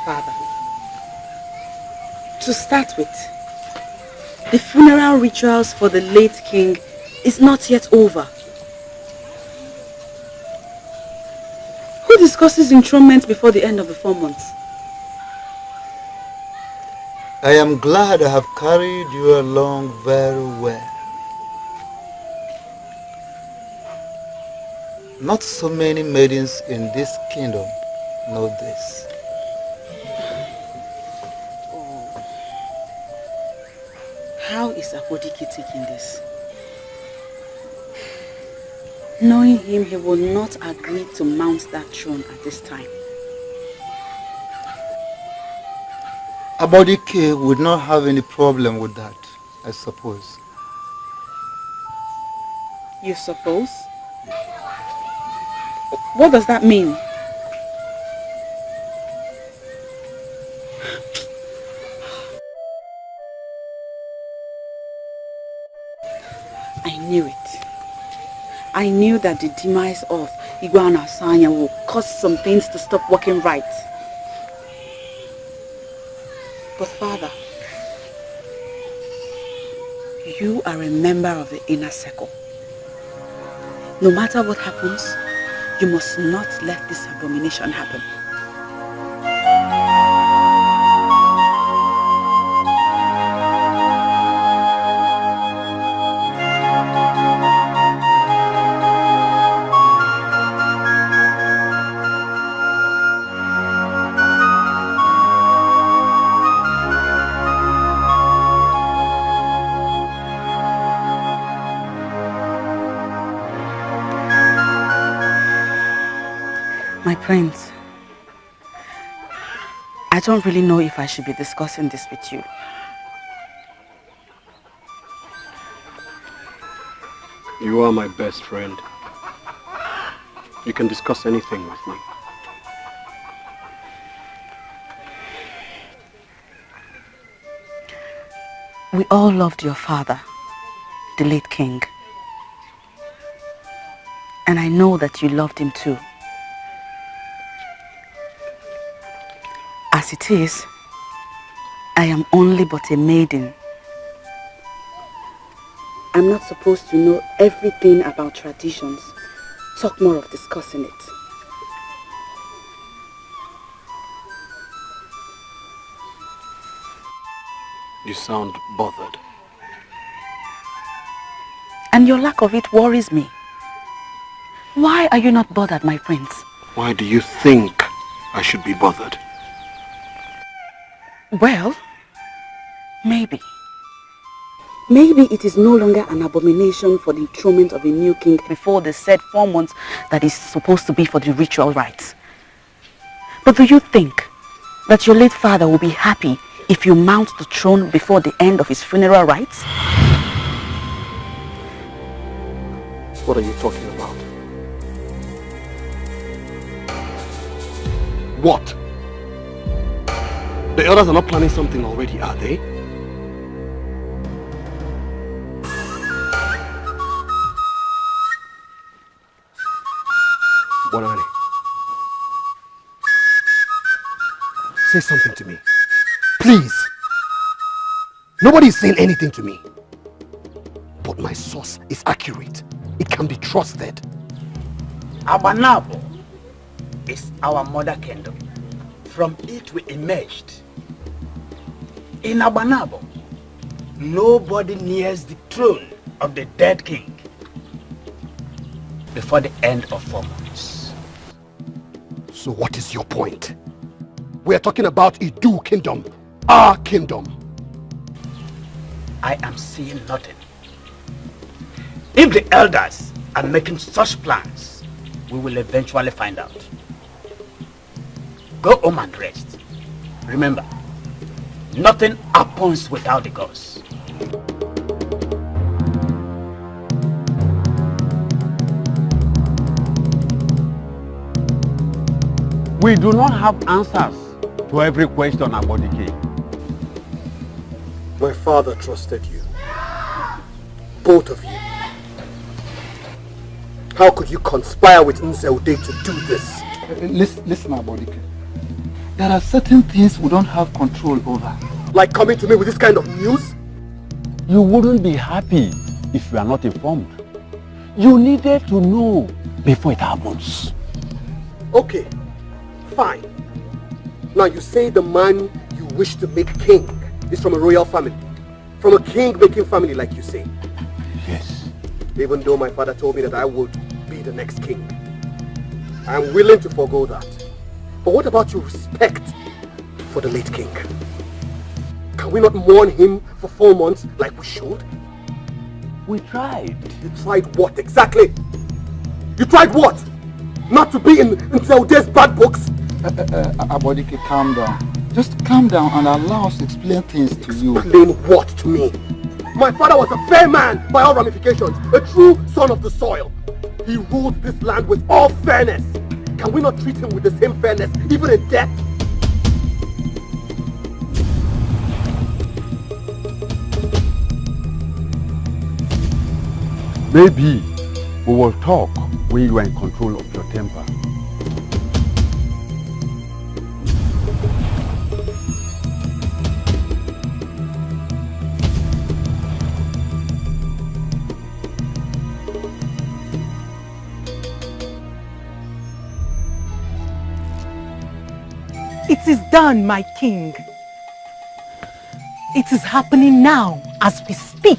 Father, to start with, the funeral rituals for the late king is not yet over. Who discusses enthronement before the end of the 4 months? I am glad I have carried you along very well. Not so many maidens in this kingdom know this. How is Abdicates taking this? Knowing him, he will not agree to mount that throne at this time. Abdicates would not have any problem with that, I suppose. You suppose? What does that mean? I knew it. I knew that the demise of Iguana Sanya will cause some things to stop working right. But Father, you are a member of the inner circle. No matter what happens, you must not let this abomination happen. My prince, I don't really know if I should be discussing this with you. You are my best friend. You can discuss anything with me. We all loved your father, the late king. And I know that you loved him too. As it is, I am only but a maiden. I'm not supposed to know everything about traditions. Talk more of discussing it. You sound bothered. And your lack of it worries me. Why are you not bothered, my prince? Why do you think I should be bothered? Well, maybe. Maybe it is no longer an abomination for the enthronement of a new king before the said 4 months that is supposed to be for the ritual rites. But do you think that your late father will be happy if you mount the throne before the end of his funeral rites? What are you talking about? What? The elders are not planning something already, are they? Bonani, say something to me. Please. Nobody is saying anything to me. But my source is accurate. It can be trusted. Abanabo is our mother kingdom. From it we emerged. In Abanabo, nobody nears the throne of the dead king before the end of 4 months. So what is your point? We are talking about Idu kingdom, our kingdom. I am seeing nothing. If the elders are making such plans, we will eventually find out. Go home and rest. Remember, nothing happens without the gods. We do not have answers to every question about the king. My father trusted you. Both of you. How could you conspire with Nseude to do this? Listen about it. There are certain things we don't have control over. Like coming to me with this kind of news? You wouldn't be happy if you are not informed. You needed to know before it happens. Okay, fine. Now you say the man you wish to make king is from a royal family. From a king-making family, like you say. Yes. Even though my father told me that I would be the next king. I am willing to forego that. But what about your respect for the late king? Can we not mourn him for 4 months like we should? We tried. You tried what exactly? You tried what? Not to be in Zelda's bad books? Abodike, calm down. Just calm down and allow us to explain things to you. Explain what to me? My father was a fair man by all ramifications, a true son of the soil. He ruled this land with all fairness. Can we not treat him with the same fairness, even in death? Maybe we will talk when you are in control of your temper. It is done, my king. It is happening now as we speak.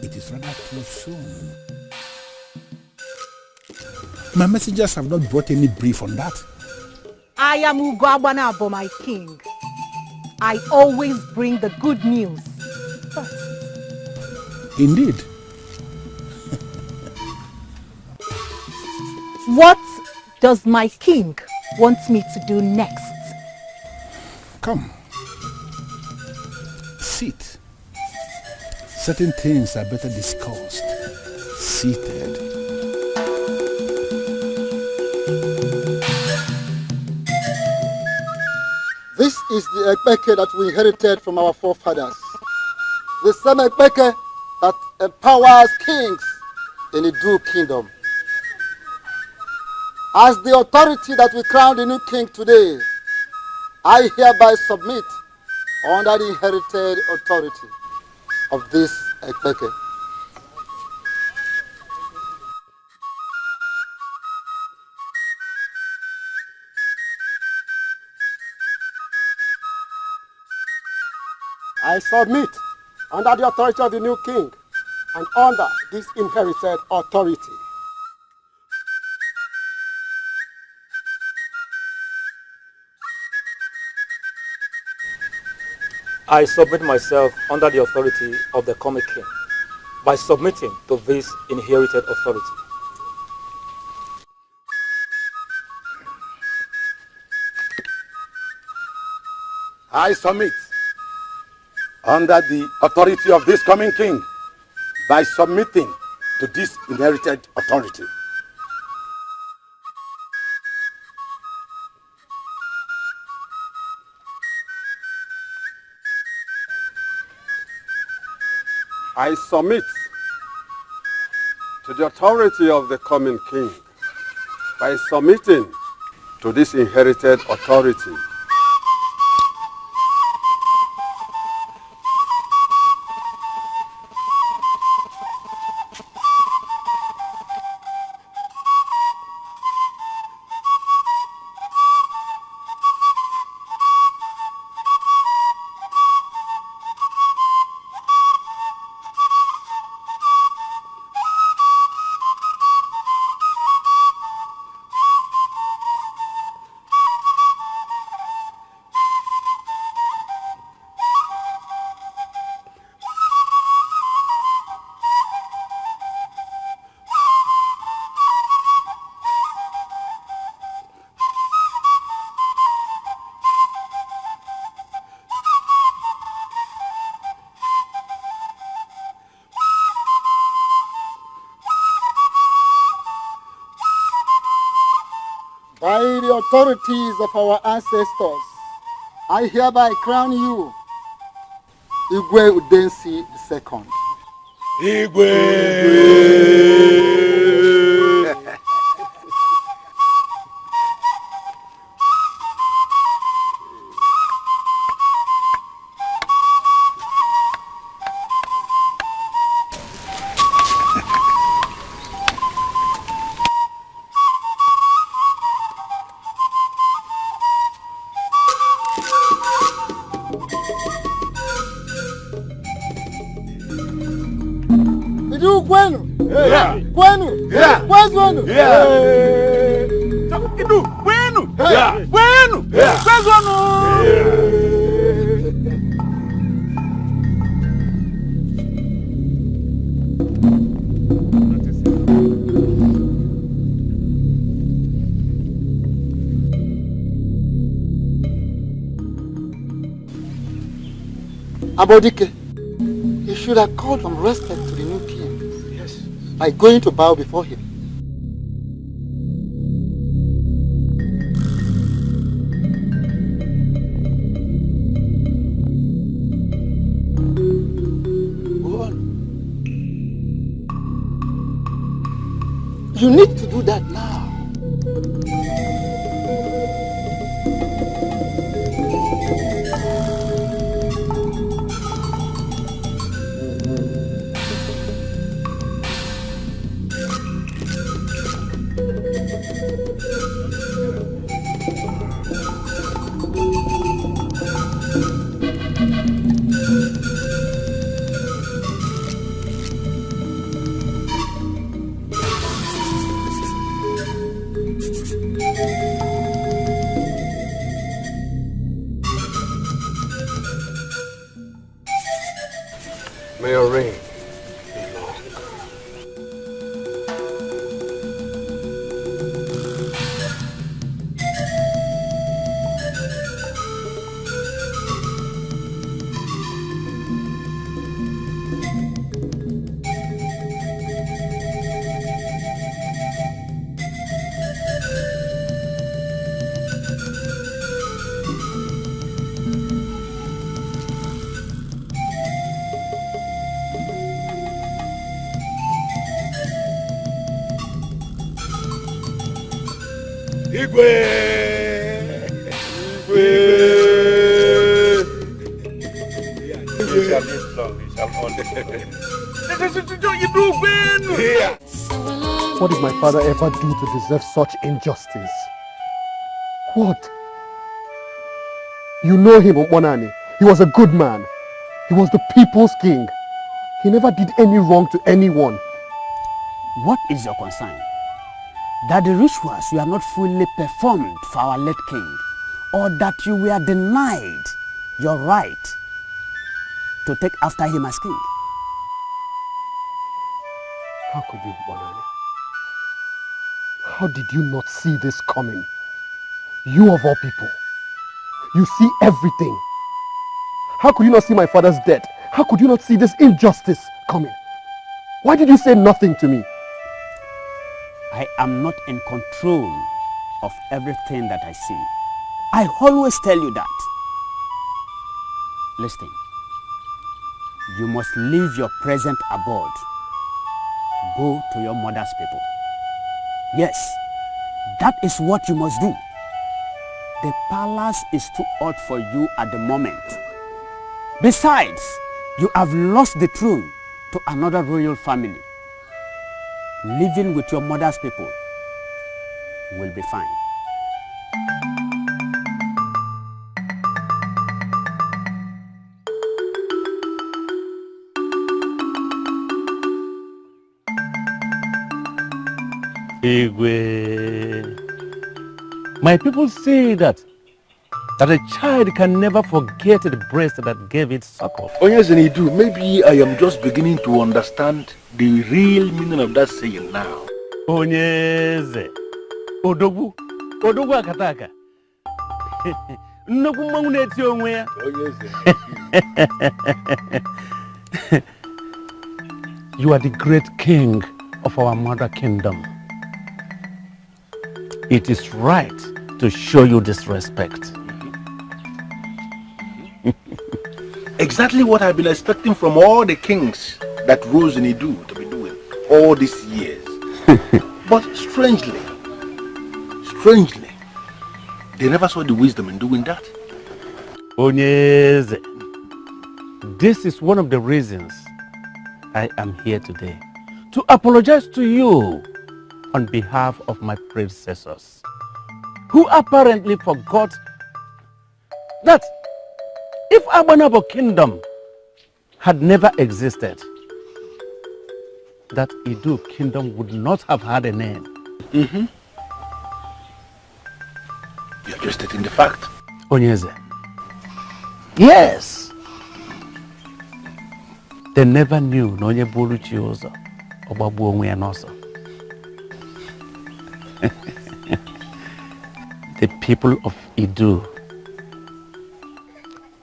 It is rather too soon. My messengers have not brought any brief on that. I am Abanabo, my king. I always bring the good news first. Indeed. What does my king want me to do next? Come. Sit. Certain things are better discussed seated. This is the Ekpeke that we inherited from our forefathers. The same Ekpeke that empowers kings in the due kingdom. As the authority that we crown the new king today, I hereby submit under the inherited authority of this Ekpeke. I submit under the authority of the new king and under this inherited authority. I submit myself under the authority of the coming king by submitting to this inherited authority. I submit under the authority of this coming king by submitting to this inherited authority. I submit to the authority of the coming king by submitting to this inherited authority. By the authorities of our ancestors, I hereby crown you Igwe Udensi II. Igwe! Kwenu. Yeah. Kwenu. Yeah. Kwenu. Yeah. Idu, Kwenu. Yeah. Kwenu. Yeah. Kwenu. Dikeh, you should have called some respect to the new king. Yes. By going to bow before him. Go on. You need to do that now. May your reign be long. Igwe! Igwe! You shall live long, you shall all live. What did my father ever do to deserve such injustice? What? You know him, Omonani. He was a good man. He was the people's king. He never did any wrong to anyone. What is your concern? That the rituals were not fully performed for our late king, or that you were denied your right to take after him as king? How could you, Bonani? How did you not see this coming? You of all people, you see everything. How could you not see my father's death? How could you not see this injustice coming? Why did you say nothing to me? I am not in control of everything that I see. I always tell you that. Listen, you must leave your present abode. Go to your mother's people. Yes, that is what you must do. The palace is too hot for you at the moment. Besides, you have lost the throne to another royal family. Living with your mother's people will be fine. Igwe. My people say that a child can never forget the breast that gave it suckle. Ini Edo, maybe I am just beginning to understand the real meaning of that saying now. Onyeze. Odogwu. Odogwu akataka. Nnukwu mmanwụ na-eti onwe ya. You are the great king of our mother kingdom. It is right to show you this respect. Exactly what I've been expecting from all the kings that rose in Edo to be doing all these years. But strangely, they never saw the wisdom in doing that. Onyeze, this is one of the reasons I am here today. To apologize to you on behalf of my predecessors, who apparently forgot that if Abanabo kingdom had never existed, that Edo kingdom would not have had a name. Mm-hmm. You're just stating the fact. Onyeze. Yes! They never knew na onye bolu chi ụzọ ọgbagbu onwe ya n'ọsọ. The people of Edo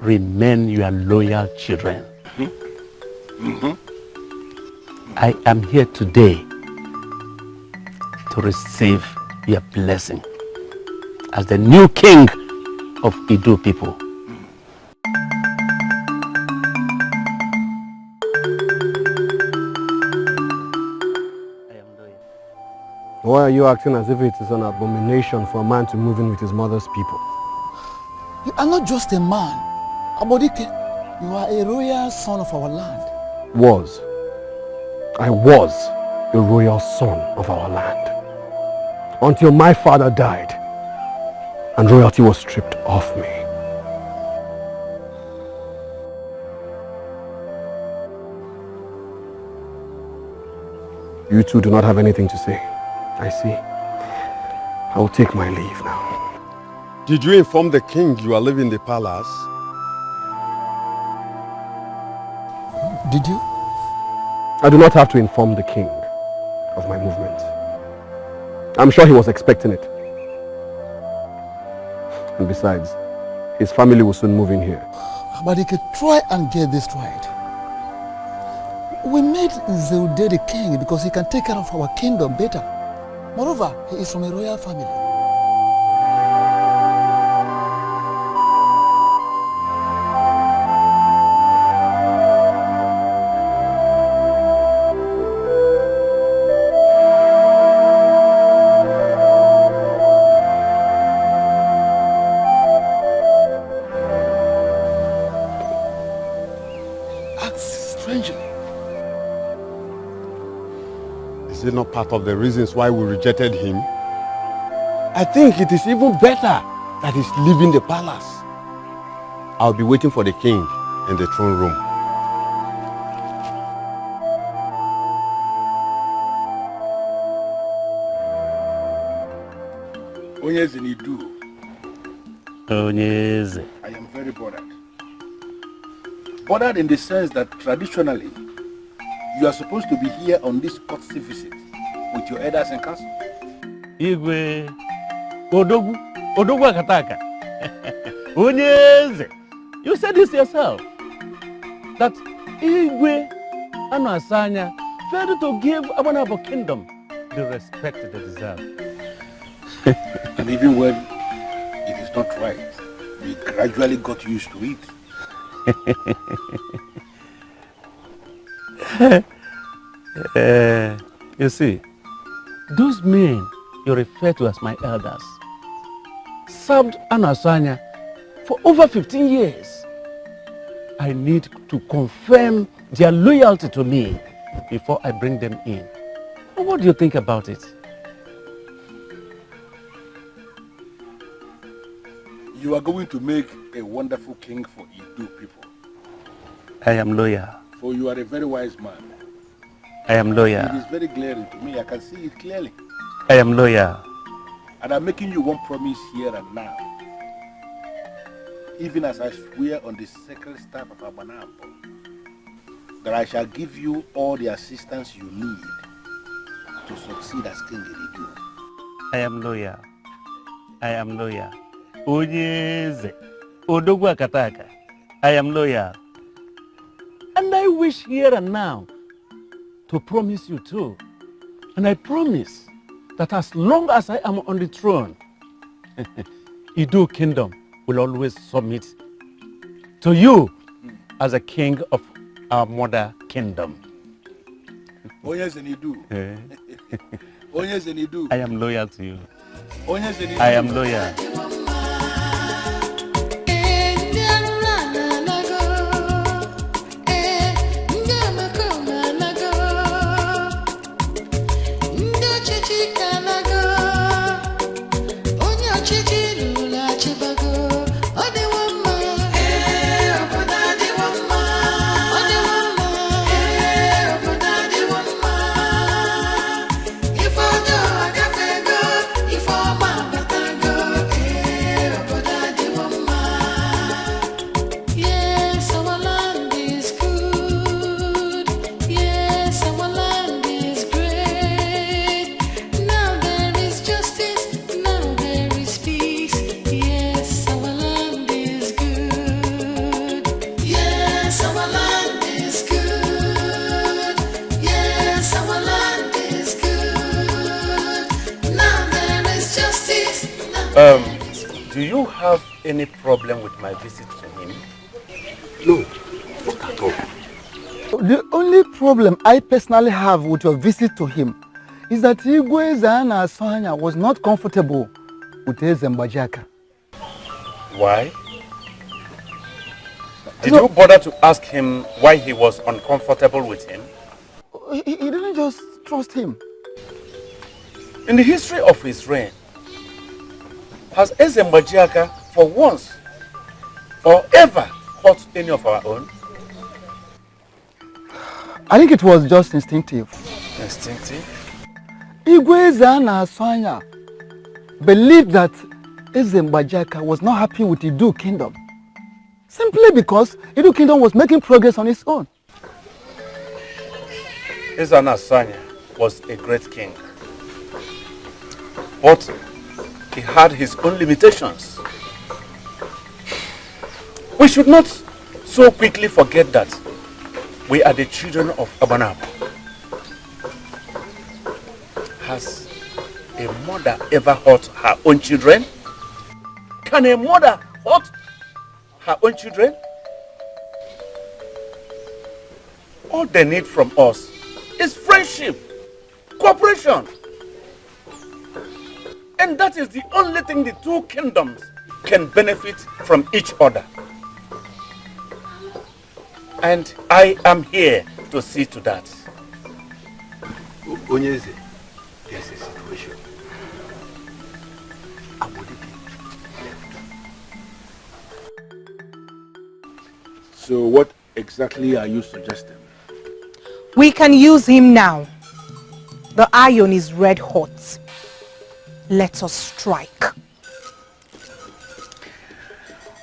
remain your loyal children. Mm-hmm. Mm-hmm. I am here today to receive your blessing as the new king of Edo people. Why are you acting as if it is an abomination for a man to move in with his mother's people? You are not just a man. Dikeh, you are a royal son of our land. I was a royal son of our land. Until my father died and royalty was stripped off me. You two do not have anything to say. I see. I will take my leave now. Did you inform the king you are leaving the palace? Did you? I do not have to inform the king of my movement. I'm sure he was expecting it. And besides, his family will soon move in here. Dikeh, try and get this right. We made Zeude the king because he can take care of our kingdom better. Moreover, he is from a royal family. Is it not part of the reasons why we rejected him? I think it is even better that he's leaving the palace. I'll be waiting for the king in the throne room. Onyeze Nidu. Onyeze. I am very bothered. Bothered in the sense that traditionally, you are supposed to be here on this courtesy visit with your elders and council. Igwe, Odogwu Akataka. Onyeze, you said this yourself. That Igwe Anu Asanya failed to give Abanabo kingdom the respect they deserve. And even when it is not right, we gradually got used to it. You see, those men you refer to as my elders served Anasanya for over 15 years. I need to confirm their loyalty to me before I bring them in. What do you think about it? You are going to make a wonderful king for Edo people. I am loyal. For you are a very wise man. I am loyal. It is very glaring to me. I can see it clearly. I am loyal. And I'm making you one promise here and now. Even as I swear on the sacred staff of Abanabo, that I shall give you all the assistance you need to succeed as king in Edo. I am loyal. I am loyal. Onyeze, Odogwu Akataka. I am loyal. And I wish here and now to promise you too. And I promise that as long as I am on the throne, Edo kingdom will always submit to you as a king of our mother kingdom. Onyeze Nidu. Onyeze Nidu. I am loyal to you. Onyeze Nidu. I am loyal. Do you have any problem with my visit to him? No, not at all. The only problem I personally have with your visit to him is that Igwe Zana Asanya was not comfortable with Ezembajaka. Why? Did you bother to ask him why he was uncomfortable with him? He didn't just trust him. In the history of his reign, has Ezembajaka for once or ever hurt any of our own? I think it was just instinctive. Instinctive? Igwe Zana Asanya believed that Ezembajaka was not happy with Idu Kingdom simply because Idu Kingdom was making progress on its own. Ezana Asanya was a great king, but he had his own limitations. We should not so quickly forget that we are the children of Abanabo. Has a mother ever hurt her own children? Can a mother hurt her own children? All they need from us is friendship, cooperation. And that is the only thing the two kingdoms can benefit from each other. And I am here to see to that. Onyeze, there's a situation. So what exactly are you suggesting? We can use him now. The iron is red hot. Let us strike.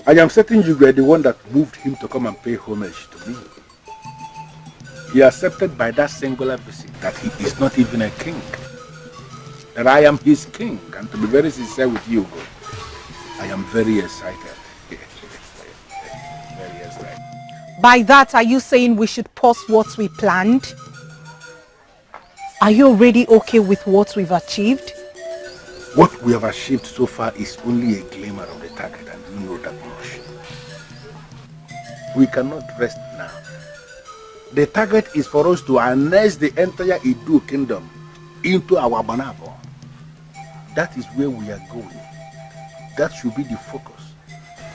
I am certain you were the one that moved him to come and pay homage to me. He accepted by that singular visit that he is not even a king. That I am his king. And to be very sincere with you, I am very excited. Very excited. By that, are you saying we should pause what we planned? Are you already okay with what we've achieved? What we have achieved so far is only a glimmer of the target, and you know that much. We cannot rest now. The target is for us to harness the entire Idu kingdom into our Abanabo. That is where we are going. That should be the focus.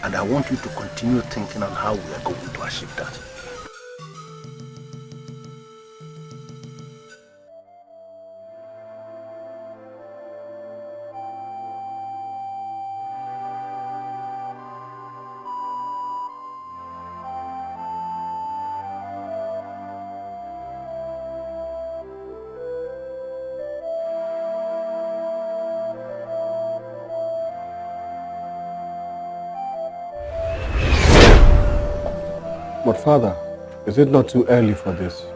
And I want you to continue thinking on how we are going to achieve that. But Father, is it not too early for this?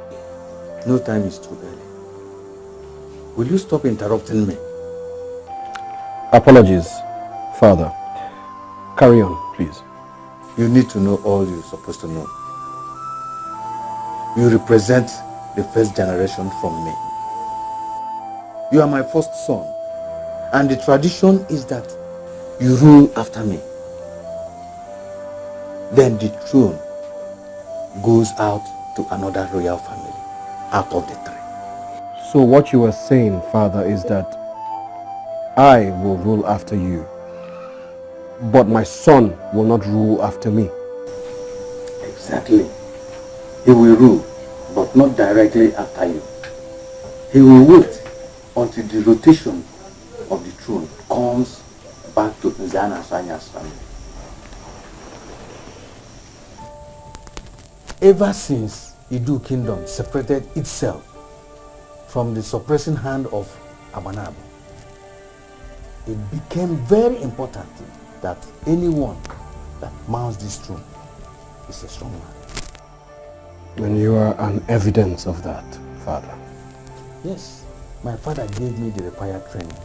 No time is too early. Will you stop interrupting me? Apologies, Father. Carry on, please. You need to know all you're supposed to know. You represent the first generation from me. You are my first son, and the tradition is that you rule after me. Then the throne goes out to another royal family out of the three. So what you are saying, Father, is that I will rule after you, but my son will not rule after me. Exactly. He will rule, but not directly after you. He will wait until the rotation of the throne comes back to Nzana Sanya's family. Ever since Idu Kingdom separated itself from the suppressing hand of Abanabo, it became very important that anyone that mounts this throne is a strong man. And you are an evidence of that, Father. Yes, my father gave me the required training.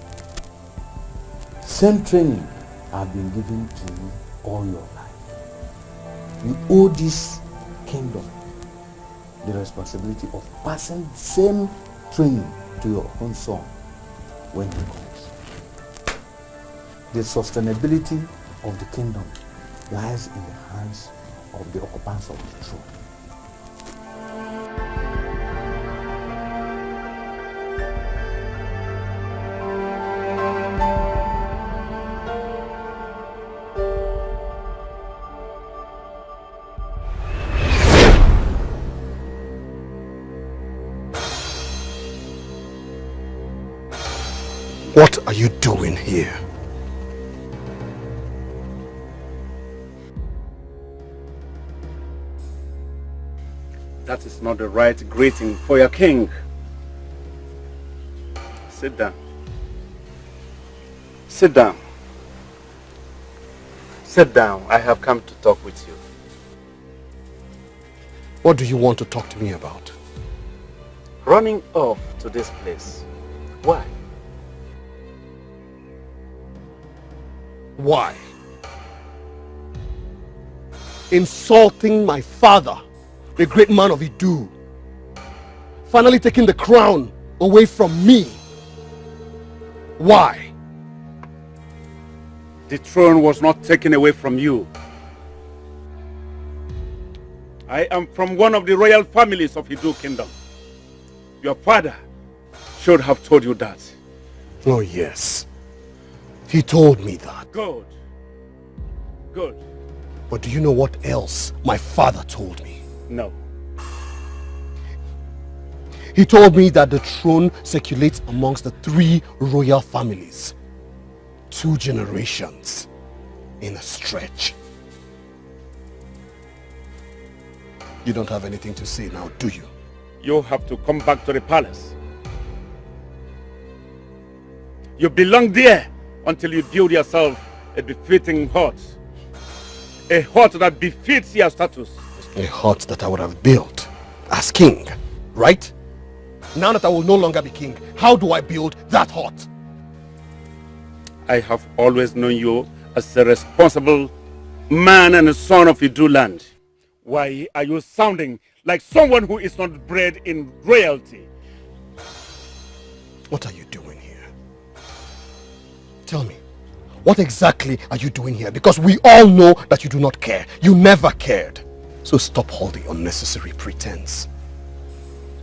Same training I've been given to you all your life. You owe this kingdom the responsibility of passing the same training to your own son when he comes. the sustainability of the kingdom lies in the hands of the occupants of the throne. What are you doing here? That is not the right greeting for your king. Sit down. Sit down. Sit down. I have come to talk with you. What do you want to talk to me about? Running off to this place. Why? Why? Insulting my father, the great man of Idu. Finally taking the crown away from me. Why? The throne was not taken away from you. I am from one of the royal families of Idu Kingdom. Your father should have told you that. Oh yes. He told me that. Good. Good. But do you know what else my father told me? No. He told me that the throne circulates amongst the 3 royal families. 2 generations in a stretch. You don't have anything to say now, do you? You have to come back to the palace. You belong there until you build yourself a befitting hut. A hut that befits your status. A hut that I would have built as king, right? Now that I will no longer be king, how do I build that hut? I have always known you as a responsible man and a son of Idu land. Why are you sounding like someone who is not bred in royalty? What are you doing here? Tell me, what exactly are you doing here? Because we all know that you do not care. You never cared. So stop holding unnecessary pretense.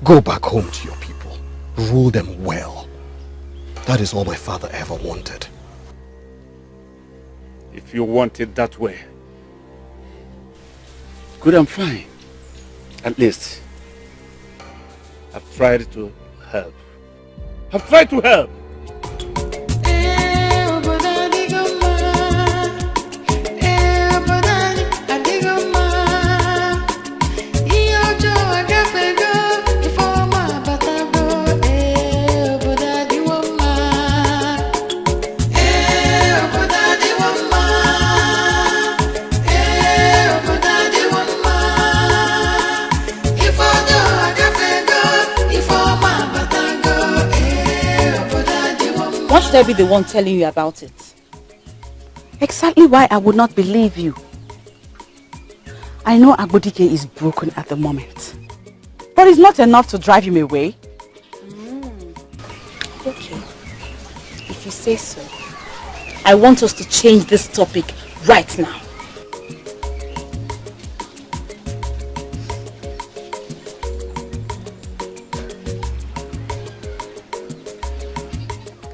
Go back home to your people. Rule them well. That is all my father ever wanted. If you want it that way, good and fine. At least, I've tried to help. I've tried to help. Why should I be the one telling you about it? Exactly why I would not believe you. I know Dikeh is broken at the moment, but it's not enough to drive him away. Okay, if you say so. I want us to change this topic right now.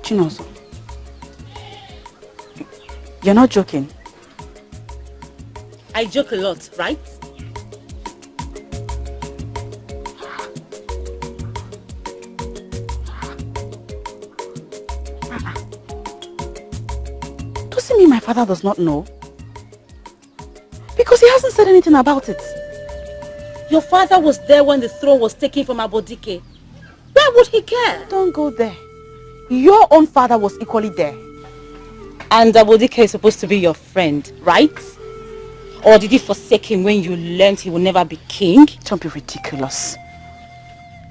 Chinozo, you're not joking. I joke a lot, right? Doesn't mean my father does not know. Because he hasn't said anything about it. Your father was there when the throne was taken from Dikeh. Why would he care? Don't go there. Your own father was equally there. And Dikeh is supposed to be your friend, right? Or did you forsake him when you learned he will never be king? Don't be ridiculous.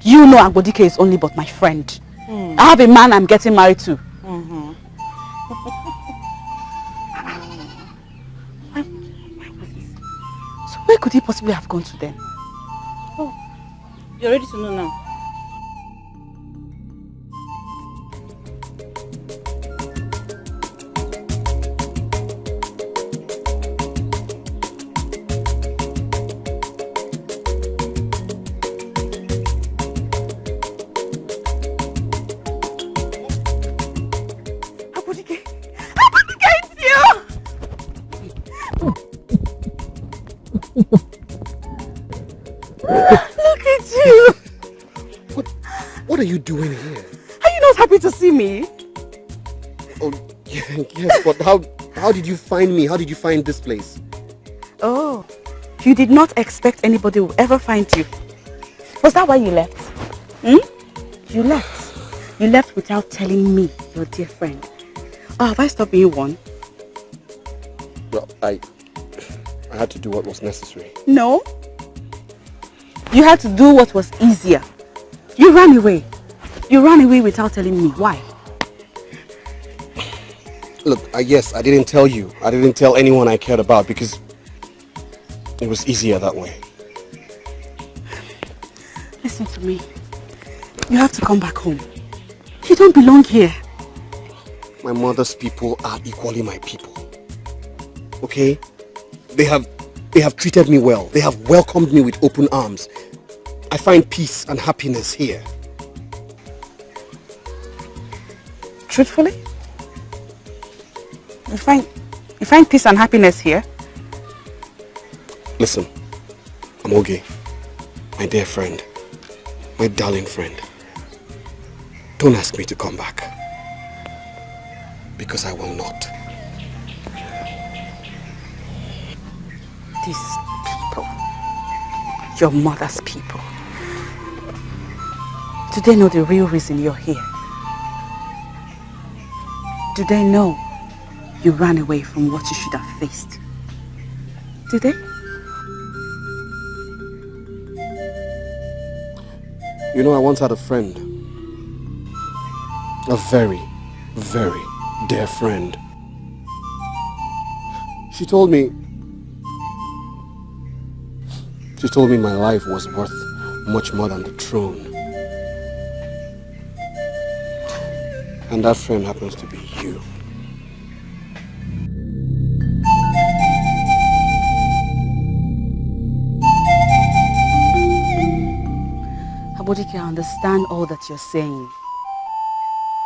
You know Dikeh is only but my friend. I have a man I'm getting married to. So where could he possibly have gone to then? Oh, you're ready to know now. missed you. What are you doing here? Are you not happy to see me? Oh, yes, but how did you find me? How did you find this place? Oh, you did not expect anybody will ever find you. Was that why you left? You left. You left without telling me, your dear friend. Oh, have I stopped being one? Well, I had to do what was necessary. No. You had to do what was easier. You ran away. You ran away without telling me. Why? Look, yes, I didn't tell you. I didn't tell anyone I cared about because it was easier that way. Listen to me. You have to come back home. You don't belong here. My mother's people are equally my people. Okay? They have treated me well. They have welcomed me with open arms. I find peace and happiness here. Truthfully? You find peace and happiness here? Listen, Amoge, my dear friend, my darling friend, don't ask me to come back, because I will not. These people, your mother's people, do they know the real reason you're here? Do they know you ran away from what you should have faced? Do they? You know, I once had a friend. A very, very dear friend. She told me my life was worth much more than the throne. And that friend happens to be you. Dikeh, I understand all that you're saying,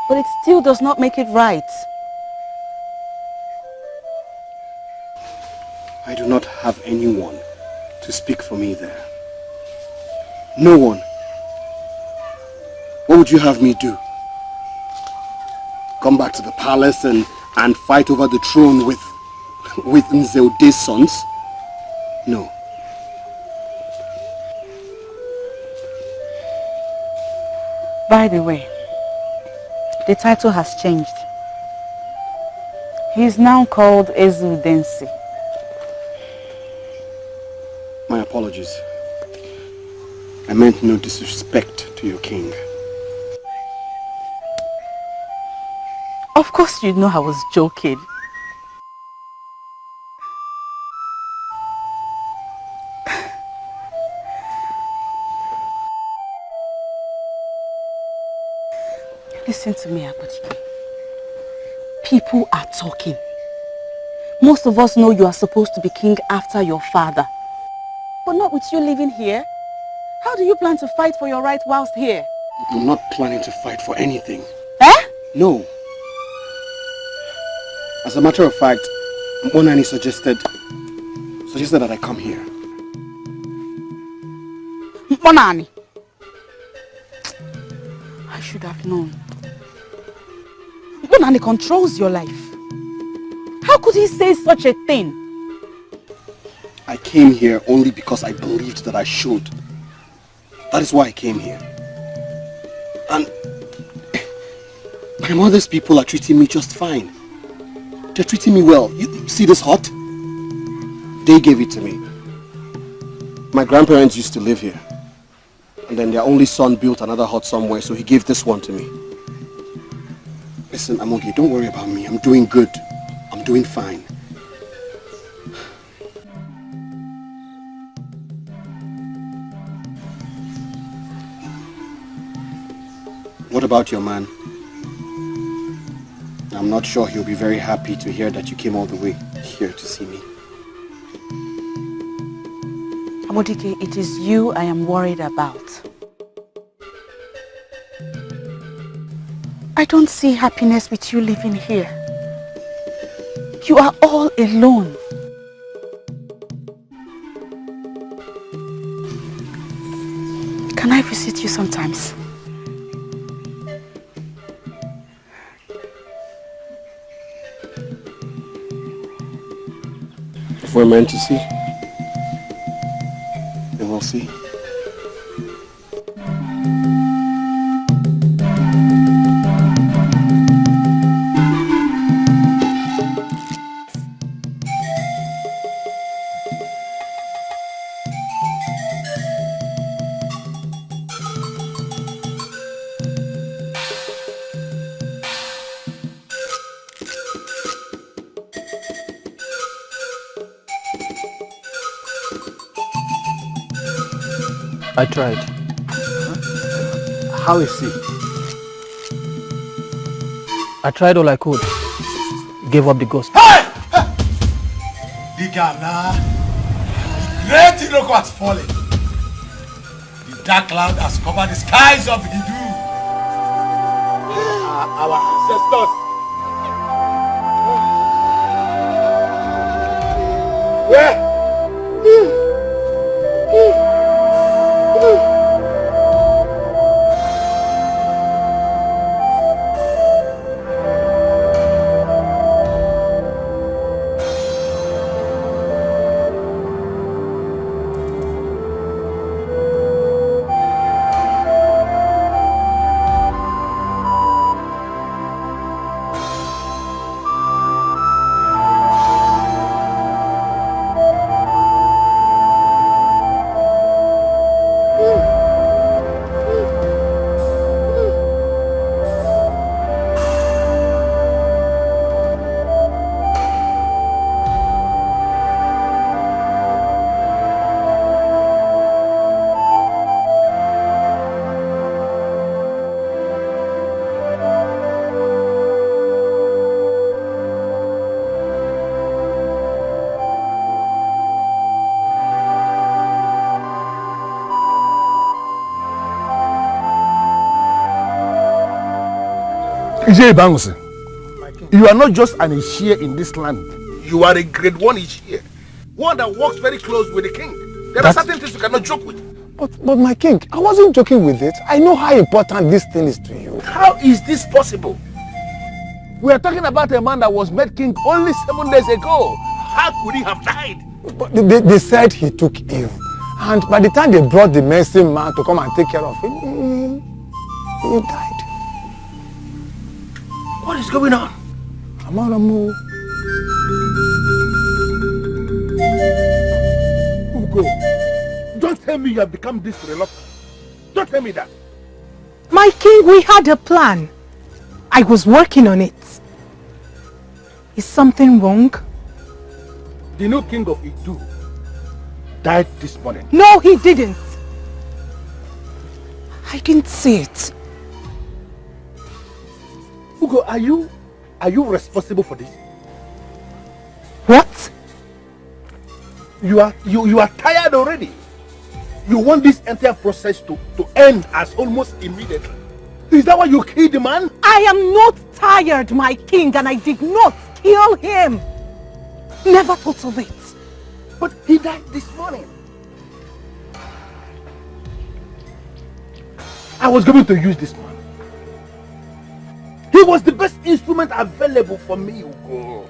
but it still does not make it right. I do not have anyone to speak for me there. No one. What would you have me do? Come back to the palace and fight over the throne with Nzeude's sons? No. By the way, the title has changed. He is now called Ezudensi. My apologies. I meant no disrespect to your king. Of course you know I was joking. Listen to me, Abdicates. People are talking. Most of us know you are supposed to be king after your father. But not with you living here. How do you plan to fight for your right whilst here? I'm not planning to fight for anything. Eh? No. As a matter of fact, Monani suggested that I come here. Monani! I should have known. Monani controls your life. How could he say such a thing? I came here only because I believed that I should. That is why I came here. And my mother's people are treating me just fine. They're treating me well. You see this hut? They gave it to me. My grandparents used to live here. And then their only son built another hut somewhere, so he gave this one to me. Listen, Amoge, don't worry about me. I'm doing good. I'm doing fine. What about your man? I'm not sure he'll be very happy to hear that you came all the way here to see me. Abdicates, it is you I am worried about. I don't see happiness with you living here. You are all alone. Can I visit you sometimes? If we're meant to see, then we'll see. I tried. How is he? I tried all I could. Gave up the ghost. Hey! Dikeh, great Iroko has fallen. The dark cloud has covered the skies of Hidu. Our ancestors. Where? You are not just an Seer in this land. You are a grade 1 Seer. One that works very close with the king. There are certain things you cannot joke with. But my king, I wasn't joking with it. I know how important this thing is to you. How is this possible? We are talking about a man that was made king only 7 days ago. How could he have died? But they said he took ill. And by the time they brought the medicine man to come and take care of him, he died. What is going on? Abanabo. Ugo, don't tell me you have become this reluctant. Don't tell me that. My king, we had a plan. I was working on it. Is something wrong? The new king of Idu died this morning. No, he didn't. I didn't see it. Ugo, are you responsible for this? What? You are tired already. You want this entire process to end as almost immediately. Is that why you killed the man? I am not tired, my king, and I did not kill him. Never thought of it. But he died this morning. I was going to use this man. He was the best instrument available for me, Ugo.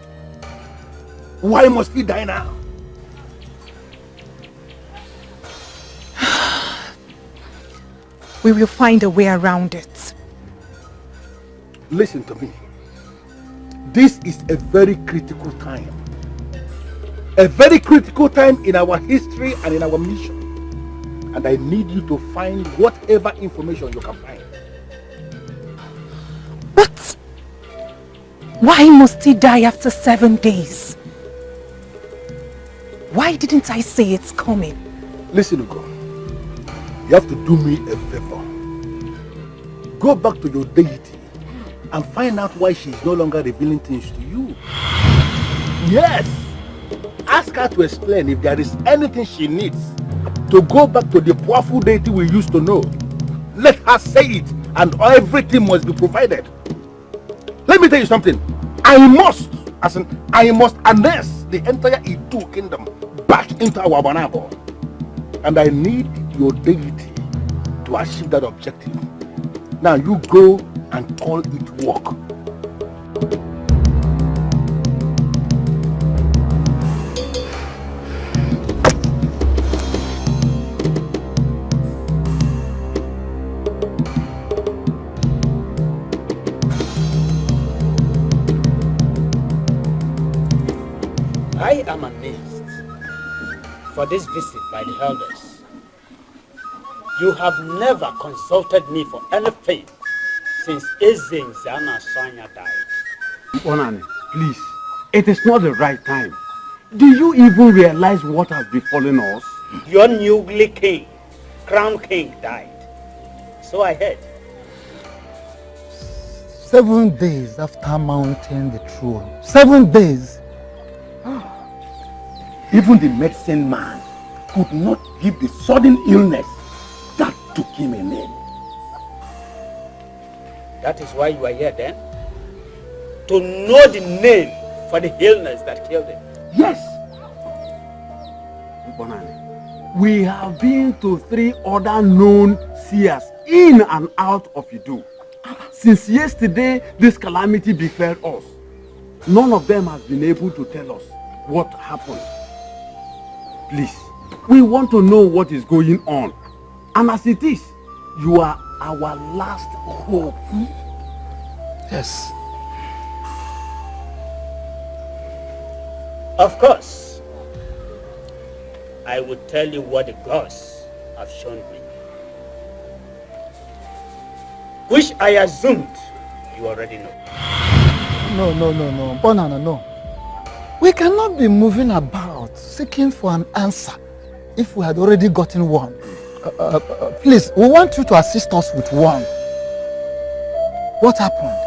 Why must he die now? We will find a way around it. Listen to me. This is a very critical time. A very critical time in our history and in our mission. And I need you to find whatever information you can find. But why must he die after 7 days? Why didn't I say it's coming? Listen, Ugo. You have to do me a favor. Go back to your deity and find out why she is no longer revealing things to you. Yes! Ask her to explain if there is anything she needs to go back to the powerful deity we used to know. Let her say it, and everything must be provided. Let me tell you something. I must harness the entire Idu kingdom back into our Abanabo. And I need your deity to achieve that objective. Now you go and call it work. I am amazed for this visit by the elders. You have never consulted me for anything since Ezin Zana Sanya died. Bonani, please, it is not the right time. Do you even realize what has befallen us? Your newly king, crown king, died. So I heard. 7 days after mounting the throne. 7 days. Even the medicine man could not give the sudden illness that took him a name. That is why you are here then? To know the name for the illness that killed him. Yes. Bonani, we have been to 3 other known seers in and out of Edo. Since yesterday, this calamity befell us. None of them has been able to tell us what happened. Please, we want to know what is going on. And as it is, you are our last hope. Yes. Of course. I will tell you what the gods have shown me. Which I assumed you already know. No. Banana, no. We cannot be moving about seeking for an answer if we had already gotten one. Please, we want you to assist us with one. What happened?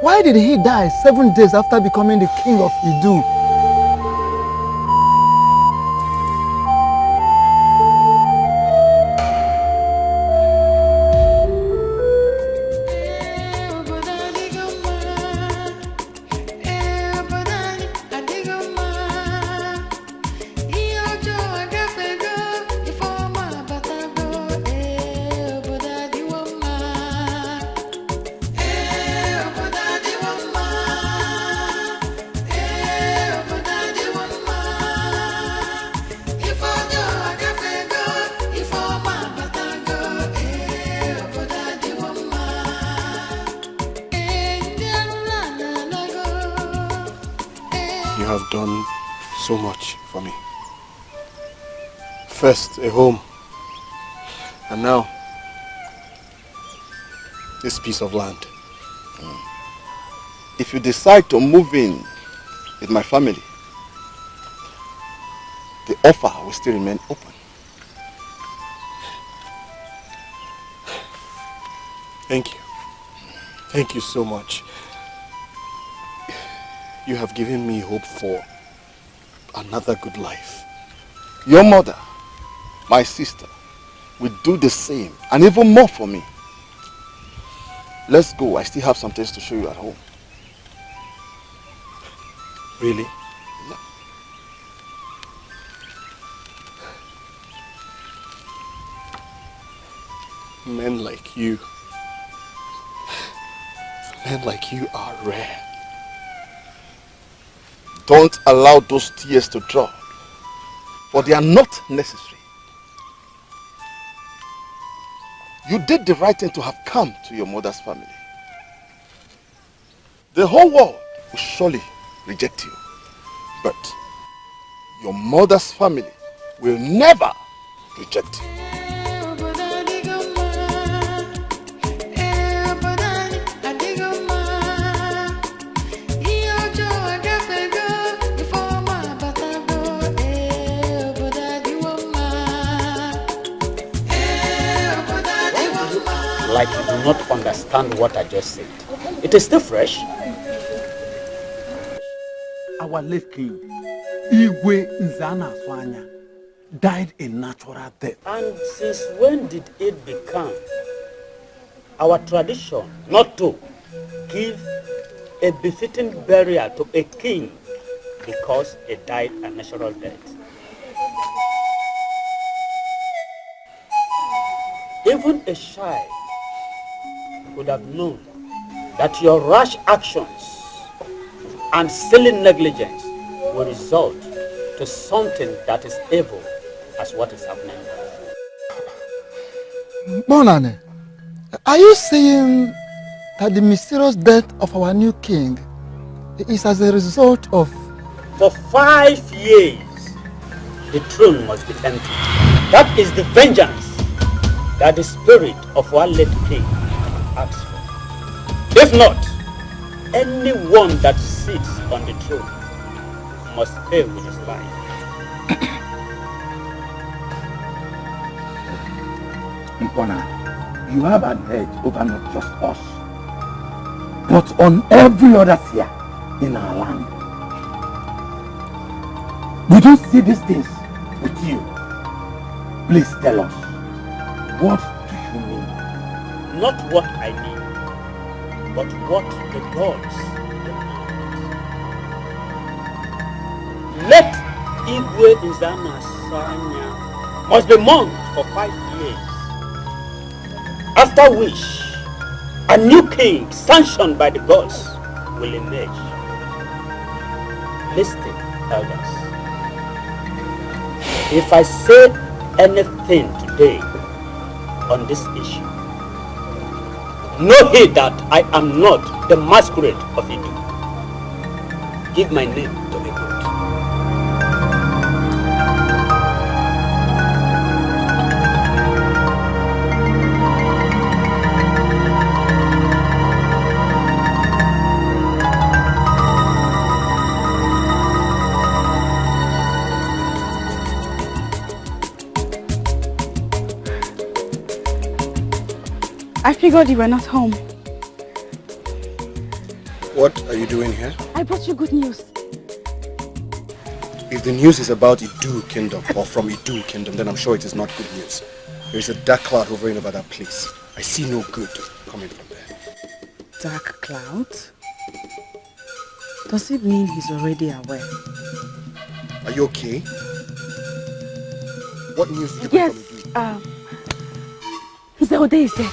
Why did he die 7 days after becoming the king of Edo? Done so much for me. First, a home, and now this piece of land. If you decide to move in with my family, the offer will still remain open. Thank you. Thank you so much. You have given me hope for another good life. Your mother, my sister, will do the same and even more for me. Let's go. I still have some things to show you at home. Really? Yeah. Men like you are rare. Don't allow those tears to drop, for they are not necessary. You did the right thing to have come to your mother's family. The whole world will surely reject you, but your mother's family will never reject you. Like you do not understand what I just said. It is still fresh. Our late king, Igwe Nzana Swanya, died a natural death. And since when did it become our tradition not to give a befitting burial to a king because he died a natural death? Even a child would have known that your rash actions and silly negligence will result to something that is evil as what is happening now. Bonane, are you saying that the mysterious death of our new king is as a result of... For 5 years, the throne must be empty. That is the vengeance that the spirit of our late king asks for. If not, anyone that sits on the throne must pay with his life. Ipona, you have an edge over not just us, but on every other seer in our land. We don't see these things with you. Please tell us, what do you mean? Not what I mean, but what the gods demand. Let Igwe Nzama Sanya must be mourned for 5 years, after which a new king sanctioned by the gods will emerge. Listen, elders. If I say anything today on this issue, know heed that I am not the masquerade of Edo. Give my name to the good. I figured you were not home. What are you doing here? I brought you good news. If the news is about Idu Kingdom or from Idu Kingdom, then I'm sure it is not good news. There is a dark cloud hovering over that place. I see no good coming from there. Dark cloud? Does it mean he's already aware? Are you okay? What news did you Yes, bring from Idu? Zeode is dead.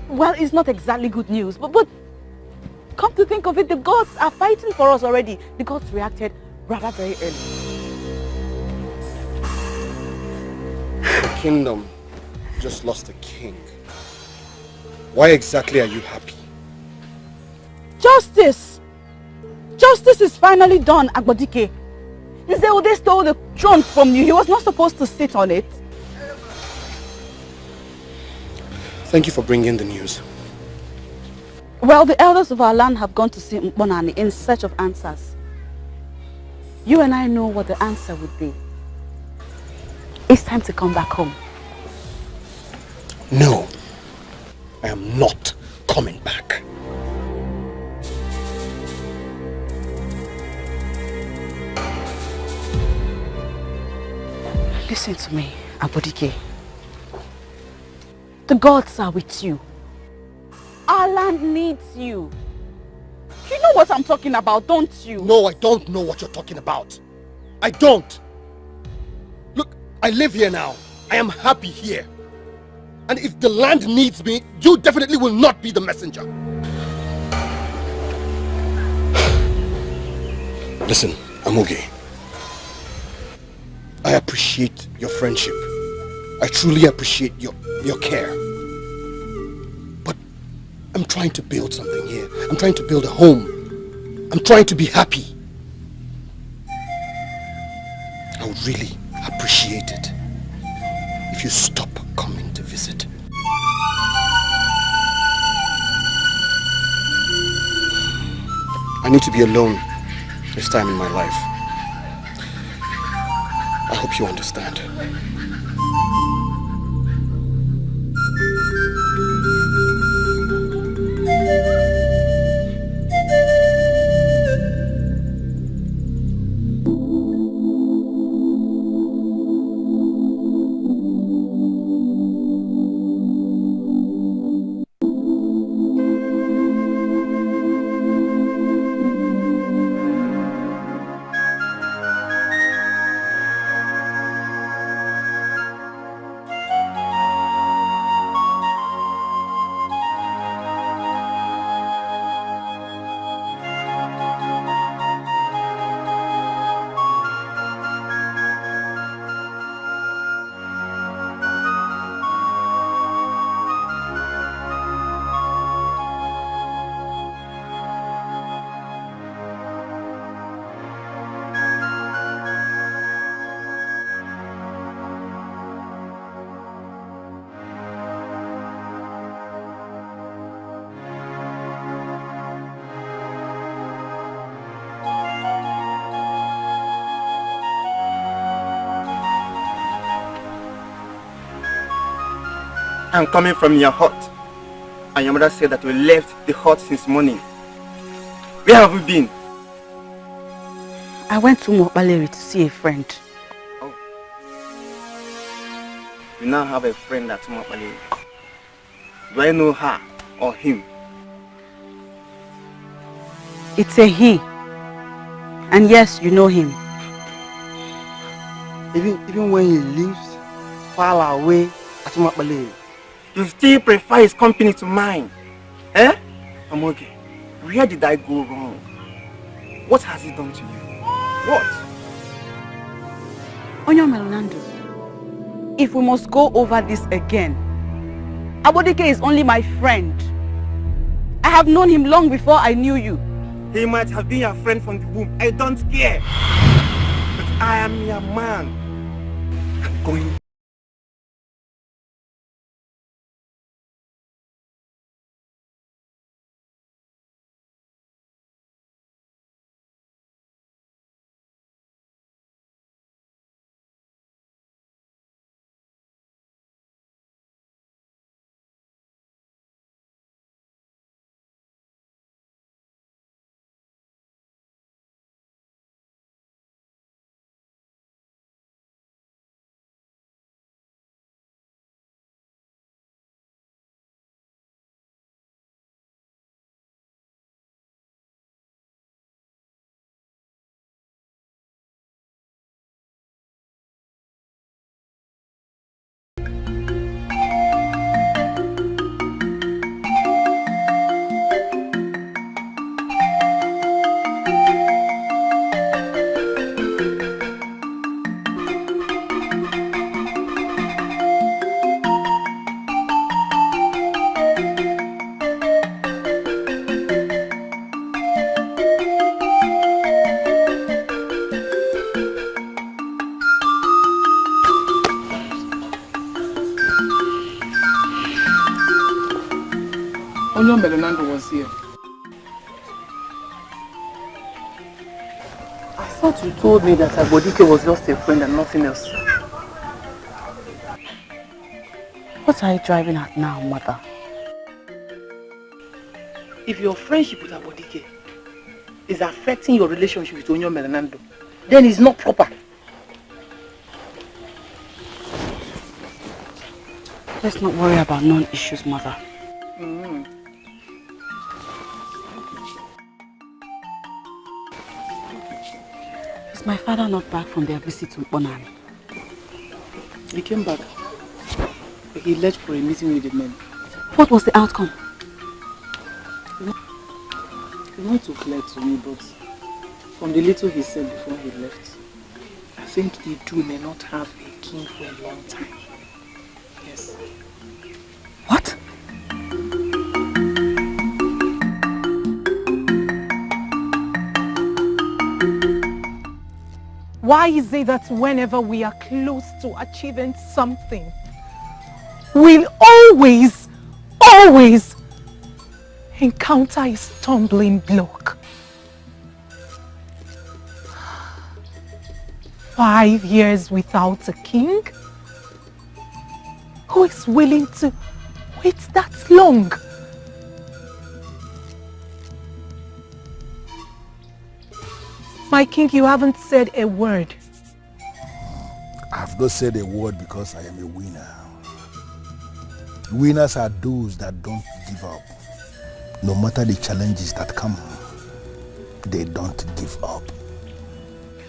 Well, it's not exactly good news, but come to think of it, the gods are fighting for us already. The gods reacted rather very early. The kingdom just lost a king. Why exactly are you happy? Justice! Justice is finally done, Dikeh. Zeode stole the throne from you. He was not supposed to sit on it. Thank you for bringing the news. Well, the elders of our land have gone to see Mbonani in search of answers. You and I know what the answer would be. It's time to come back home. No, I am not coming back. Listen to me, Dikeh. The gods are with you. Our land needs you. You know what I'm talking about, don't you? No, I don't know what you're talking about. I don't. Look, I live here now. I am happy here. And if the land needs me, you definitely will not be the messenger. Listen, Amuge. I appreciate your friendship. I truly appreciate your care. But I'm trying to build something here. I'm trying to build a home. I'm trying to be happy. I would really appreciate it if you stop coming to visit. I need to be alone this time in my life. I hope you understand. I'm coming from your hut. And your mother said that you left the hut since morning. Where have you been? I went to Mobaleri to see a friend. Oh. You now have a friend at Mobaleri. Do I know her or him? It's a he. And yes, you know him. Even when he lives far away at Mobaleri, you still prefer his company to mine. Eh? I'm okay. Where did I go wrong? What has he done to you? What? Onyo Melonando, if we must go over this again, Dikeh is only my friend. I have known him long before I knew you. He might have been your friend from the womb. I don't care. But I am your man. I'm going. Onyo Melonando was here. I thought you told me that Dikeh was just a friend and nothing else. What are you driving at now, mother? If your friendship with Dikeh is affecting your relationship with Onyo Melonando, then it's not proper. Let's not worry about non-issues, mother. Is my father not back from their visit to Onan? He came back. He left for a meeting with the men. What was the outcome? It's not too clear to me, but from the little he said before he left, I think Idu may not have a king for a long time. Yes. What? Why is it that whenever we are close to achieving something, we'll always encounter a stumbling block? 5 years without a king? Who is willing to wait that long? My king, you haven't said a word. I have not said a word because I am a winner. Winners are those that don't give up. No matter the challenges that come, they don't give up.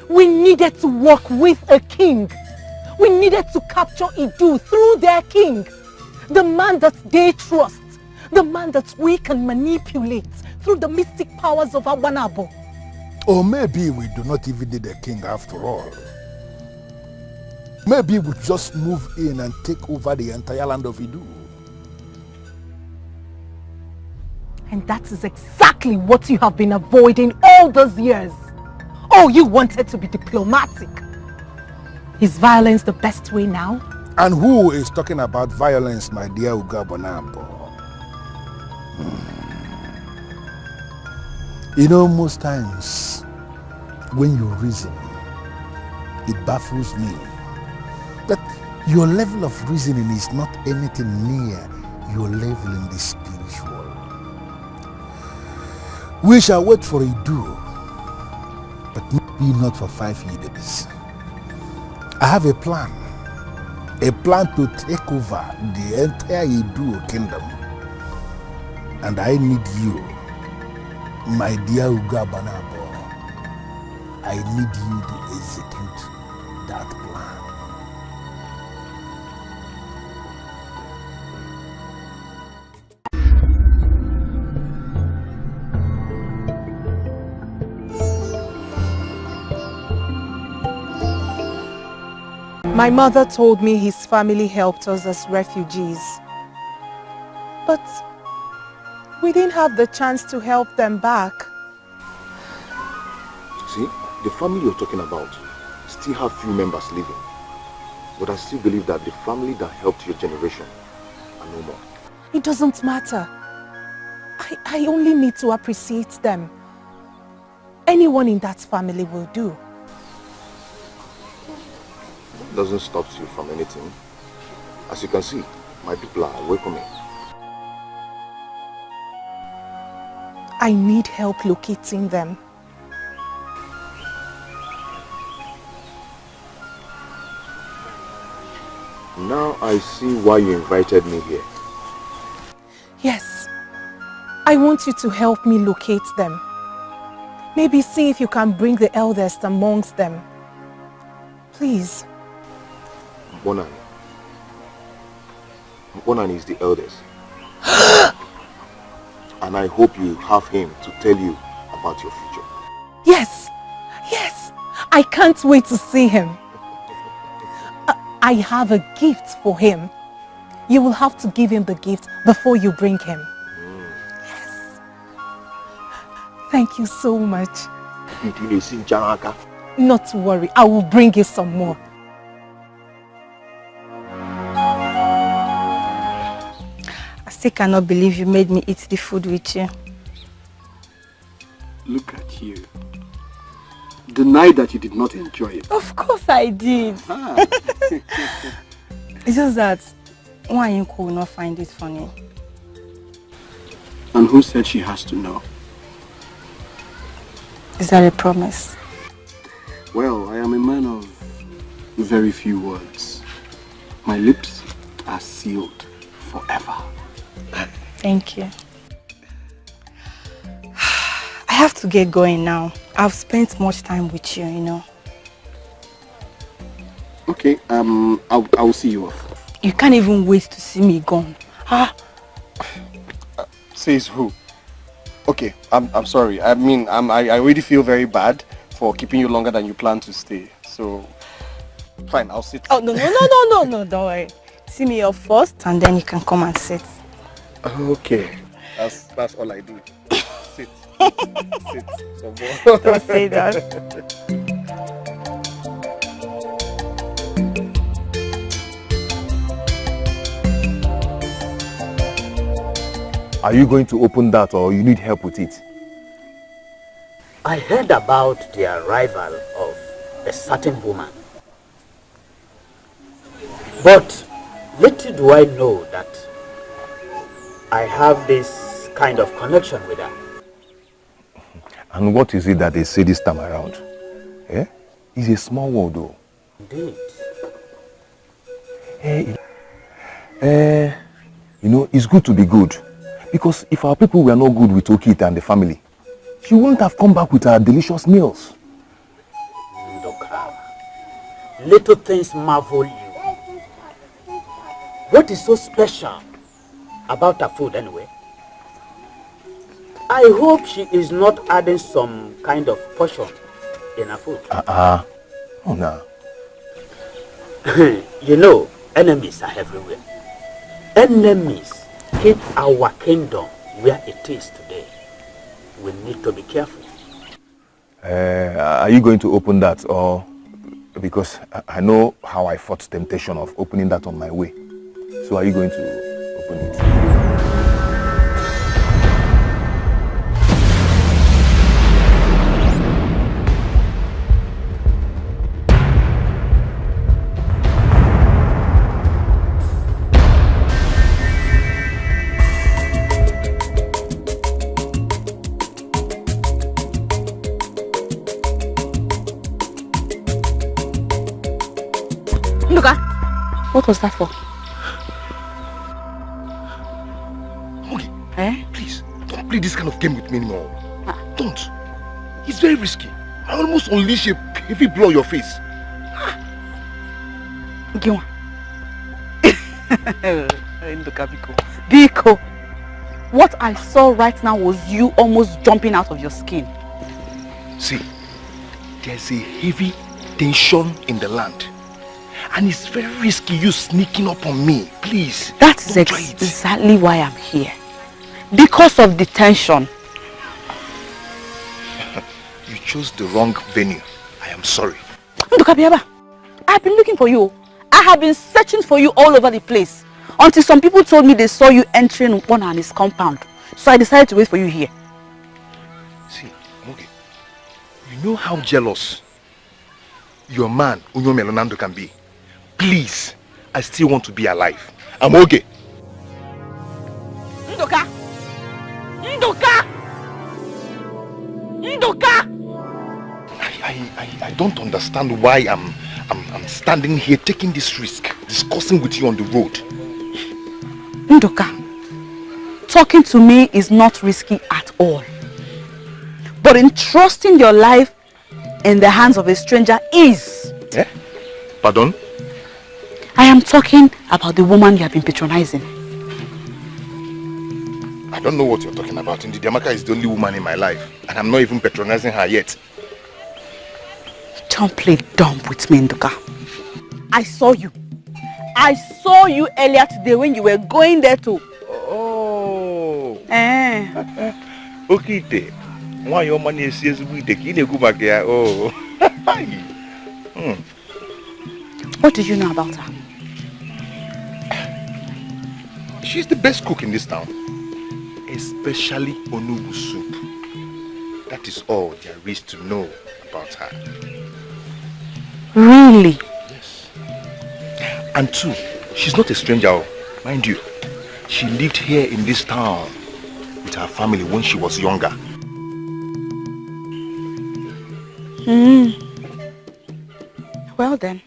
We needed to work with a king. We needed to capture Idu through their king. The man that they trust. The man that we can manipulate through the mystic powers of Abanabo. Or maybe we do not even need a king after all. Maybe we just move in and take over the entire land of Idu. And that is exactly what you have been avoiding all those years. Oh, you wanted to be diplomatic. Is violence the best way now? And who is talking about violence, my dear Abanabo? You know, most times, when you reason, it baffles me that Your level of reasoning is not anything near your level in the spiritual. We shall wait for Idu, but maybe not for 5 years. I have a plan to take over the entire Idu kingdom. And I need you, my dear Abanabo. I need you to execute that plan. My mother told me his family helped us as refugees. But we didn't have the chance to help them back. See, the family you're talking about still have few members living. But I still believe that the family that helped your generation are no more. It doesn't matter. I only need to appreciate them. Anyone in that family will do. Doesn't stop you from anything. As you can see, my people are welcoming. I need help locating them. Now I see why you invited me here. Yes. I want you to help me locate them. Maybe see if you can bring the eldest amongst them. Please. Bonani is the eldest. And I hope you have him to tell you about your future. Yes. Yes. I can't wait to see him. I have a gift for him. You will have to give him the gift before you bring him. Yes. Thank you so much. Not to worry, I will bring you some more. I still cannot believe you made me eat the food with you. Look at you. Deny that you did not enjoy it. Of course I did. It's just that Wanyiko will not find it funny. And who said she has to know? Is that a promise? Well, I am a man of very few words. My lips are sealed forever. Thank you. I have to get going now. I've spent much time with you, you know. Okay, I'll see you off. You can't even wait to see me gone. Says who? Okay, I'm sorry. I mean, I already feel very bad for keeping you longer than you planned to stay. So, fine, I'll sit. Oh, no, don't worry. See me off first and then you can come and sit. Okay, that's all I do. Sit. Sit. Don't say that. Are you going to open that or you need help with it? I heard about the arrival of a certain woman. But little do I know that I have this kind of connection with her. And what is it that they say this time around? Eh? It's a small world though. Indeed. You know, it's good to be good. Because if our people were not good with Okita and the family, she wouldn't have come back with her delicious meals. Ndoka, little things marvel you. What is so special about her food anyway? I hope she is not adding some kind of portion in her food. Oh no. You know, enemies are everywhere. Enemies keep our kingdom where it is today. We need to be careful. Are you going to open that or because I know how I fought temptation of opening that on my way. So are you going to open it? Nduka, what was that for? Okay, please, don't play this kind of game with me anymore. Don't. It's very risky. I almost unleash a heavy blow on your face. Giwa. Biko, what I saw right now was you almost jumping out of your skin. See, there's a heavy tension in the land. And it's very risky you sneaking up on me. Please. That's exactly why I'm here. Because of the tension. You chose the wrong venue. I am sorry. Nduka, I've been looking for you. I have been searching for you all over the place. Until some people told me they saw you entering one and his compound. So I decided to wait for you here. See, okay. You know how jealous your man, Unyo Melonando, can be. Please, I still want to be alive. I'm okay. Nduka! Nduka! Nduka! I don't understand why I'm standing here taking this risk, discussing with you on the road. Nduka, talking to me is not risky at all. But entrusting your life in the hands of a stranger is. Eh? Pardon? I am talking about the woman you have been patronizing. I don't know what you're talking about. Indeed, Amaka is the only woman in my life. And I'm not even patronizing her yet. Don't play dumb with me, Nduka. I saw you. I saw you earlier today when you were going there too. Oh. Okay. Why your money is with the go back there? Oh. What do you know about her? She's the best cook in this town. Especially onubu soup. That is all there is to know about her. Really? Yes. And two, she's not a stranger, mind you. She lived here in this town with her family when she was younger. Well then,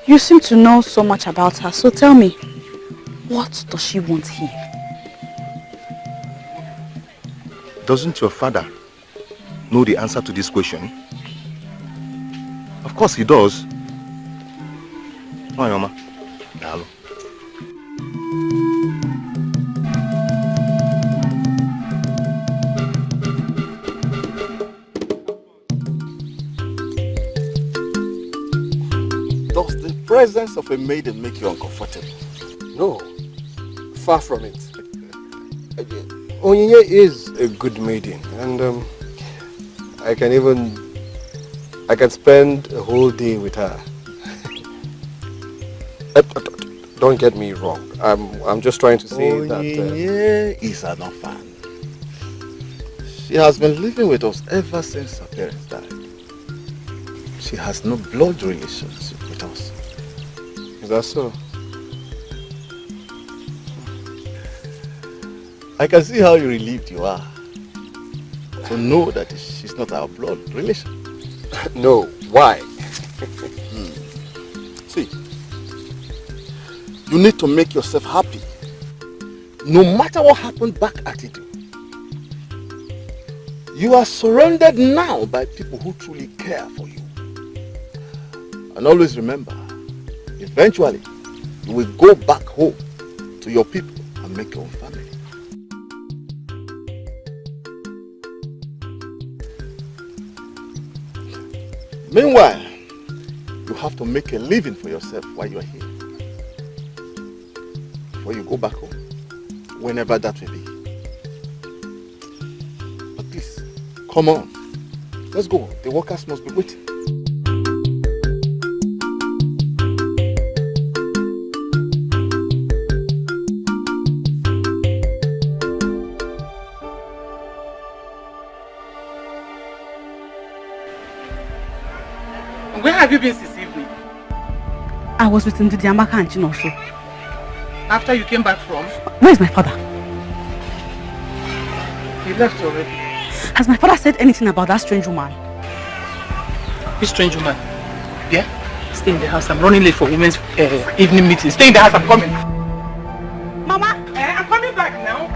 you seem to know so much about her, so tell me, what does she want here? Doesn't your father know the answer to this question? Of course he does. Hi, Mama. Hello. Does the presence of a maiden make you uncomfortable? No, far from it. Onyinye is a good maiden, and I can spend a whole day with her. Don't get me wrong. I'm just trying to say that Onyinye is an orphan. She has been living with us ever since her parents died. She has no blood relationship with us. Is that so? I can see how relieved you are to know that she's not our blood relation. No, why? See, you need to make yourself happy, no matter what happened back at it. You are surrounded now by people who truly care for you. And always remember, eventually, you will go back home to your people and make your own family. Meanwhile, you have to make a living for yourself while you are here. Before you go back home, whenever that will be. But please, come on. Let's go. The workers must be waiting. Where have you been since evening? I was with Ndidi Amaka and Chinosho. After you came back from? Where's my father? He left already. Has my father said anything about that strange woman? Which strange woman? Yeah? Stay in the house. I'm running late for women's evening meeting. Stay in the house. I'm coming. Mama, I'm coming back now.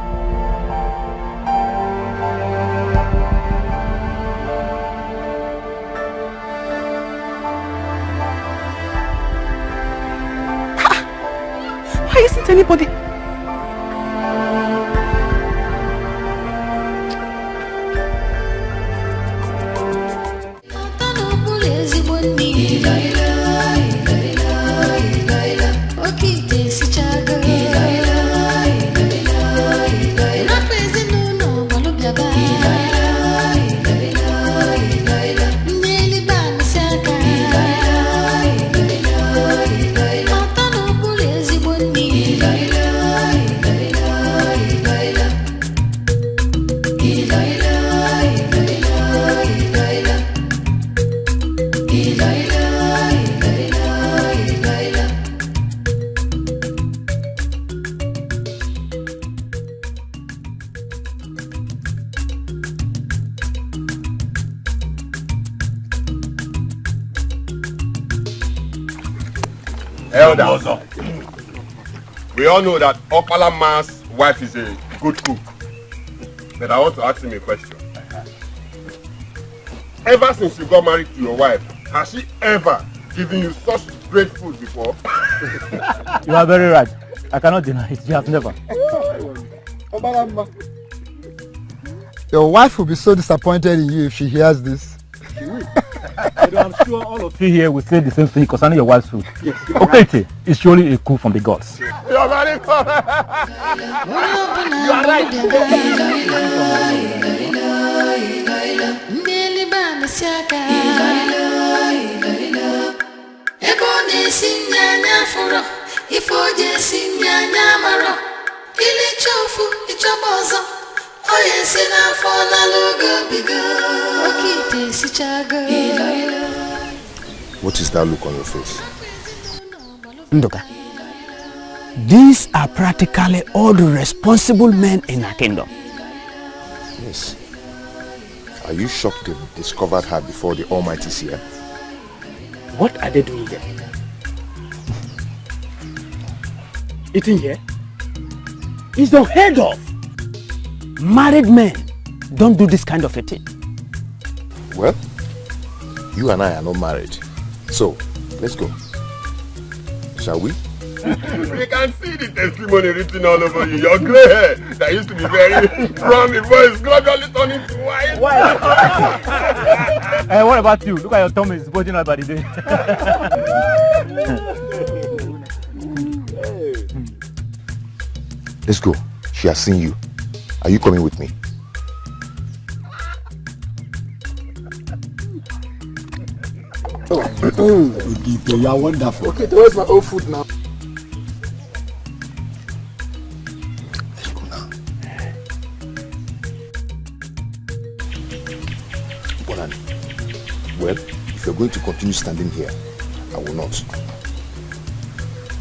Why isn't anybody? Elder, we all know that Opala Man's wife is a good cook. But I want to ask him a question. Ever since you got married to your wife, has she ever given you such great food before? You are very right. I cannot deny it. You have never. Your wife will be so disappointed in you if she hears this. I'm sure all of you here will say the same thing concerning your wife's food. Yes, okay, it's surely a coup from the gods. You are very correct. You are right. What is that look on your face? Ndoka, these are practically all the responsible men in our kingdom. Yes. Are you shocked they discovered her before the Almighty Seer? What are they doing here? Eating here? It's unheard of. Married men don't do this kind of a thing. Well, you and I are not married. So, let's go. Shall we? We can see the testimony written all over you. Your grey hair that used to be very brown before is gradually turning to white. Hey, what about you? Look at your tummy, it's bulging out by the day. Let's go. She has seen you. Are you coming with me? You are wonderful. Okay, where's my old food now? Let's go now. Bonani, well, if you're going to continue standing here, I will not.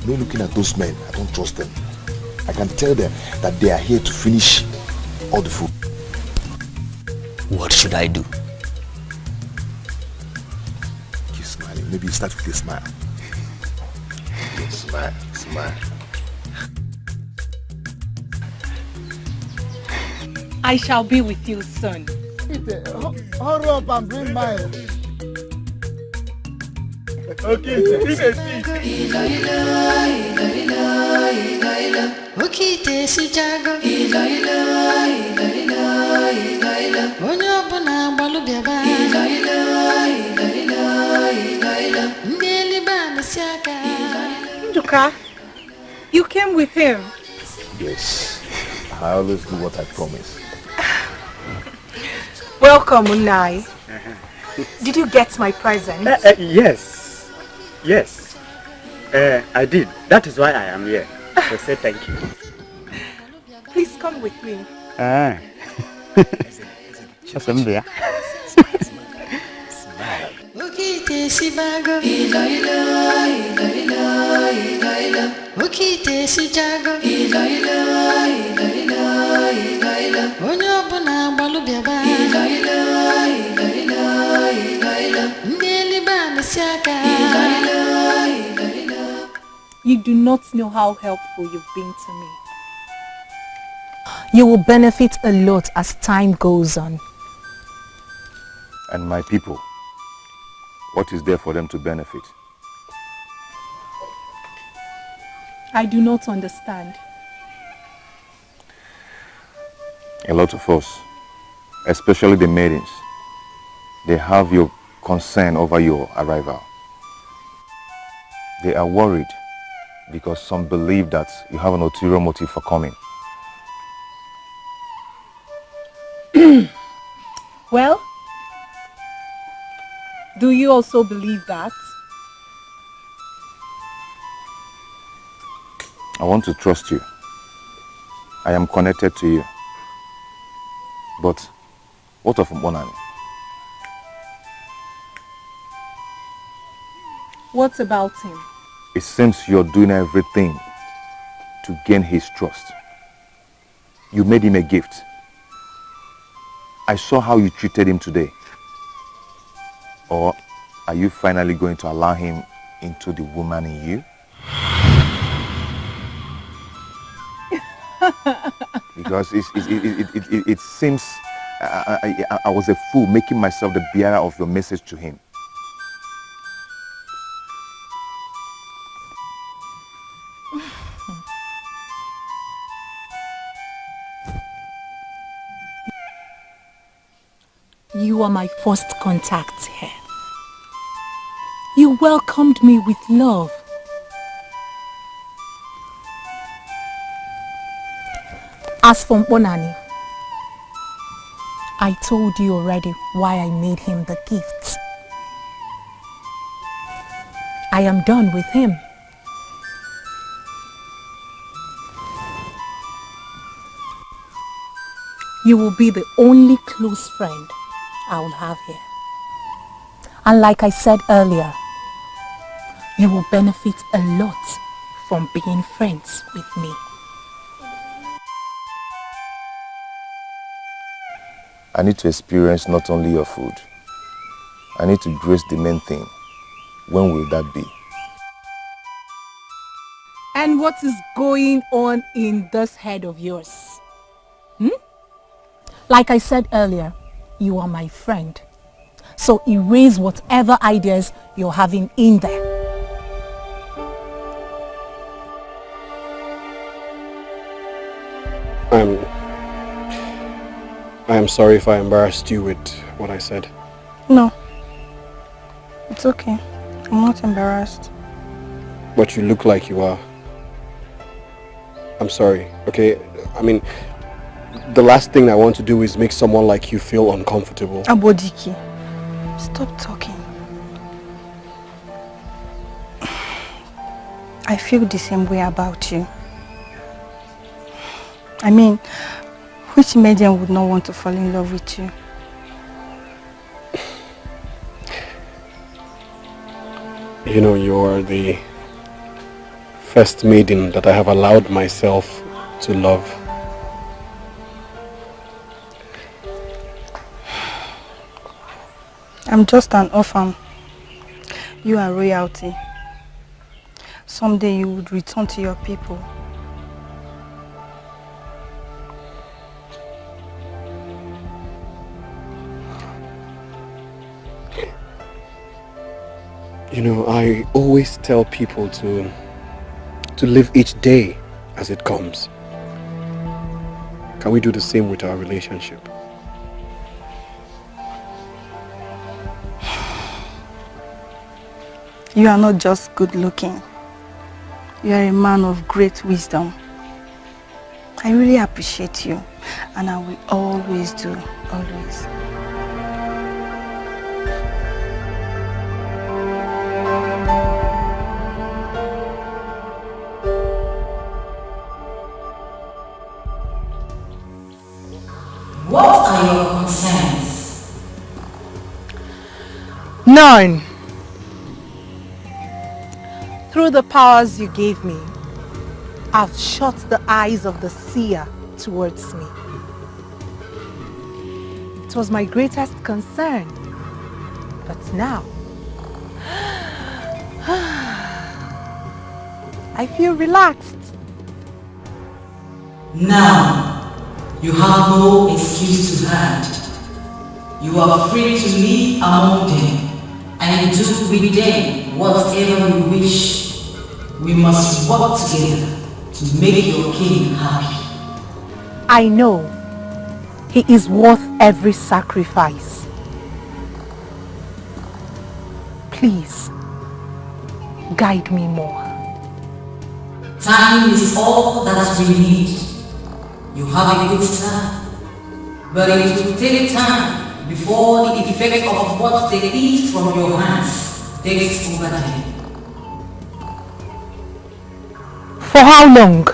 No looking at those men, I don't trust them. I can tell them that they are here to finish all the food. What should I do? Keep smiling. Maybe you start with a smile. Yes, smile, smile. I shall be with you soon. Hurry up and bring mine. Okay, Nduka, you came with him. Yes, I always do what I promise. Welcome, Unai. Did you get my present? Yes. Yes. I did. That is why I am here. To say thank you. Please come with me. Nduka, You do not know how helpful you've been to me. You will benefit a lot as time goes on. And my people, what is there for them to benefit? I do not understand. A lot of us, especially the maidens, they have your concern over your arrival. They are worried because some believe that you have an ulterior motive for coming. Well, do you also believe that? I want to trust you. I am connected to you. But what of Mbonani? What about him? It seems you're doing everything to gain his trust. You made him a gift. I saw how you treated him today. Or are you finally going to allow him into the woman in you? Because it seems I was a fool making myself the bearer of your message to him. You are my first contact here. You welcomed me with love. As for Mbonani, I told you already why I made him the gift. I am done with him. You will be the only close friend I will have here. And like I said earlier, you will benefit a lot from being friends with me. I need to experience not only your food. I need to grace the main thing. When will that be? And what is going on in this head of yours? Like I said earlier, you are my friend. So erase whatever ideas you're having in there. I am sorry if I embarrassed you with what I said. No. It's okay. I'm not embarrassed. But you look like you are. I'm sorry, okay? I mean, the last thing I want to do is make someone like you feel uncomfortable. Dikeh, stop talking. I feel the same way about you. I mean, which maiden would not want to fall in love with you? You know, you are the first maiden that I have allowed myself to love. I'm just an orphan. You are royalty. Someday you would return to your people. You know, I always tell people to live each day as it comes. Can we do the same with our relationship? You are not just good looking. You are a man of great wisdom. I really appreciate you, and I will always do, always. What are your concerns? None. Through the powers you gave me, I've shut the eyes of the seer towards me. It was my greatest concern. But now, I feel relaxed. Now, you have no excuse to hide. You are free to live among them and do with them whatever you wish. We must work together to make your king happy. I know he is worth every sacrifice. Please, guide me more. Time is all that we need. You have a good start, but it will take time before the effect of what they eat from your hands takes over them. For how long?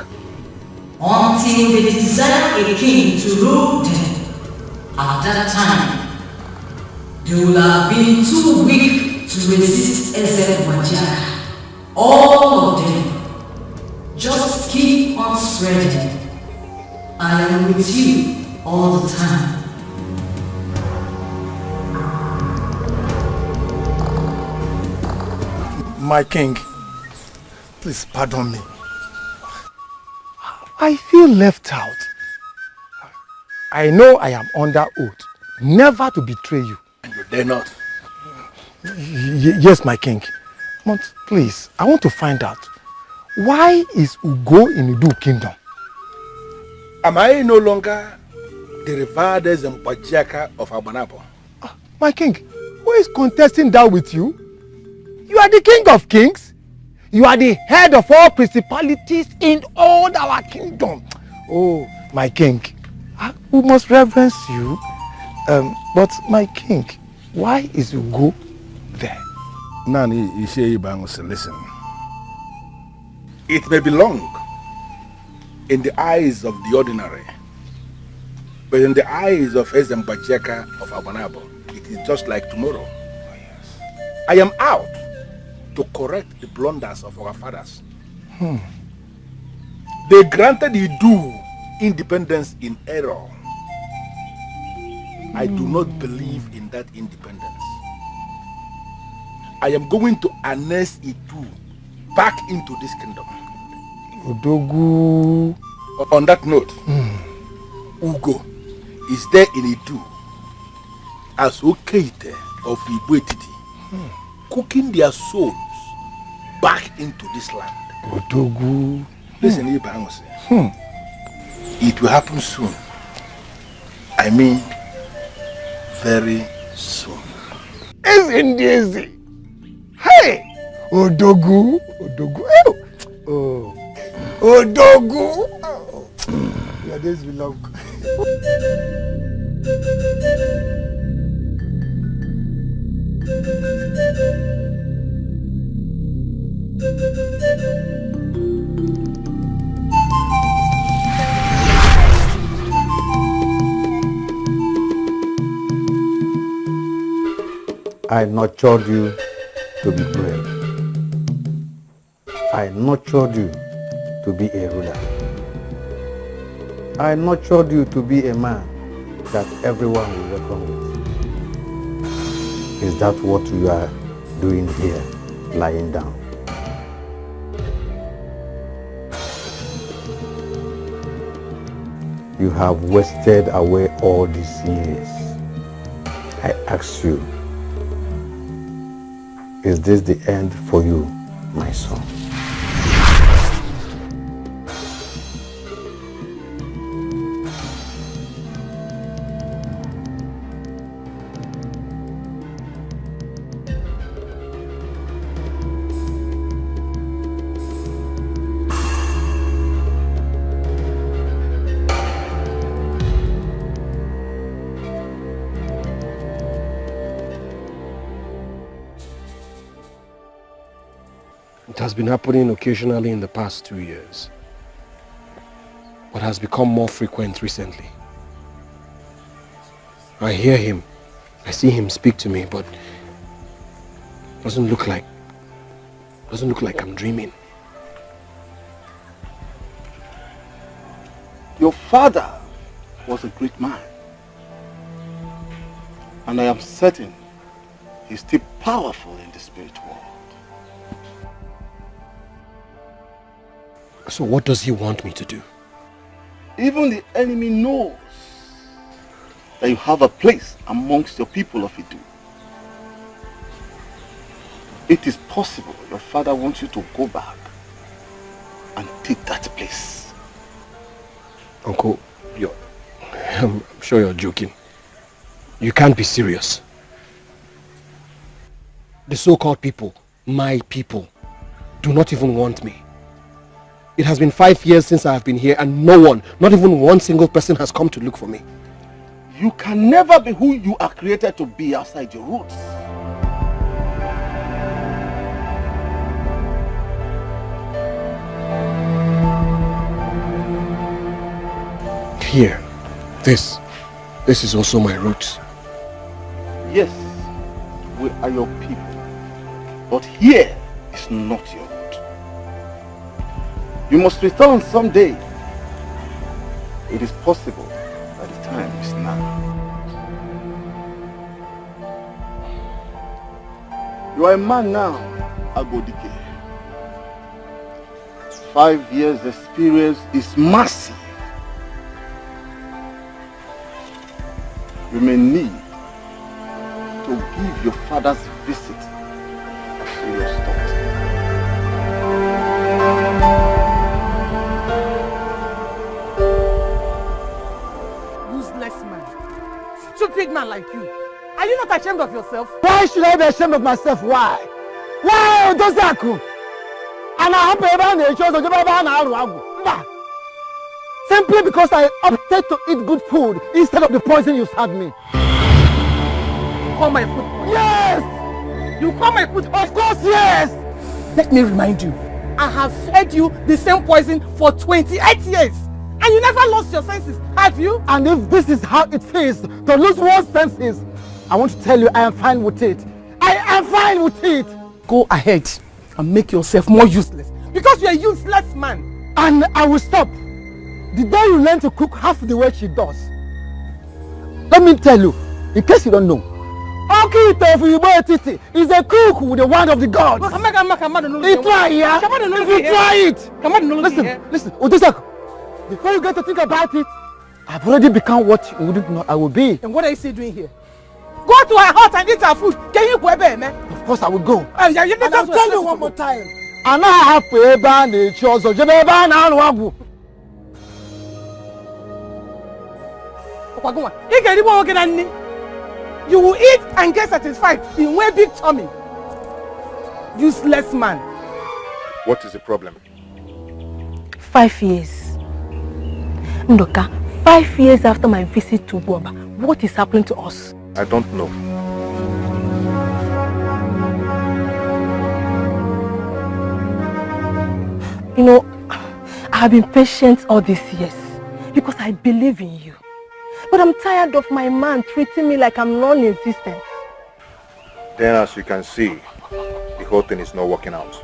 Until they desire a king to rule them. At that time, they will have been too weak to resist exile. All of them. Just keep on spreading. I am with you all the time. My king, please pardon me. I feel left out. I know I am under oath never to betray you. You dare not. Yes, my king. But please, I want to find out, why is Ugo in Idu kingdom? Am I no longer the revered Mbajaka of Abanabo? My king, who is contesting that with you? You are the king of kings. You are the head of all principalities in all our kingdom. Oh, my king, we must reverence you. But my king, why is Ugo there? Nani, listen. It may be long in the eyes of the ordinary, but in the eyes of Ezembajeka of Abanabo, it is just like tomorrow. Oh, yes. I am out to correct the blunders of our fathers. They granted Idu independence in error. I do not believe in that independence. I am going to annex Idu back into this kingdom. Odogu. On that note, Ugo is there in Idu as Okeite of Ibuetiti, cooking their souls back into this land. Odogu. Listen, it will happen soon. I mean, very soon. Isn't easy? Hey! Odogu. Odogu. Oh. Odogu. Oh. Your days will long. I nurtured you to be brave. I nurtured you to be a ruler. I nurtured you to be a man that everyone will welcome with. Is that what you are doing here, lying down? You have wasted away all these years. I ask you, is this the end for you, my son? It has been happening occasionally in the past 2 years, but has become more frequent recently. I hear him, I see him speak to me, but doesn't look like I'm dreaming. Your father was a great man, and I am certain he's still powerful in the spirit world. So what does he want me to do? Even the enemy knows that you have a place amongst your people of Idu. It is possible your father wants you to go back and take that place. Uncle, I'm sure you're joking. You can't be serious. The so-called people, my people, do not even want me. It has been 5 years since I have been here and no one, not even one single person has come to look for me. You can never be who you are created to be outside your roots. Here, this is also my roots. Yes, we are your people, but here is not your root. You must return someday. It is possible that the time is now. You are a man now, Dikeh. 5 years experience is massive. You may need to give your father's visit a serious thought. Useless man. Stupid man like you. Are you not ashamed of yourself? Why should I be ashamed of myself? Why? Why does that happen? And I have simply because I opted to eat good food instead of the poison you served me. Call my food. Yes! You call my food? Of course, yes! Let me remind you, I have fed you the same poison for 28 years. And you never lost your senses, have you? And if this is how it feels to lose one's senses, I want to tell you I am fine with it. I am fine with it! Go ahead and make yourself more useless. Because you're a useless man. And I will stop. The day you learn to cook half the way she does. Let me tell you, in case you don't know, Oki is a cook with the wand of the gods. If you try it. Listen, Odusak, before you get to think about it, I've already become what you wouldn't know I will be. And what are you still doing here? Go to her house and eat her food. Can you go back, man? Of course I will go. And I'll tell you one more time. And I have to ban the chores of Jebeba. You will eat and get satisfied in one big tummy. Useless man. What is the problem? 5 years. Ndoka, 5 years after my visit to Boba, what is happening to us? I don't know. You know, I have been patient all these years because I believe in you. But I'm tired of my man treating me like I'm non-existent. Then as you can see, the whole thing is not working out.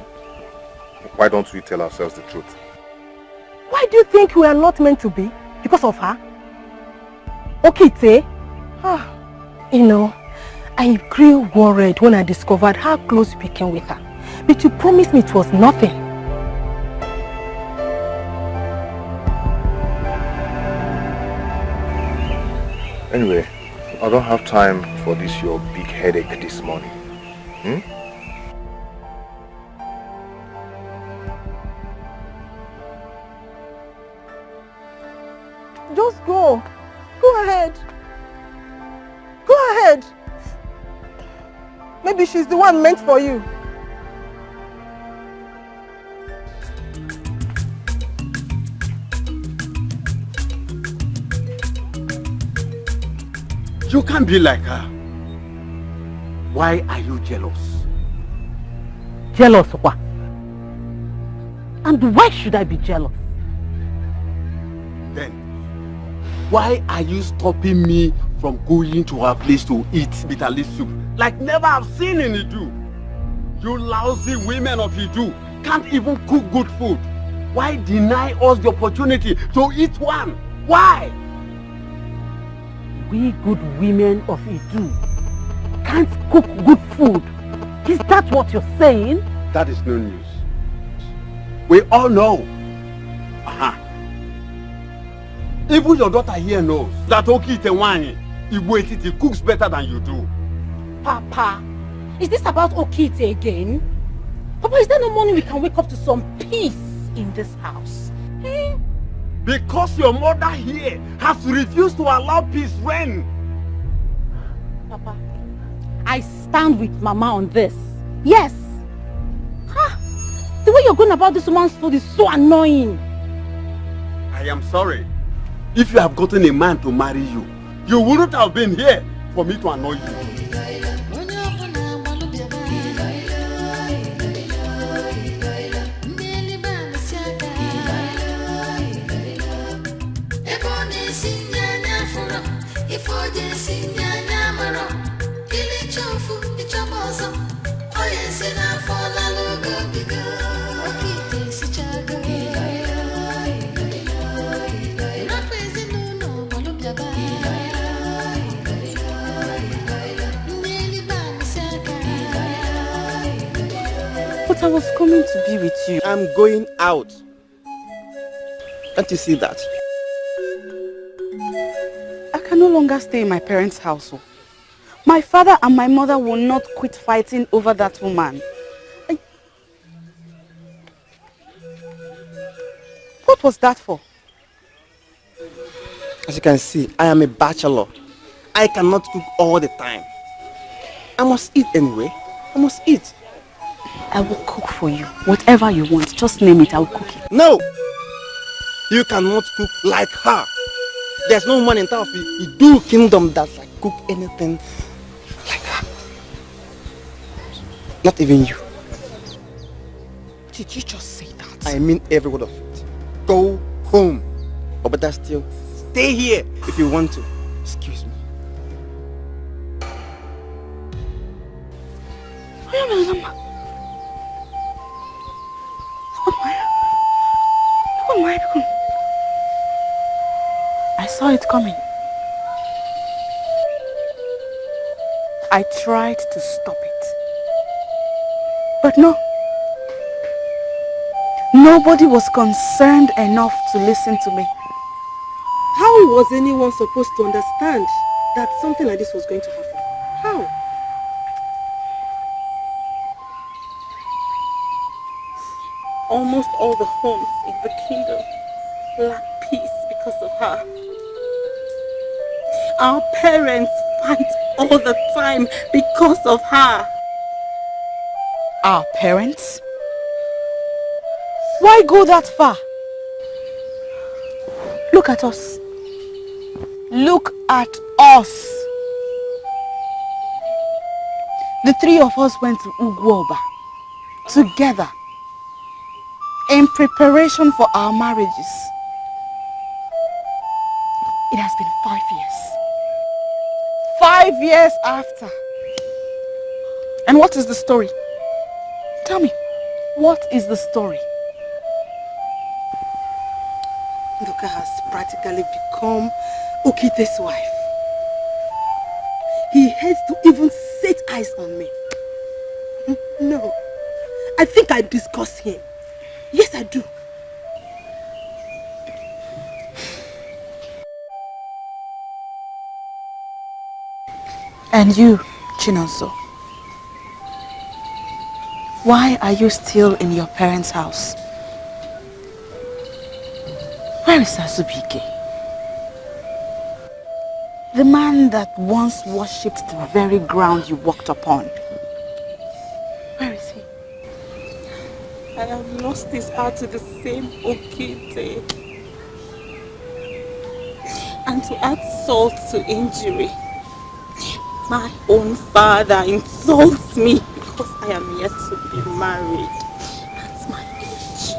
Why don't we tell ourselves the truth? Why do you think we are not meant to be? Because of her? Okay, you know, I grew worried when I discovered how close you became with her. But you promised me it was nothing. Anyway, I don't have time for this your big headache this morning. Just go. Go ahead. Go ahead. Maybe she's the one meant for you. You can't be like her. Why are you jealous? Jealous of what? And why should I be jealous? Then, why are you stopping me from going to her place to eat bitter leaf soup? Like never have seen in Idu. You lousy women of Idu can't even cook good food. Why deny us the opportunity to eat one? Why? We good women of Idu can't cook good food. Is that what you're saying? That is no news. We all know Even your daughter here knows that Okite Igbo cooks better than you do. Papa, is this about Okite again? Papa, is there no morning we can wake up to some peace in this house? Hmm? Because your mother here has refused to allow peace reign. Papa, I stand with Mama on this. Yes. Huh? The way you're going about this woman's food is so annoying. I am sorry. If you have gotten a man to marry you, you wouldn't have been here for me to annoy you. But I was coming to be with you. I'm going out. Can't you see that? I can no longer stay in my parents' house. My father and my mother will not quit fighting over that woman. What was that for? As you can see, I am a bachelor. I cannot cook all the time. I must eat anyway. I must eat. I will cook for you. Whatever you want, just name it, I will cook it. No! You cannot cook like her. There's no man in town of the Idu kingdom that can cook anything like her. Not even you. Did you just say that? I mean every word of it. Go home. Or better still, stay here if you want to. Excuse me. I saw it coming. I tried to stop it. But no. Nobody was concerned enough to listen to me. How was anyone supposed to understand that something like this was going to happen? How? Almost all the homes in the kingdom lack peace because of her. Our parents fight all the time because of her. Our parents? Why go that far? Look at us. Look at us. The three of us went to Ugwoba together in preparation for our marriages. It has been 5 years. 5 years after. And what is the story? Tell me, what is the story? Nduka has practically become Okite's wife. He hates to even set eyes on me. No, I think I disgust him. Yes, I do. And you, Chinonso, why are you still in your parents' house? Where is Asubike? The man that once worshipped the very ground you walked upon. Where is he? I have lost his heart to the same Okite. And to add salt to injury, my own father insults me because I am yet to be married. That's my age.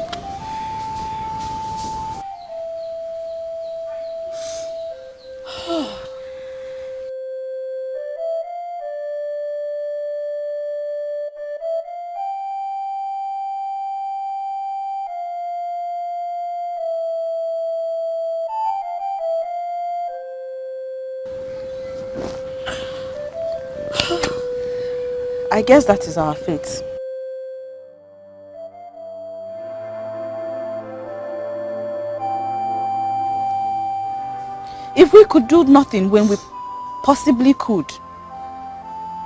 I guess that is our fate. If we could do nothing when we possibly could,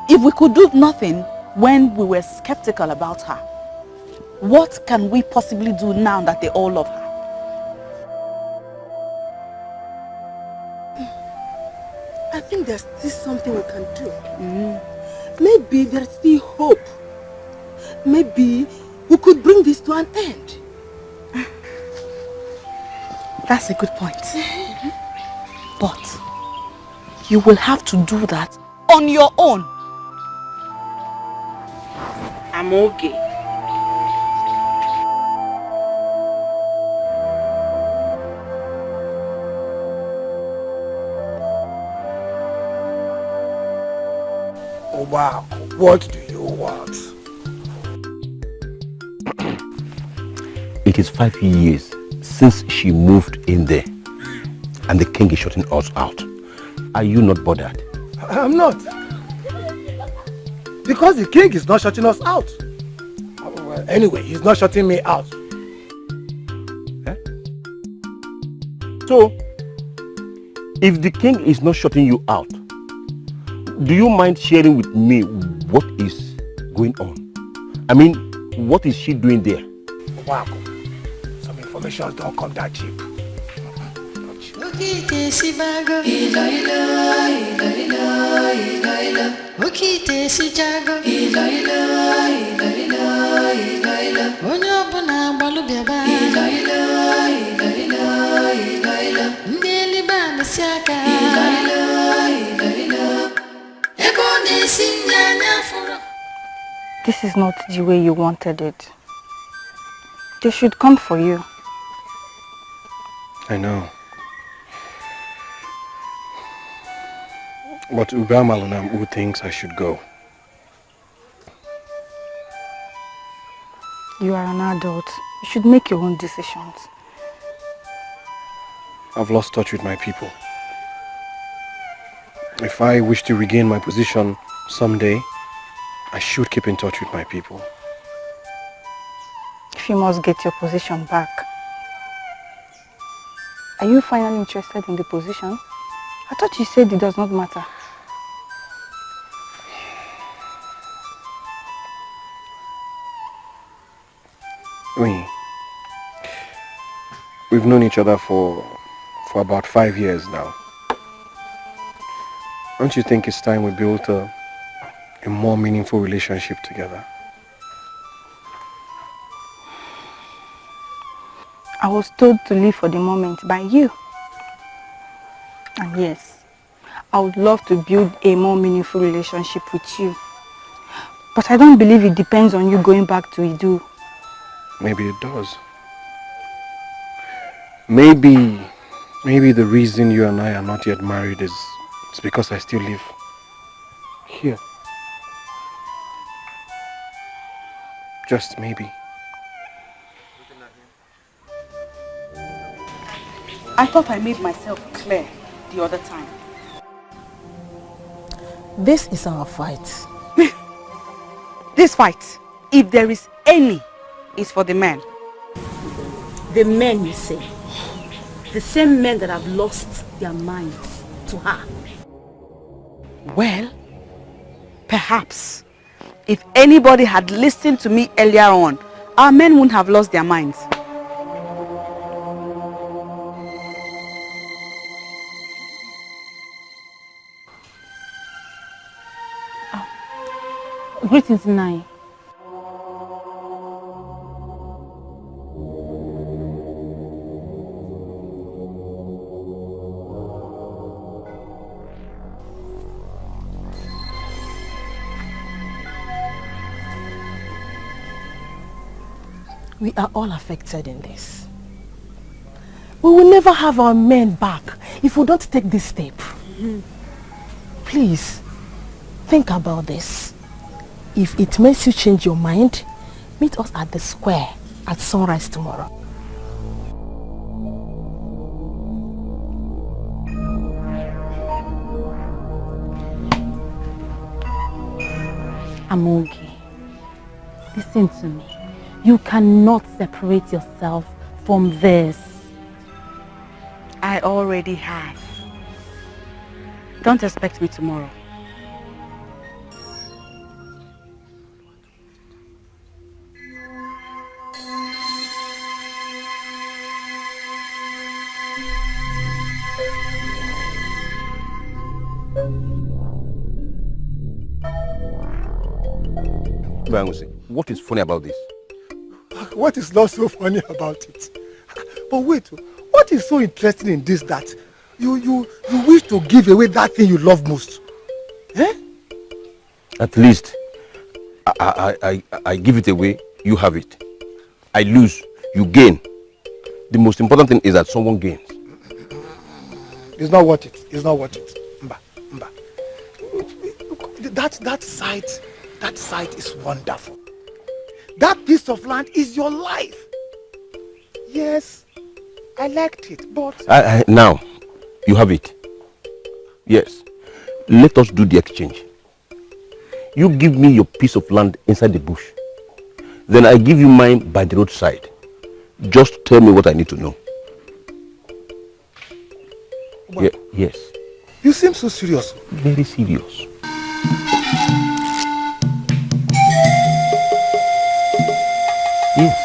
if we could do nothing when we were skeptical about her, what can we possibly do now that they all love her? I think there's still something we can do. Maybe there's still hope. Maybe we could bring this to an end. That's a good point. But you will have to do that on your own. I'm okay. Oh wow, what do you want? It is 5 years since she moved in there, and the king is shutting us out. Are you not bothered? I'm not. Because the king is not shutting us out. Well, anyway, he's not shutting me out. So, if the king is not shutting you out, do you mind sharing with me what is going on? I mean, what is she doing there? Wow. Some information don't come that cheap. This is not the way you wanted it. They should come for you. I know. But Ugamalunam who thinks I should go. You are an adult. You should make your own decisions. I've lost touch with my people. If I wish to regain my position someday, I should keep in touch with my people. If you must get your position back, are you finally interested in the position? I thought you said it does not matter. We've known each other for about 5 years now. Don't you think it's time we built a more meaningful relationship together? I was told to live for the moment by you. And yes, I would love to build a more meaningful relationship with you. But I don't believe it depends on you going back to Edo. Maybe it does. Maybe the reason you and I are not yet married is because I still live here. Just maybe. I thought I made myself clear the other time. This is our fight. This fight, if there is any, is for the men. The men, you say? The same men that have lost their minds to her. Well, perhaps if anybody had listened to me earlier on, our men wouldn't have lost their minds. Greetings, Nai. We are all affected in this. We will never have our men back if we don't take this step. Please, think about this. If it makes you change your mind, meet us at the square at sunrise tomorrow. Amogi, listen to me. You cannot separate yourself from this. I already have. Don't expect me tomorrow. What is funny about this? What is not so funny about it? But wait, what is so interesting in this that you wish to give away that thing you love most? Eh? At least I give it away, you have it. I lose, you gain. The most important thing is that someone gains. It's not worth it. It's not worth it. Mba. That site is wonderful. That piece of land is your life. Yes, I liked it, but... Now, you have it. Yes. Let us do the exchange. You give me your piece of land inside the bush. Then I give you mine by the roadside. Just tell me what I need to know. Yes. You seem so serious. Very serious. Yes.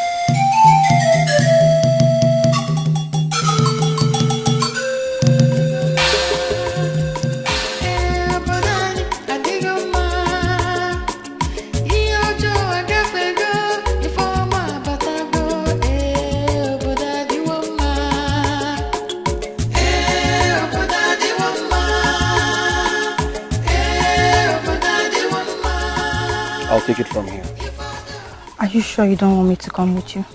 I'll take it from here. Are you sure you don't want me to come with you?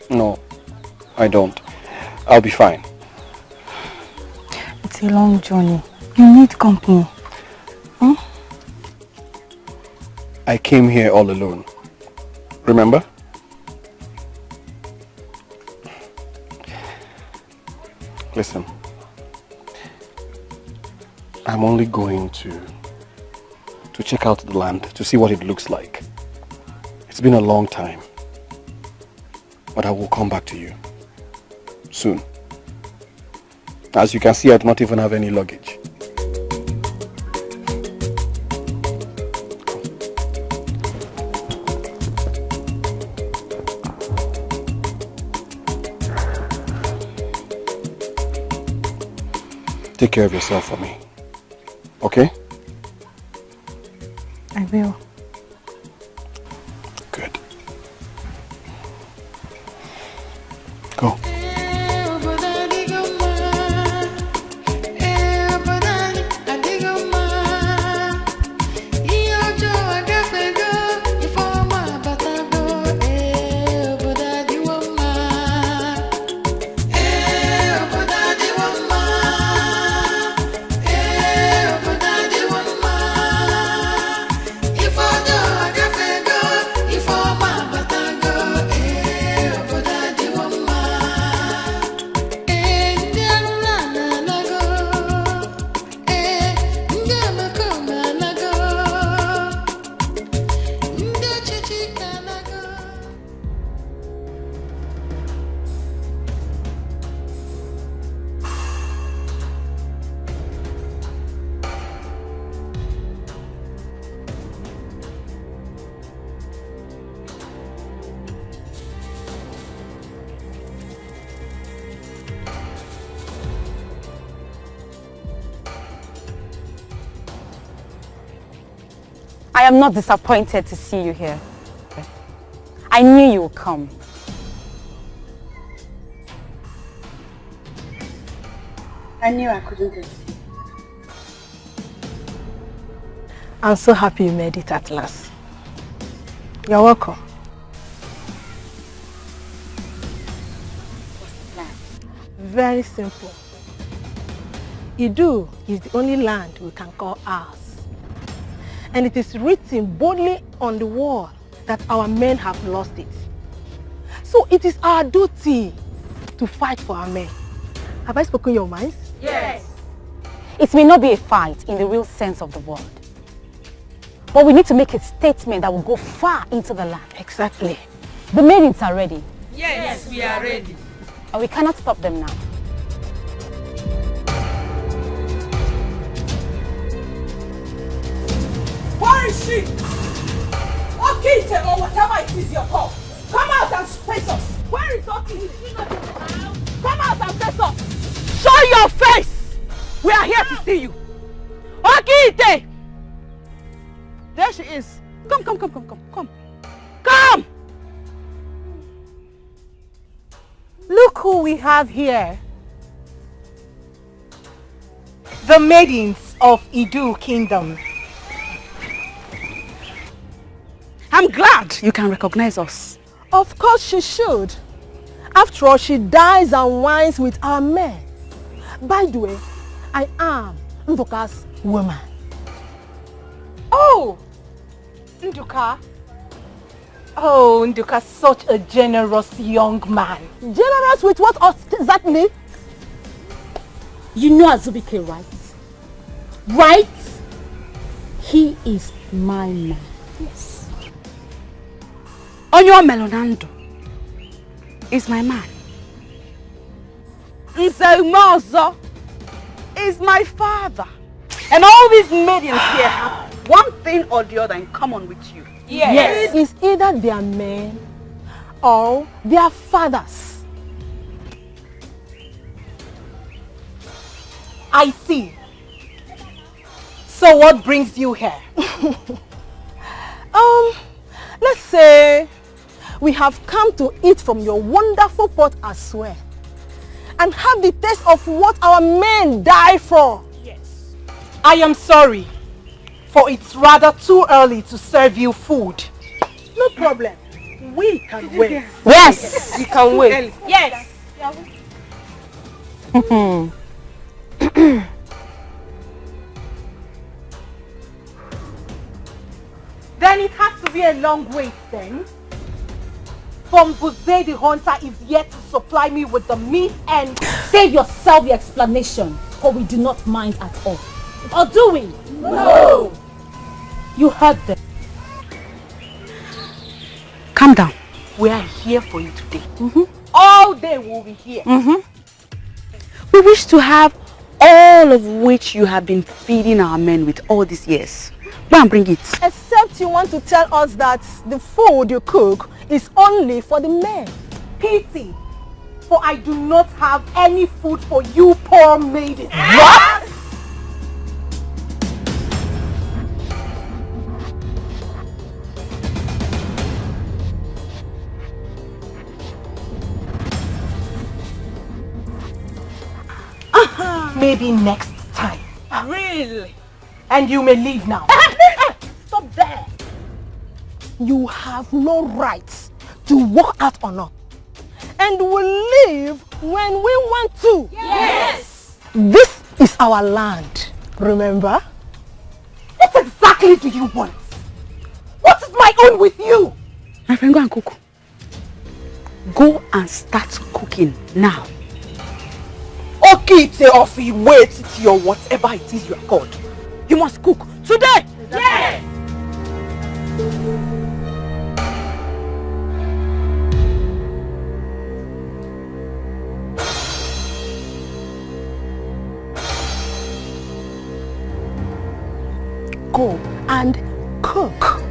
No, I don't. I'll be fine. It's a long journey. You need company. Hmm? I came here all alone. Remember? Listen. I'm only going to check out the land, to see what it looks like. It's been a long time. But I will come back to you soon. As you can see, I do not even have any luggage. Take care of yourself for me. Okay? I will. Good. Go. I am not disappointed to see you here. I knew you would come. I knew I couldn't escape. I'm so happy you made it at last. You're welcome. What's the plan? Very simple. Idu is the only land we can call ours. And it is written boldly on the wall that our men have lost it. So it is our duty to fight for our men. Have I spoken your minds? Yes. It may not be a fight in the real sense of the word. But we need to make a statement that will go far into the land. Exactly. The maidens are ready. Yes, we are ready. And we cannot stop them now. is she? Okite or whatever it is you're called. Come out and face us. Where is Okite? Come out and face us. Show your face. We are here to see you. Okite! There she is. Come. Come! Look who we have here. The maidens of Idu Kingdom. I'm glad you can recognize us. Of course she should. After all, she dines and wines with our men. By the way, I am Nduka's woman. Oh! Nduka. Oh, Nduka, such a generous young man. Generous with what exactly? You know Azubike, right? Right? He is my man. Yes. Onyo Melonando is my man. Nzeumozo is my father. And all these maidens here have one thing or the other in common with you. Yes. It's either their men or their fathers. I see. So what brings you here? Let's say we have come to eat from your wonderful pot as well and have the taste of what our men die for. Yes. I am sorry, for it's rather too early to serve you food. No problem. We can wait. Yes, we can wait. Yes. Then it has to be a long wait then. From Buze the hunter is yet to supply me with the meat and... Save yourself the explanation, for we do not mind at all. Or do we? No! You heard them. Calm down. We are here for you today. All day we'll be here. We wish to have all of which you have been feeding our men with all these years. Go and bring it. Except you want to tell us that the food you cook is only for the men. Pity, for I do not have any food for you poor maidens. What? Maybe next time. Really? And you may leave now. Stop there. You have no right to walk out on us. And we'll leave when we want to. Yes. This is our land, remember? What exactly do you want? What is my own with you? My friend, go and cook. Go and start cooking now. Okite Ofi, wait till whatever it is you are called. You must cook today. Yes. Go and cook.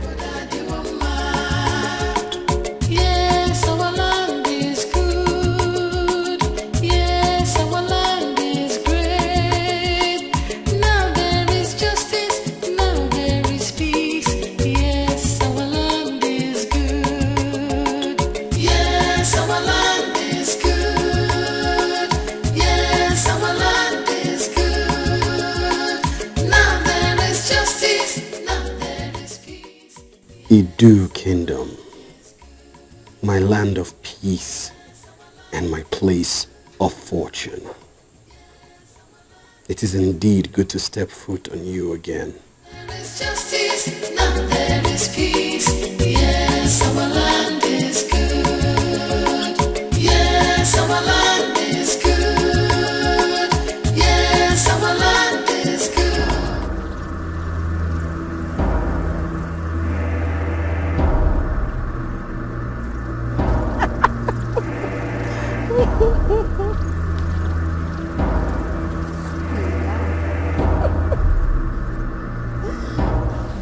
Yes, our land is good. Yes, our land is great. Now there is justice, now there is peace. Yes, our land is good. Yes, our land is good. Yes, our land is good. Now there is justice, now there is peace. Idu Kingdom, my land of peace and my place of fortune. It is indeed good to step foot on you again. There is justice, now there is peace. Yes, our land is good. Yes, our land is good. Yes, our land is good.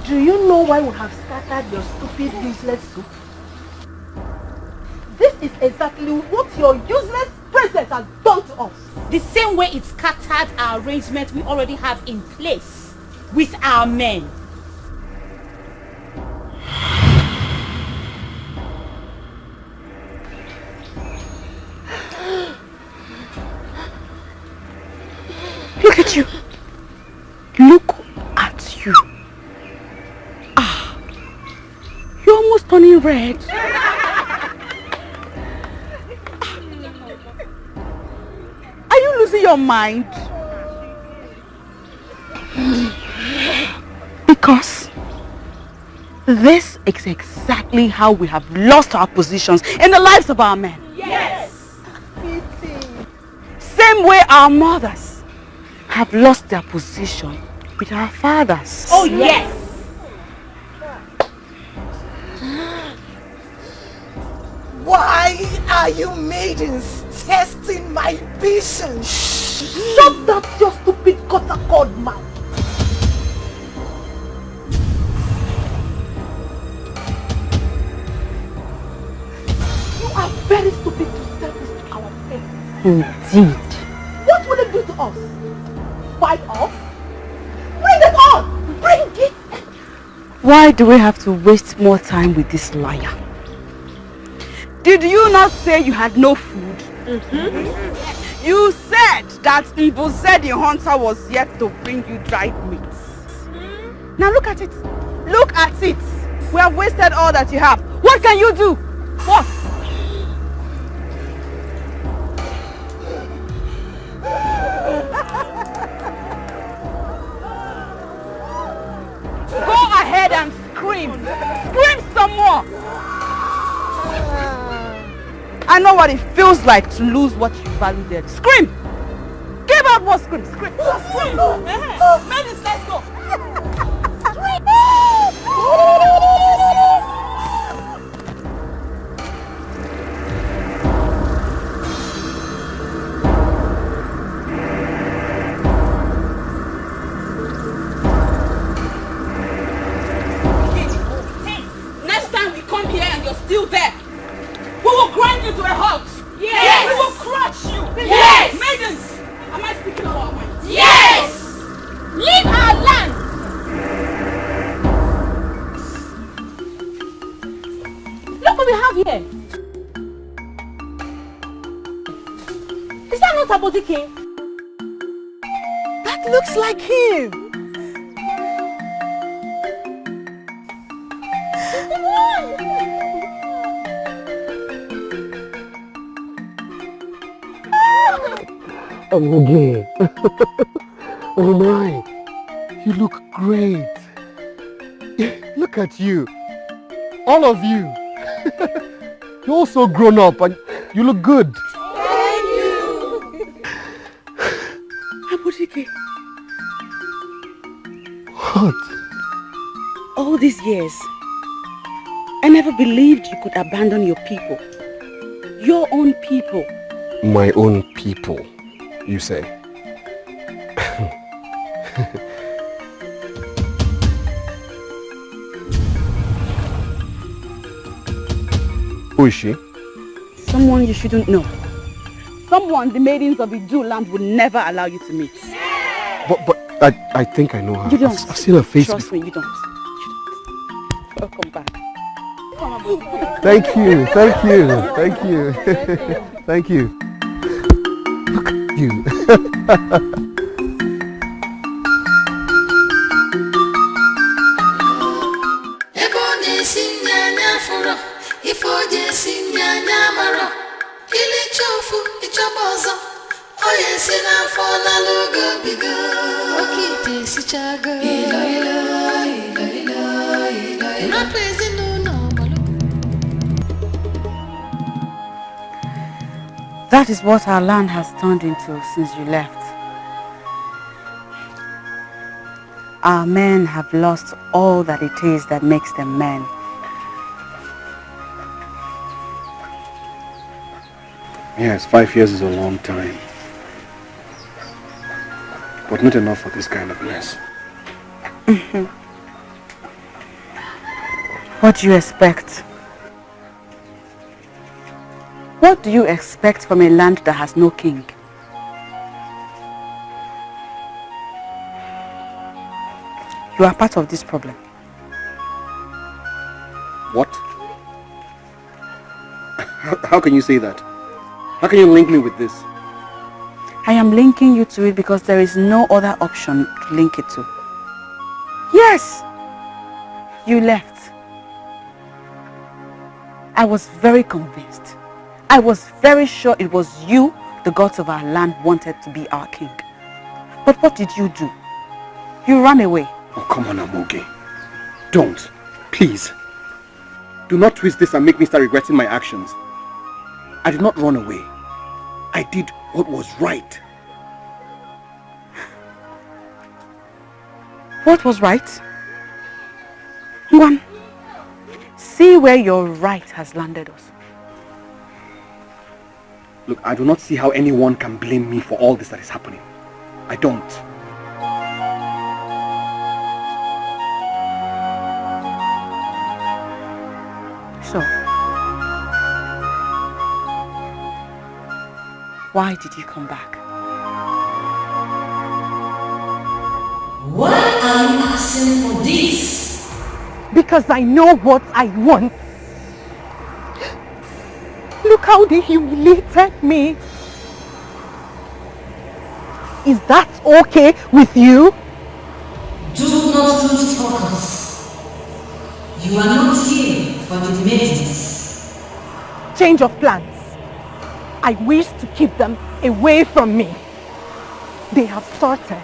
Do you know why we have scattered your stupid, useless soup? This is exactly what your useless president has done to us. The same way it scattered our arrangement we already have in place with our men. Look at you. Look at you. Ah, you're almost turning red. Are you losing your mind? Because this is exactly how we have lost our positions in the lives of our men. Yes! Same way our mothers have lost their position with our fathers. Oh yes! Why are you maidens testing my patience? Shut that your stupid gutter-cord mouth. You are very stupid to tell this to our face. Indeed. What will it do to us? Fight off? Bring it on! Bring it! Why do we have to waste more time with this liar? Did you not say you had no food? You said that Mboze the hunter was yet to bring you dried meats. Now look at it. Look at it. We have wasted all that you have. What can you do? What? Go ahead and scream. Scream some more. I know what it feels like to lose what you value dearly. Scream! Give out more scream! Scream! Scream! Ladies, let's go! Next time we come here and you're still there, we will grind you to a halt. Yes! We will crush you. Yes! Maidens, am I speaking of our minds? Yes! Leave our land! Look what we have here. Is that not Dikeh? That looks like him. I'm okay. Oh my, You look great. Look at you. All of you. You're all so grown up and you look good. Thank you. Abdicates, What? all these years, I never believed you could abandon your people. Your own people. my own people, you say? Who is she? Someone you shouldn't know. Someone the maidens of Idu land would never allow you to meet. But I think I know her. You don't. I've seen her face Trust before. me, you don't. Welcome back. Thank you, thank you, thank you. Thank you. Look at you. That is what our land has turned into since you left. Our men have lost all that it is that makes them men. Yes, 5 years is a long time. But not enough for this kind of mess. What do you expect? What do you expect from a land that has no king? You are part of this problem. What? How can you say that? How can you link me with this? I am linking you to it because there is no other option to link it to. Yes! You left. I was very convinced. I was very sure it was you the gods of our land wanted to be our king. But what did you do? You ran away. Oh, come on, Amoge. Don't. Please. Do not twist this and make me start regretting my actions. I did not run away. I did what was right. What was right? One, see where your right has landed us. Look, I do not see how anyone can blame me for all this that is happening. I don't. So, why did you come back? Why are you asking for this? Because I know what I want. Look how they humiliated me. Is that okay with you? Do not lose focus. You are not here for the maidens. Change of plans. I wish to keep them away from me. They have started,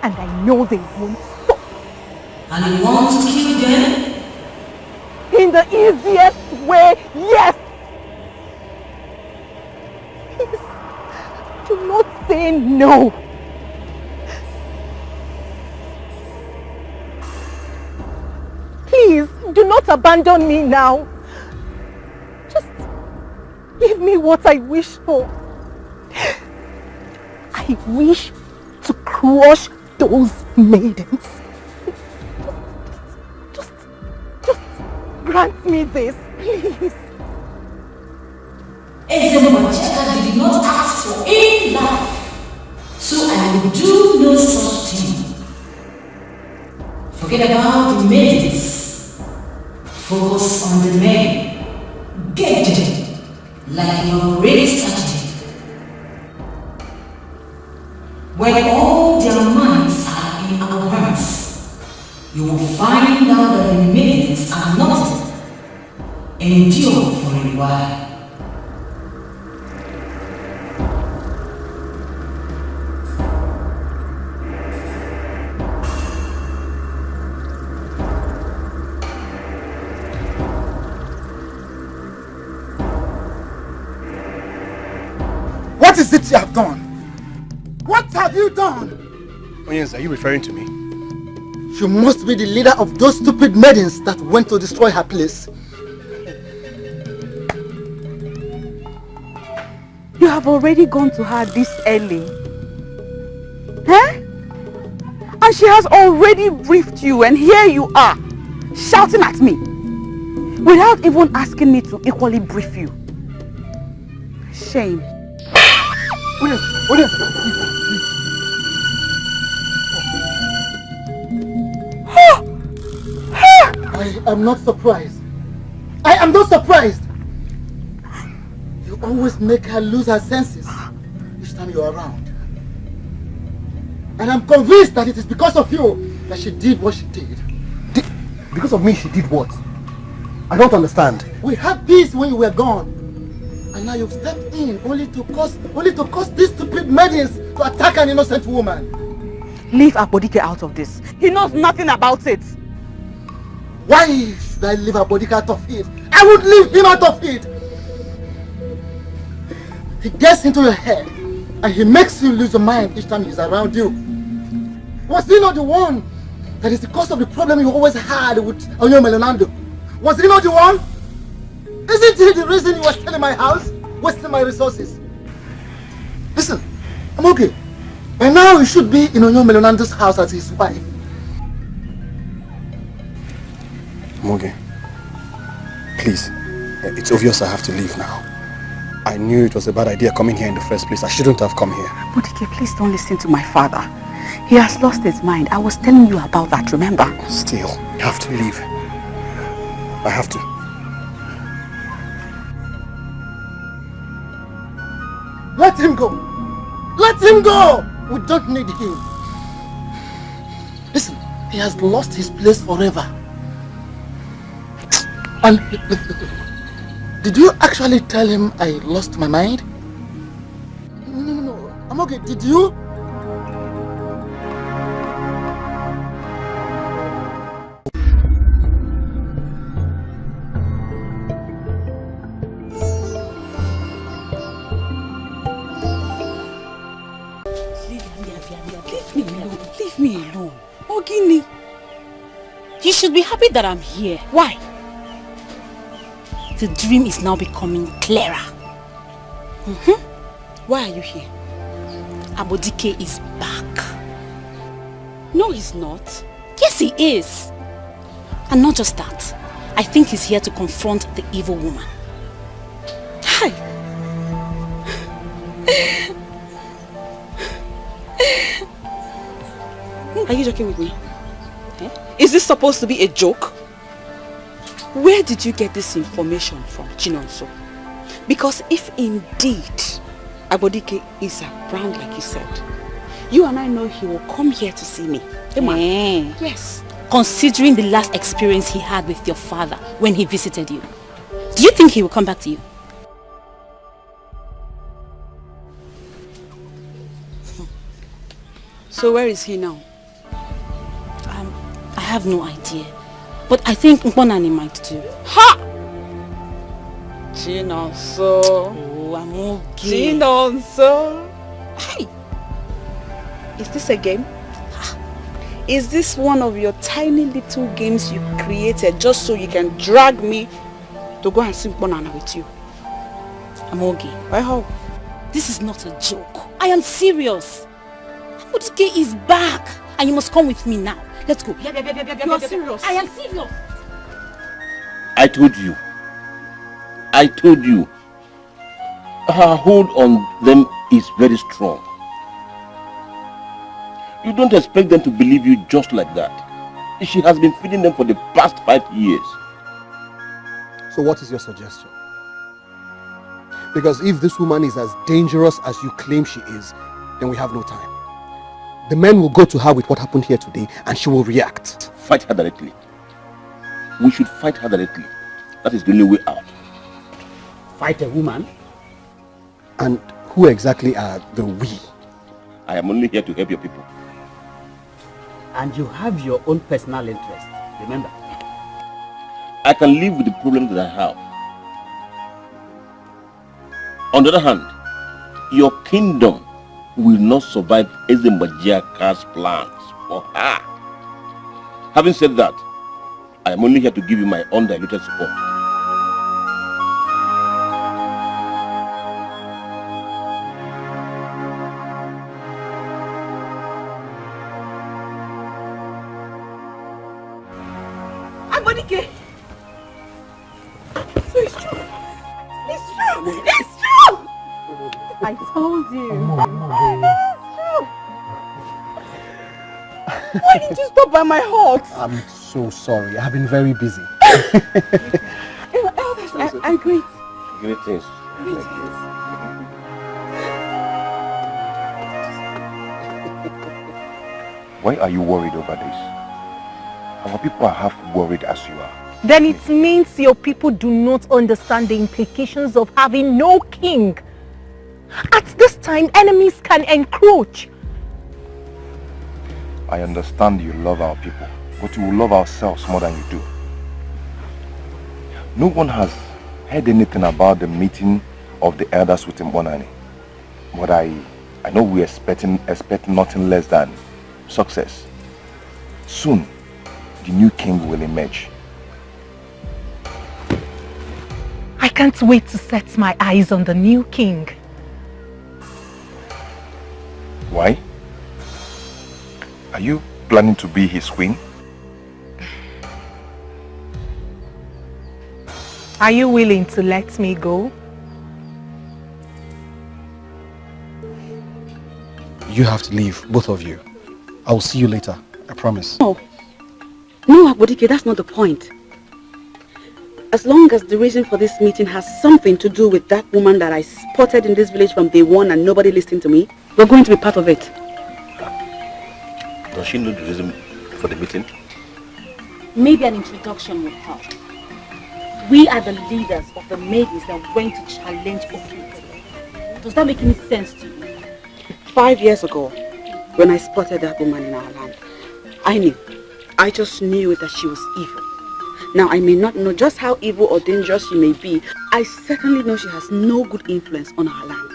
and I know they won't stop. And you want to kill them? In the easiest way, yes! Please, do not say no. Please, do not abandon me now. Just give me what I wish for. I wish to crush those maidens. Just grant me this, please. Ezemwachaka did not ask for any life, so I will do no such thing. Forget about the maidens. Focus on the men. Get them, like you already started. When all their minds are in our hands, you will find out that the maidens are not endure for a while. What is it you have done? What have you done? Onions, are you referring to me? You must be the leader of those stupid maidens that went to destroy her place. You have already gone to her this early. Huh? And she has already briefed you, and here you are, shouting at me, without even asking me to equally brief you. Shame. I am not surprised. I am not surprised. You always make her lose her senses each time you are around. And I'm convinced that it is because of you that she did what she did. Because of me, she did what? I don't understand. We had peace when you were gone. And now you've stepped in only to cause these stupid maidens to attack an innocent woman. Leave Dikeh out of this. He knows nothing about it. Why should I leave Dikeh out of it? I would leave him out of it. He gets into your head and he makes you lose your mind each time he's around you. Was he not the one that is the cause of the problem you always had with Onyo Melonando? Was he not the one? Isn't he the reason you were still in my house, wasting my resources? Listen, I'm okay. By now you should be in Onyo Melonando's house as his wife. Moge, please. It's obvious I have to leave now. I knew it was a bad idea coming here in the first place. I shouldn't have come here. But Dikeh, please don't listen to my father. He has lost his mind. I was telling you about that, remember? Still, you have to leave. I have to. Let him go! Let him go! We don't need him. Listen, he has lost his place forever. And did you actually tell him I lost my mind? No. I'm okay. Did you? Leave me alone. Ogini. You should be happy that I'm here. Why? The dream is now becoming clearer. Why are you here? Dikeh is back. No, he's not. Yes, he is. And not just that. I think he's here to confront the evil woman. Hi. Are you joking with me? Is this supposed to be a joke? Where did you get this information from, Chinonso? Because if indeed Dikeh is around like you said, you and I know he will come here to see me. Yes. Considering the last experience he had with your father when he visited you, do you think he will come back to you? So where is he now? I have no idea. But I think Mbonani might too. Ha! Chinonso. Oh, I'm okay. Chinonso. Hey! Is this a game? Is this one of your tiny little games you created just so you can drag me to go and sing Mbonana with you? I'm okay. I hope. This is not a joke. I am serious. Dikeh is back. And you must come with me now. Let's go. You are serious? I am serious. I told you. Her hold on them is very strong. You don't expect them to believe you just like that. She has been feeding them for the past 5 years. So what is your suggestion? Because if this woman is as dangerous as you claim she is, then we have no time. The men will go to her with what happened here today and she will react. Fight her directly. We should fight her directly. That is the only way out. Fight a woman? And who exactly are the we? I am only here to help your people. And you have your own personal interest, remember? I can live with the problem that I have. On the other hand, your kingdom will not survive Ezembajiaka's plans for her. Having said that, I am only here to give you my undiluted support. Dikeh. So it's true. It's true. It's true. I told you. Why did you stop by my house? I'm so sorry. I've been very busy. I agree. Greetings. Why are you worried over this? Our people are half worried as you are. Then it means your people do not understand the implications of having no king. At this time, enemies can encroach. I understand you love our people, but we will love ourselves more than you do. No one has heard anything about the meeting of the elders with Mbonani. But I know we expect nothing less than success. Soon, the new king will emerge. I can't wait to set my eyes on the new king. Why? Are you planning to be his queen? Are you willing to let me go? You have to leave, both of you. I will see you later, I promise. No, Abdicates, that's not the point. As long as the reason for this meeting has something to do with that woman that I spotted in this village from day one and nobody listened to me, we're going to be part of it. Does she know the reason for the meeting? Maybe an introduction would help. We are the leaders of the maidens that are going to challenge Okite. Does that make any sense to you? 5 years ago, when I spotted that woman in our land, I just knew that she was evil. Now, I may not know just how evil or dangerous she may be. I certainly know she has no good influence on our land.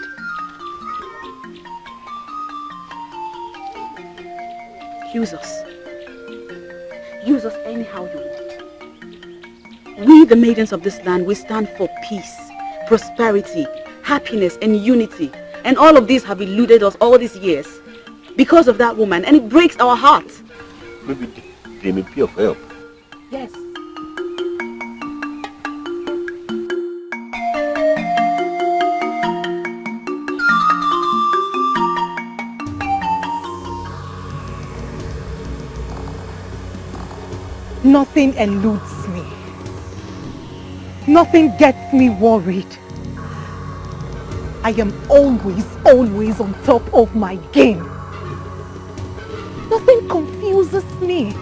Use us. Use us anyhow you want. We, the maidens of this land, we stand for peace, prosperity, happiness, and unity. And all of these have eluded us all these years because of that woman, and it breaks our hearts. Maybe they may be of help. Yes. Nothing eludes me. Nothing gets me worried. I am always on top of my game. Nothing confuses me.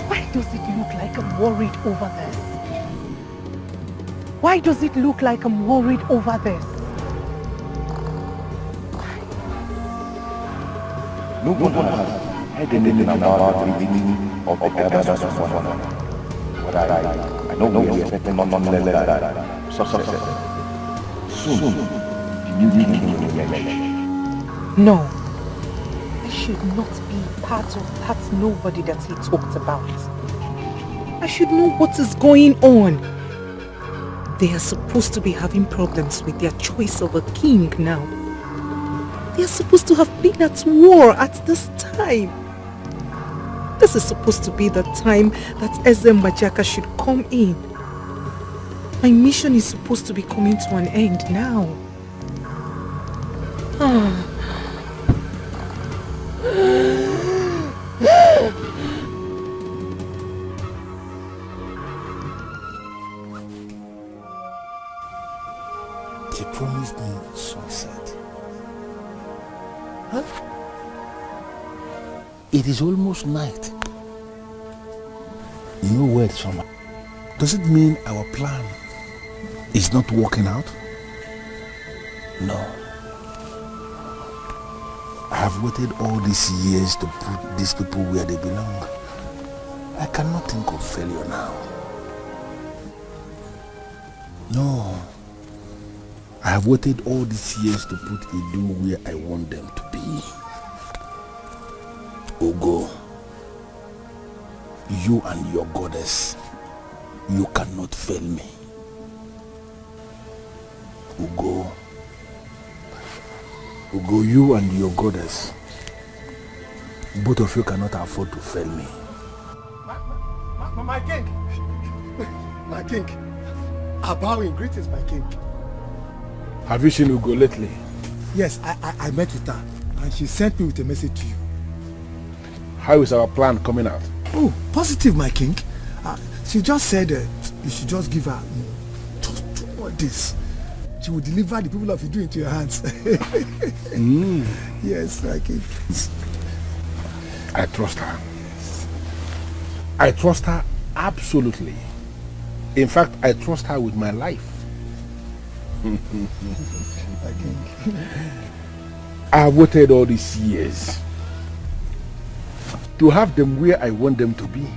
Why does it look like I'm worried over this? Why does it look like I'm worried over this? No one has heard anything about the meeting of the elders of one. But I know we are expecting not less than success. Soon, the new king will emerge. No. I should not be part of that nobody that he talked about. I should know what is going on. They are supposed to be having problems with their choice of a king now. They are supposed to have been at war at this time. This is supposed to be the time that Eze Mbajaka should come in. My mission is supposed to be coming to an end now. She promised me sunset. Huh? It is almost night. You know where it's from. Does it mean our plan is not working out? No. I have waited all these years to put these people where they belong. I cannot think of failure now. No. I have waited all these years to put Edo where I want them to be. Ogo, you and your goddess, you cannot fail me. Ugo, you and your goddess, both of you cannot afford to fail me. My king! My king! I bow in greetings, my king. Have you seen Ugo lately? Yes, I met with her and she sent me with a message to you. How is our plan coming out? Oh, positive, my king. She just said you should just give her just 2 more days. She will deliver the people of Edo into your hands. Yes, my king. I trust her. I trust her absolutely. In fact, I trust her with my life. I have waited all these years to have them where I want them to be.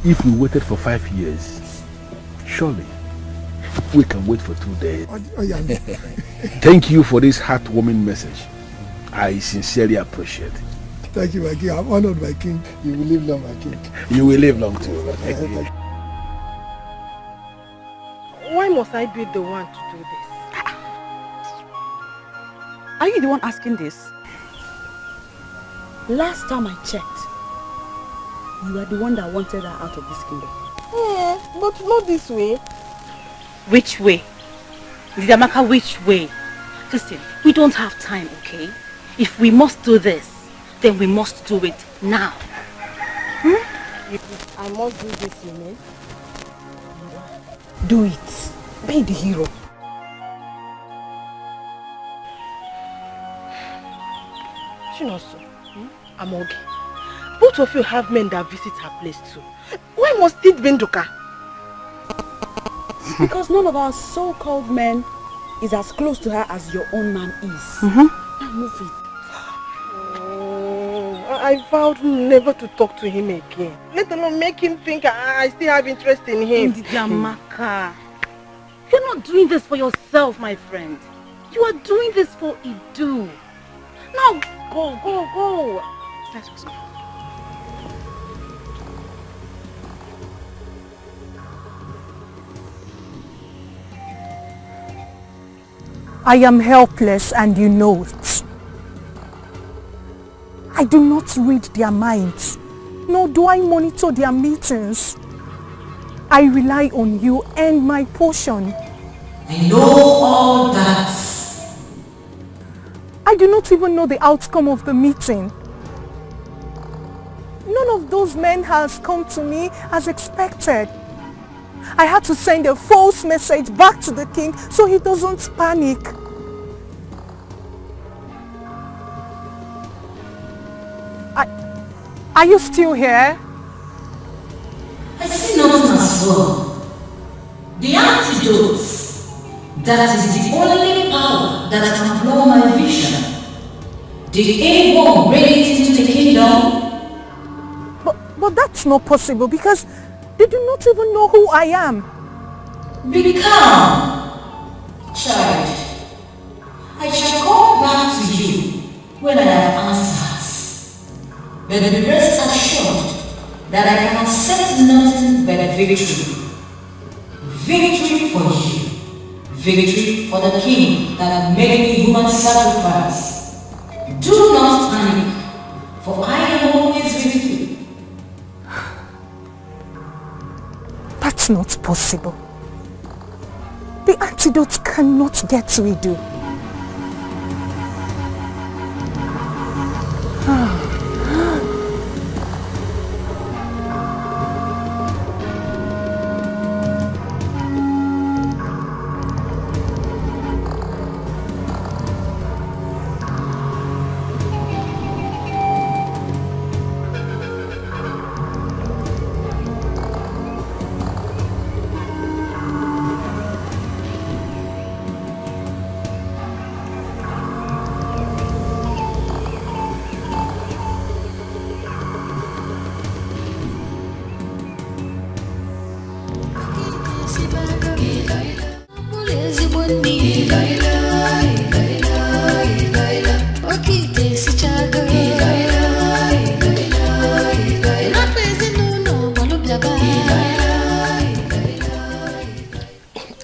If we waited for 5 years, surely we can wait for 2 days. Thank you for this heartwarming message. I sincerely appreciate it. Thank you, my king. I'm honored, my king. You will live long, my king. You will live long too. Why must I be the one to do this? Are you the one asking this? Last time I checked, You are the one that wanted her out of this kingdom. Yeah, but not this way. Which way? Didamaka, which way? Listen, we don't have time, okay? If we must do this, then we must do it now. If I must do this, you mean? Do it. Be the hero. Chinoso, I'm okay. Both of you have men that visit her place too. Why must it be Ndoka? Because none of our so-called men is as close to her as your own man is. Now move it. I vowed never to talk to him again. Let alone make him think I still have interest in him. Didamaka, you're not doing this for yourself, my friend. You are doing this for Idu. Now go. Let's go. I am helpless and you know it. I do not read their minds, nor do I monitor their meetings. I rely on you and my portion. I know all that. I do not even know the outcome of the meeting. None of those men has come to me as expected. I had to send a false message back to the king so he doesn't panic. Are you still here? I see nothing as well. The antidotes, that is the only power that can blow my vision. Did anyone bring it into the kingdom? But that's not possible because they do not even know who I am. Be calm, child. I shall come back to you when I have answers. But be rest assured that I can accept nothing but victory. Victory for you. Victory for the king that made me human sacrifice. Do not panic, for I am always with you. That's not possible. The antidote cannot get to Idu.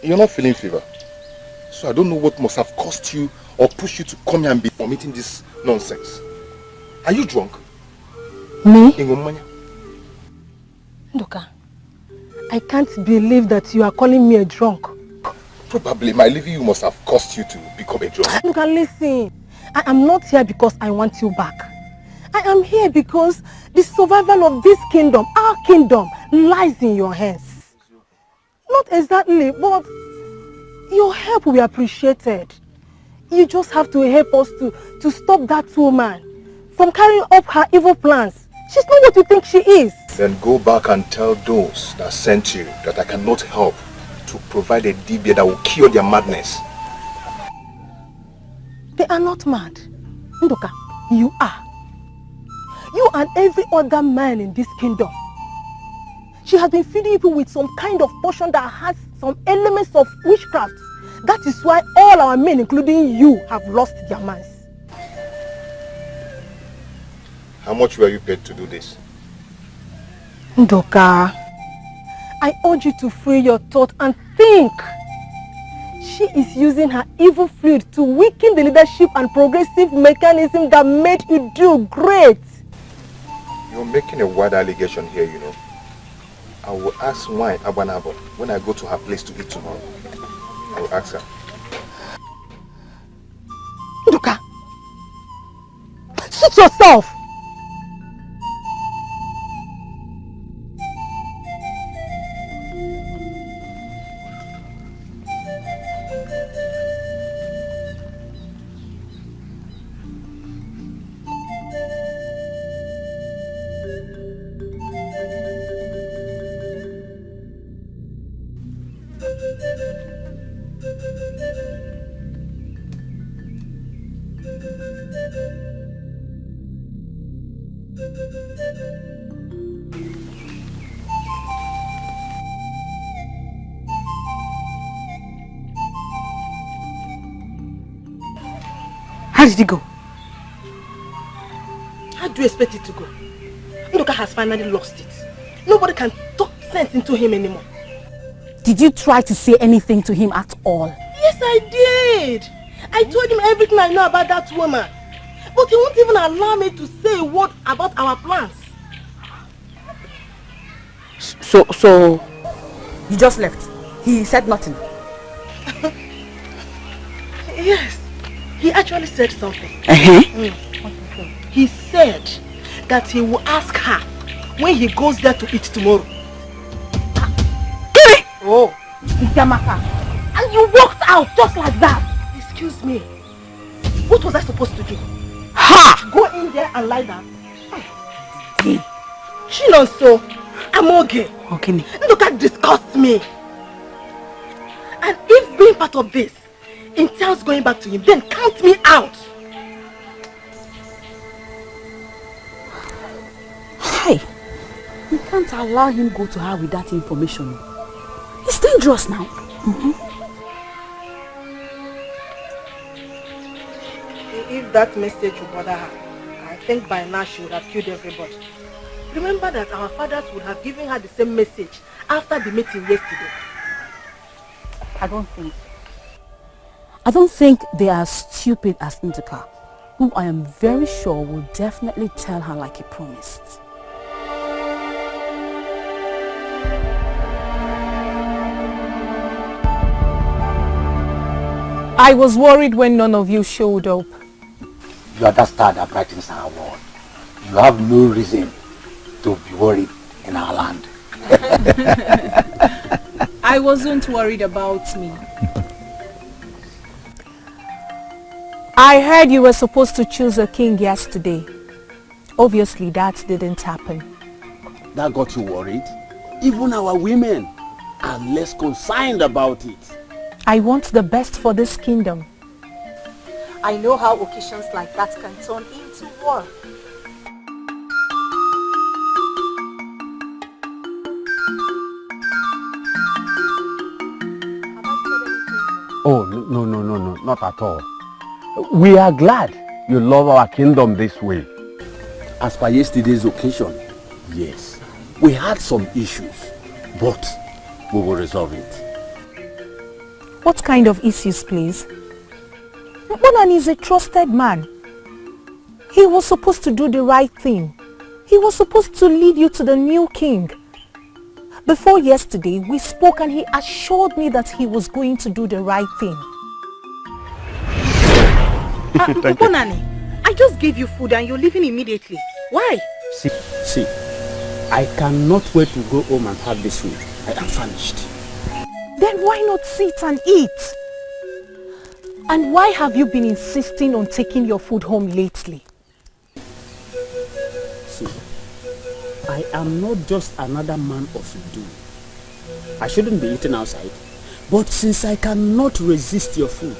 You're not feeling fever. So I don't know what must have caused you or pushed you to come here and be vomiting this nonsense. Are you drunk? Me? Ingomanya? Ndoka, I can't believe that you are calling me a drunk. Probably my leaving you must have caused you to become a drunk. Ndoka, listen. I am not here because I want you back. I am here because the survival of this kingdom, our kingdom, lies in your hands. Not exactly, but your help will be appreciated. You just have to help us to stop that woman from carrying up her evil plans. She's not what you think she is. Then go back and tell those that sent you that I cannot help to provide a dibia that will cure their madness. They are not mad. Ndoka, you are. You and every other man in this kingdom. She has been feeding people with some kind of potion that has some elements of witchcraft. That is why all our men, including you, have lost their minds. How much were you paid to do this? Ndoka, I urge you to free your thought and think. She is using her evil fluid to weaken the leadership and progressive mechanism that made Idu great. You You're making a wild allegation here, you know. I will ask my Abanabo when I go to her place to eat tomorrow. I will ask her. Nduka! Shoot yourself! How did he go? How do you expect it to go? Nduka has finally lost it. Nobody can talk sense into him anymore. Did you try to say anything to him at all? Yes, I did. I told him everything I know about that woman. But he won't even allow me to say a word about our plans. So you just left? He said nothing? Yes. He actually said something. He said that he will ask her when he goes there to eat tomorrow. Oh. And you walked out just like that. Excuse me. What was I supposed to do? Ha! Go in there and lie down? Chinonso, I'm okay. Okay. Look at disgust me. And if being part of this entails going back to him, then count me out. Hey, you can't allow him go to her with that information. It's dangerous now. If that message would bother her, I think by now she would have killed everybody. Remember that our fathers would have given her the same message after the meeting yesterday. I don't think they are as stupid as Nduka, who I am very sure will definitely tell her like he promised. I was worried when none of you showed up. You are that star that brightens our world. You have no reason to be worried in our land. I wasn't worried about me. I heard you were supposed to choose a king yesterday. Obviously that didn't happen. That got you worried? Even our women are less concerned about it. I want the best for this kingdom. I know how occasions like that can turn into war. Oh, no, not at all. We are glad you love our kingdom this way. As per yesterday's occasion, yes, we had some issues, but we will resolve it. What kind of issues, please? Bonan is a trusted man. He was supposed to do the right thing. He was supposed to lead you to the new king. Before yesterday, we spoke and he assured me that he was going to do the right thing. Bonani, I just gave you food and you're leaving immediately. Why? See, I cannot wait to go home and have this food. I am famished. Then why not sit and eat? And why have you been insisting on taking your food home lately? See, I am not just another man of Idu. I shouldn't be eating outside. But since I cannot resist your food,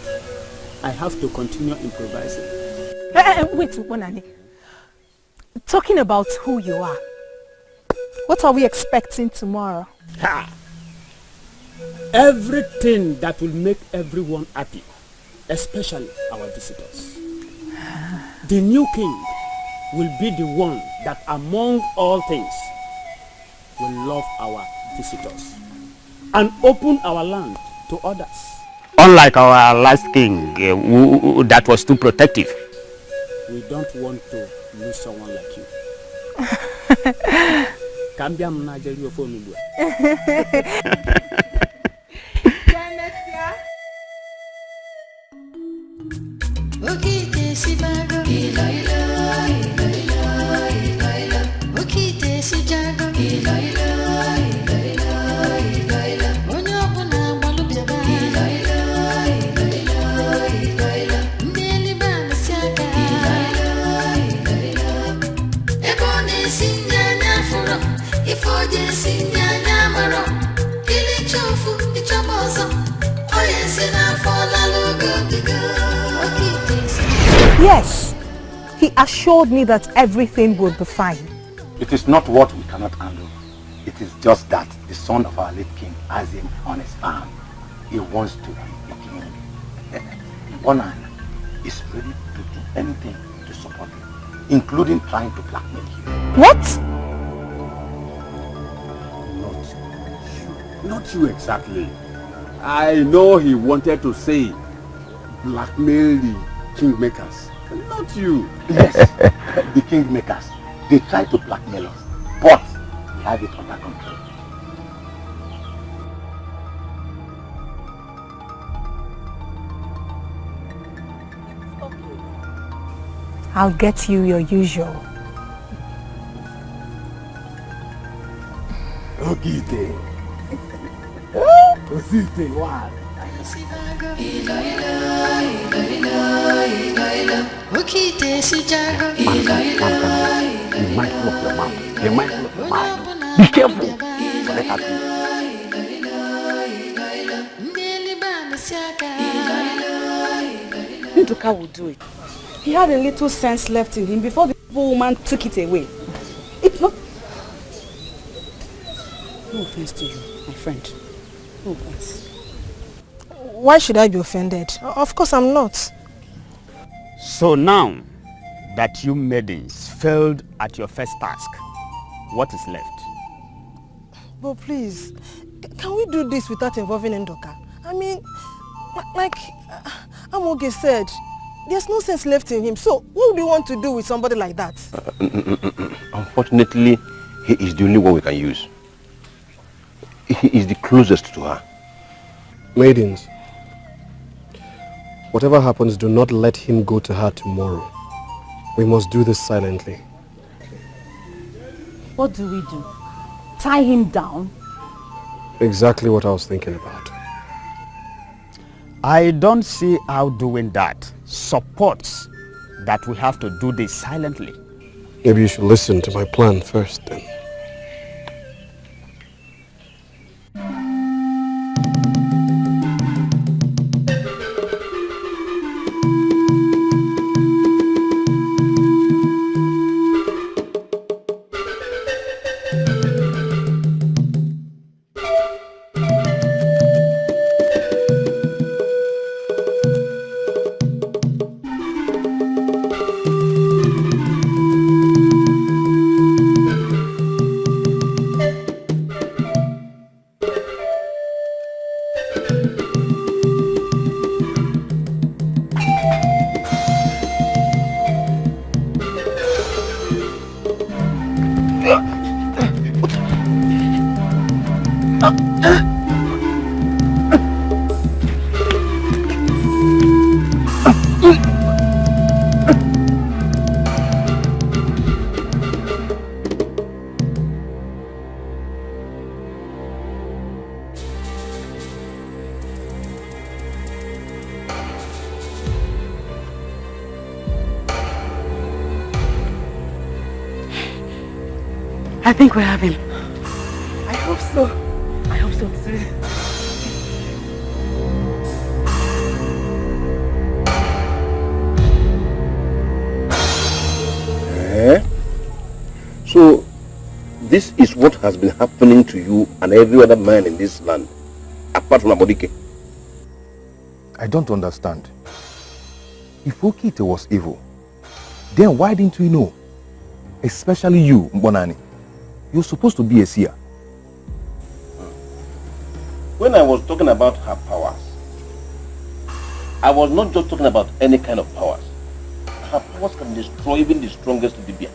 I have to continue improvising. Wait, Bonani. Talking about who you are, what are we expecting tomorrow? Ha! Everything that will make everyone happy, especially our visitors. The new king will be the one that among all things will love our visitors and open our land to others. Unlike our last king that was too protective. We don't want to lose someone like you. Cambia Nigeria for me. Yes, he assured me that everything would be fine. It is not what we cannot handle. It is just that the son of our late king has him on his farm. He wants to be a king. Bonani is ready to do anything to support him, including trying to blackmail him. What? Not you exactly. I know he wanted to say blackmail the kingmakers. Not you. Yes, the kingmakers. They try to blackmail us, but we have it under control. I'll get you your usual. Okay, then. What? Be mindful of your mouth. Be mindful of your mind. Be careful. Let her do. Nduka will do it. He had a little sense left in him before the woman took it away. It's not... No offense to you, my friend. No offense. Why should I be offended? Of course I'm not. So now that you maidens failed at your first task, what is left? But please, can we do this without involving Ndoka? I mean, like Amoge said, there's no sense left in him. So what would you want to do with somebody like that? Unfortunately, he is the only one we can use. He is the closest to her. Maidens, whatever happens, do not let him go to her tomorrow. We must do this silently. What do we do? Tie him down? Exactly what I was thinking about. I don't see how doing that supports that we have to do this silently. Maybe you should listen to my plan first then. I think we have him. I hope so. I hope so too. So, this is what has been happening to you and every other man in this land, apart from Dikeh. I don't understand. If Okite was evil, then why didn't we know? Especially you, Mbonani. You're supposed to be a seer. When I was talking about her powers, I was not just talking about any kind of powers. Her powers can destroy even the strongest Dibia.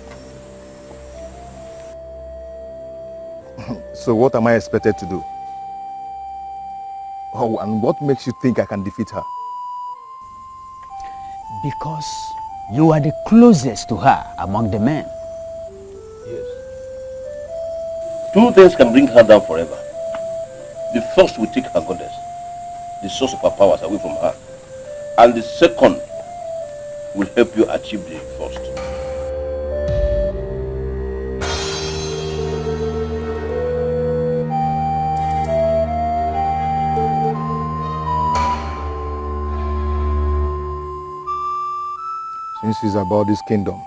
So what am I expected to do? Oh, and what makes you think I can defeat her? Because you are the closest to her among the men. Yes. Two things can bring her down forever. The first will take her goddess, the source of her powers, away from her. And the second will help you achieve the first. Since it's about this kingdom,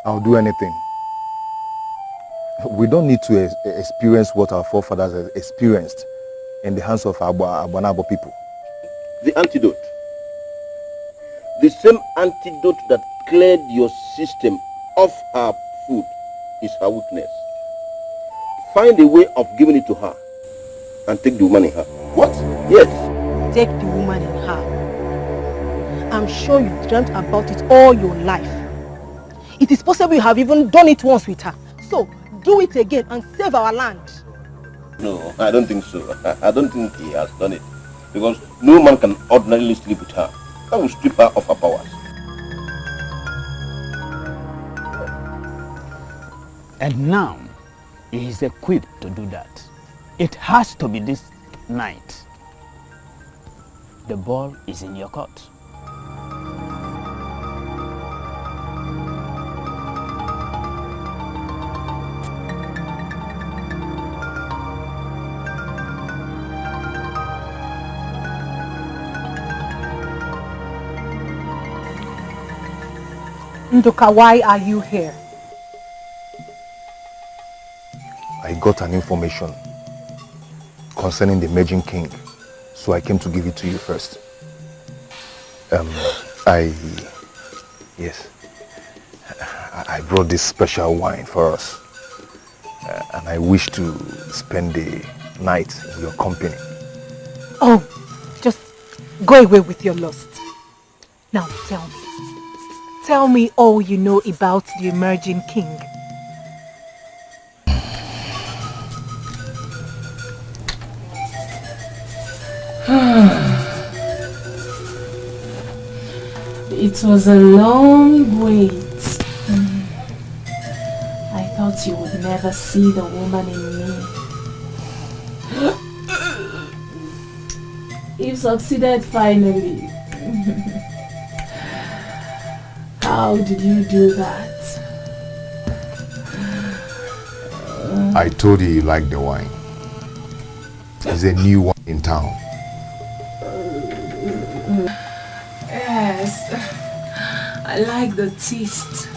I'll do anything. We don't need to experience what our forefathers experienced in the hands of Abanabo people. The antidote. The same antidote that cleared your system of her food is her weakness. Find a way of giving it to her and take the woman in her. What? Yes. Take the woman in her. I'm sure you've dreamt about it all your life. It is possible you have even done it once with her. So, do it again and save our land. No, I don't think so. I don't think he has done it. Because no man can ordinarily sleep with her. That will strip her of her powers. And now, he is equipped to do that. It has to be this night. The ball is in your court. Nduka, why are you here? I got an information concerning the emerging king, so I came to give it to you first. I brought this special wine for us, and I wish to spend the night in your company. Oh, just go away with your lust. Now tell me all you know about the emerging king. It was a long wait. I thought you would never see the woman in me. You've succeeded finally. How did you do that? I told you liked the wine. It's a new one in town. Yes, I like the taste.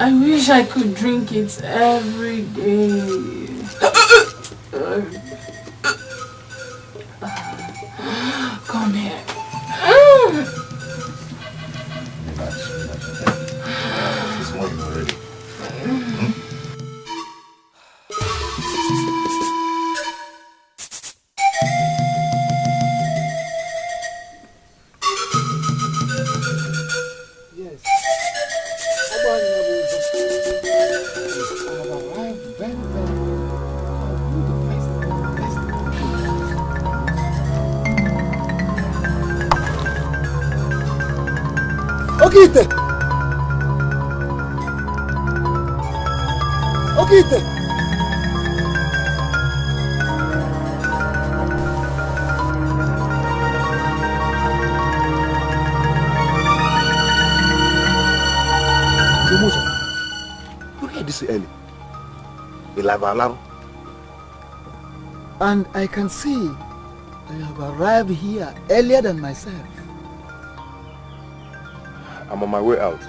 I wish I could drink it every day. Come here. This morning already. Okite! Okite! You hear this early? Ilabalaro. And I can see you have arrived here earlier than myself. I'm on my way out.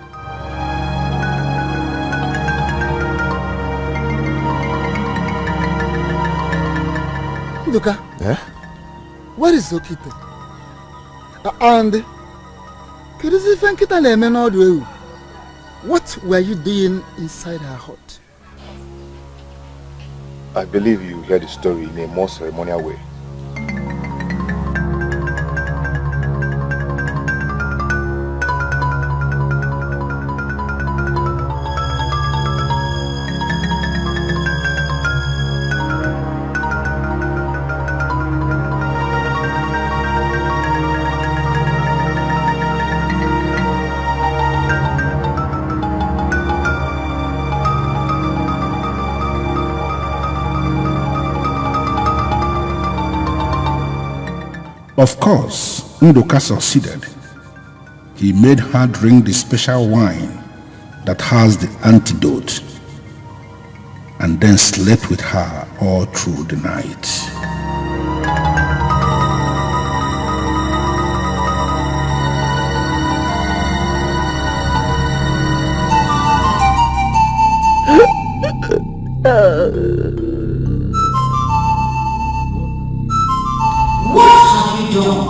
Nduka, Eh? where is Okite? And what were you doing inside her hut? I believe you heard the story in a more ceremonial way. Of course, Ndoka succeeded. He made her drink the special wine that has the antidote, and then slept with her all through the night. What have you done?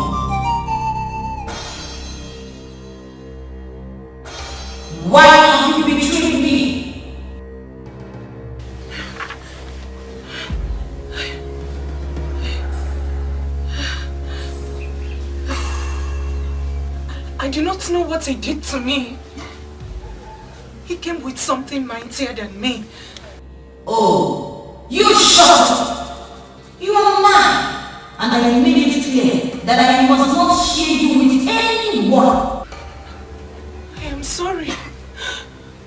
Why have you betrayed me? I do not know what he did to me. He came with something mightier than me. Oh, you shut up! You are a man, and I made it clear that I must not share you with anyone. I am sorry.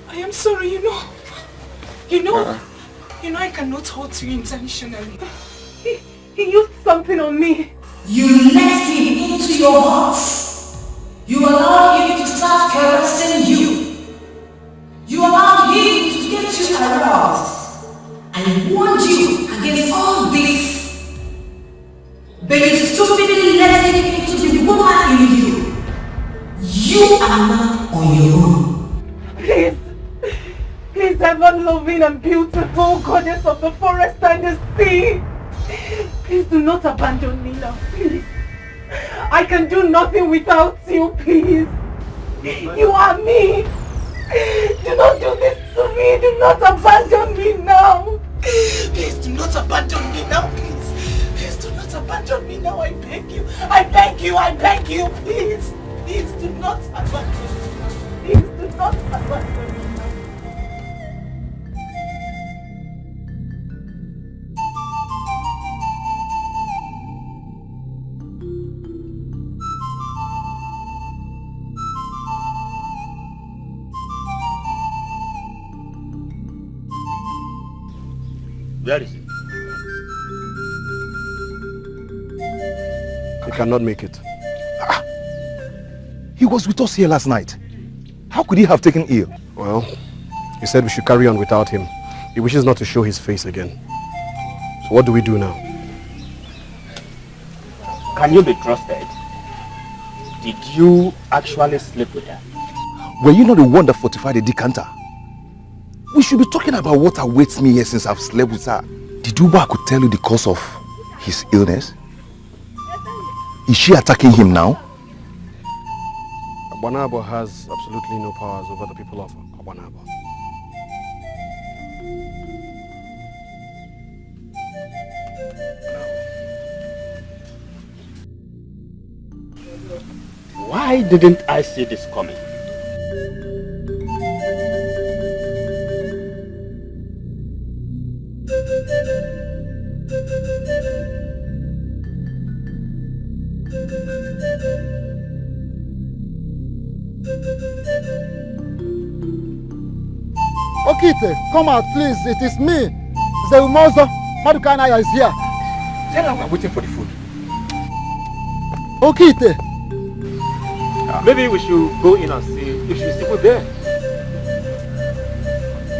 I am sorry, you know. You know, I cannot hurt you intentionally. He used something on me. You let him into your heart. You allowed him to start caressing you. You allowed him to get you aroused. I warned you against all this. But you stupidly let him into the woman in you. You are not on your own. Please. Please, ever-loving and beautiful goddess of the forest and the sea. Please do not abandon me now, please. I can do nothing without you, please. You are me. Do not do this to me. Do not abandon me now. Please do not abandon me now, please. Please do not abandon me now, I beg you. I beg you, I beg you, please. Please do not abandon me now. Please do not abandon me now. Where is he? He cannot make it. He was with us here last night. How could he have taken ill? Well, he said we should carry on without him. He wishes not to show his face again. So what do we do now? Can you be trusted? Did you actually sleep with her? Were you not the one that fortified the decanter? We should be talking about what awaits me here since I've slept with her. Did Uba could tell you the cause of his illness? Is she attacking him now? Abanabo has absolutely no powers over the people of Abanabo. Why didn't I see this coming? Okite, come out please. It is me. Zeumozo Madukanaya is here. Tell her we're waiting for the food. Okite. Maybe we should go in and see if she's still there.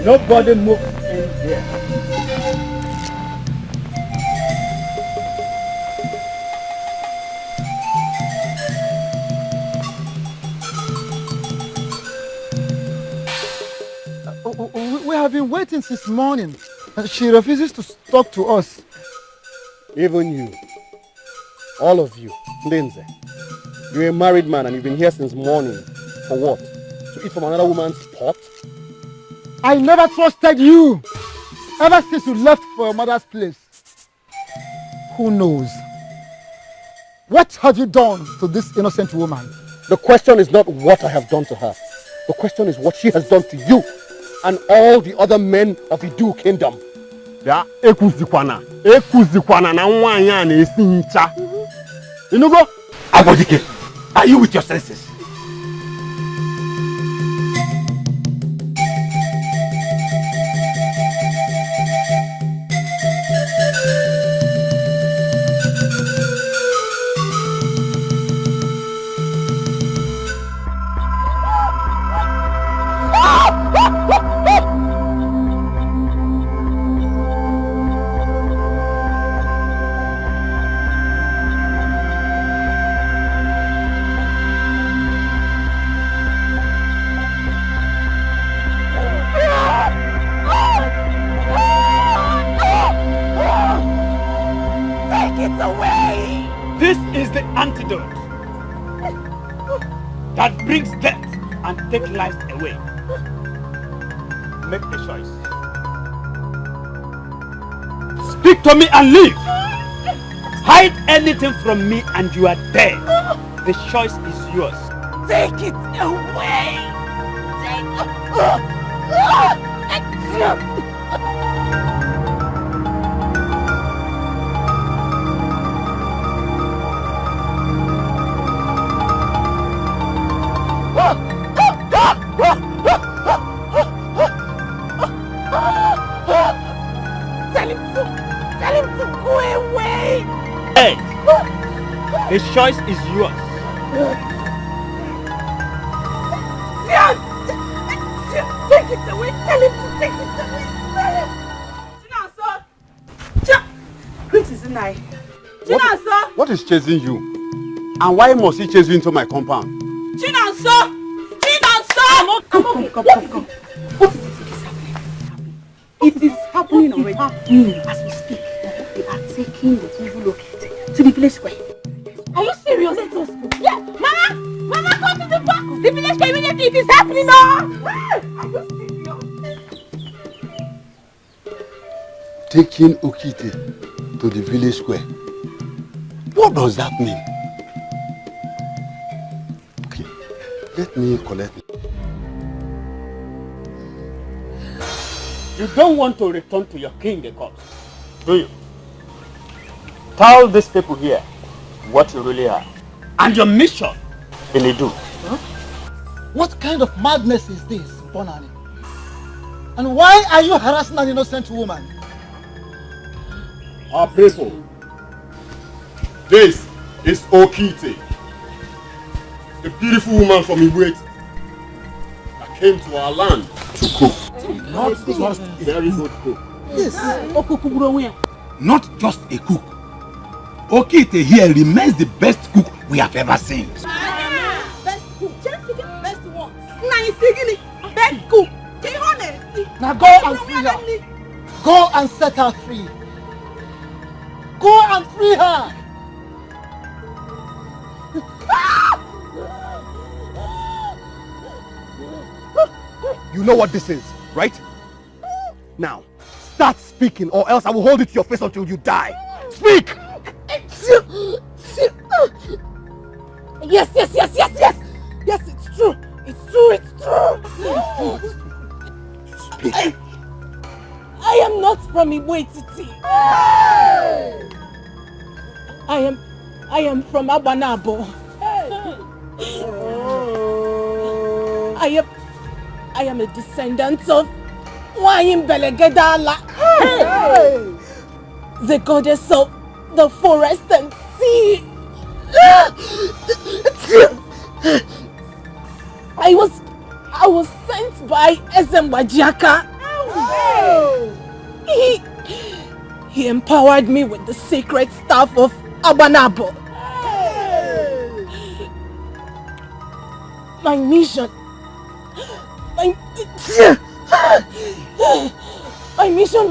Nobody move in here. We have been waiting since morning. She refuses to talk to us. Even you, all of you, Lindsay, you're a married man and you've been here since morning. For what? To eat from another woman's pot? I never trusted you. Ever since you left for your mother's place. Who knows? What have you done to this innocent woman? The question is not what I have done to her. The question is what she has done to you and all the other men of the Idu kingdom. Ya ekuzikwana na nwaanyị a na-esi ncha. Inugo? Abdicates, are you with your senses? This is the antidote that brings death and takes lives away. Make a choice. Speak to me and leave. Hide anything from me and you are dead. The choice is yours. Take it away! Tell him to go away! Hey! The choice is yours. Seer! Take it away! Tell him to take it away! Tell him! Princess Ini. What is chasing you? And why must he chase you into my compound? Chinonso! Come. What is it happening? It is happening already. As we speak, they are taking the evil located to the village square. Are you serious? Let us go. Yeah, Mama, go to the back. The village square immediately. It is happening now. Are you serious? Taking Okite to the village square. What does that mean? Okay, let me collect it. You don't want to return to your king, the corpse, do you? Tell these people here what you really are and your mission in Edo. Huh? What kind of madness is this, Bonani? And why are you harassing an innocent woman? Our people, this is Okite, a beautiful woman from Ibueti that came to our land to cook. Not just a very good cook. Yes. Not just a cook. Okite here remains the best cook we have ever seen. Best cook. Best one. Best cook. Now go and free her. Go and set her free. Go and free her. You know what this is, right? Now, start speaking or else I will hold it to your face until you die. Speak! Yes. Yes, it's true. It's true. Speak. I am not from Ibueti. I am from Abanabo. I am a descendant of Waim Belegedala, the goddess of the forest and sea. I was sent by Ezembajaka. He empowered me with the sacred staff of Abanabo. My mission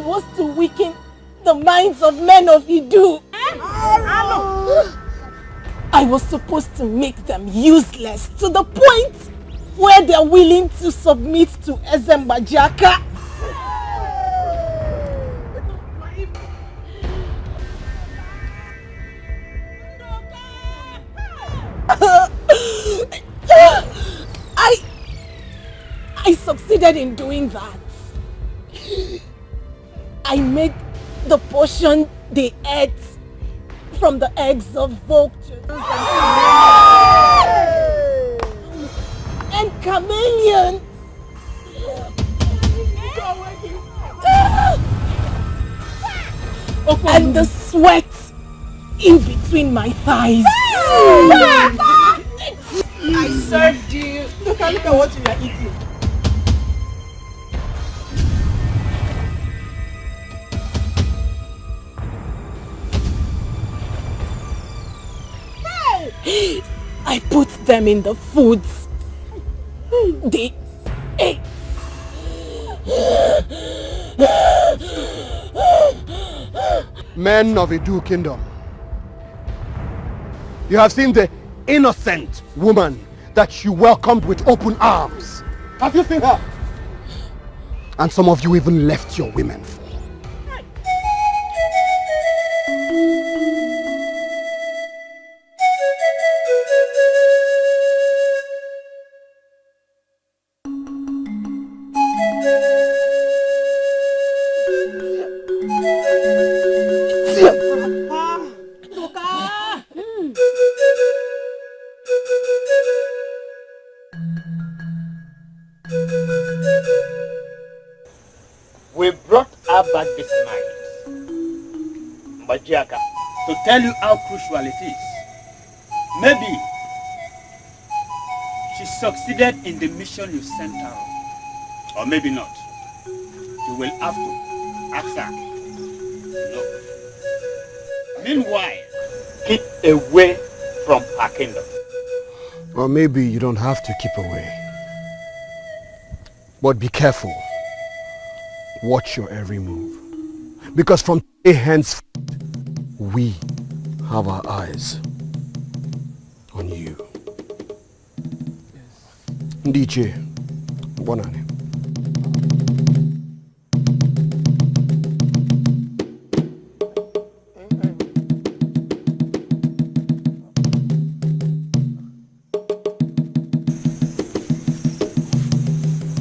was to weaken the minds of men of Edo. I was supposed to make them useless to the point where they're willing to submit to Ezembajaka. I succeeded in doing that. I made the potion they ate from the eggs of vultures and chameleons. And the sweat in between my thighs. I served you. Look at what you are eating. I put them in the foods they ate. Men of Edo Kingdom, You have seen the innocent woman that you welcomed with open arms. Have you seen her? And some of you even left your women for. We brought her back this night, Majiaka, To tell you how crucial it is. Maybe she succeeded in the mission you sent her on. Or maybe not. You will have to ask her. No. Meanwhile, keep away from her kingdom. Or maybe you don't have to keep away. But be careful. Watch your every move. Because from today henceforth, we have our eyes on you. DJ, Bonani.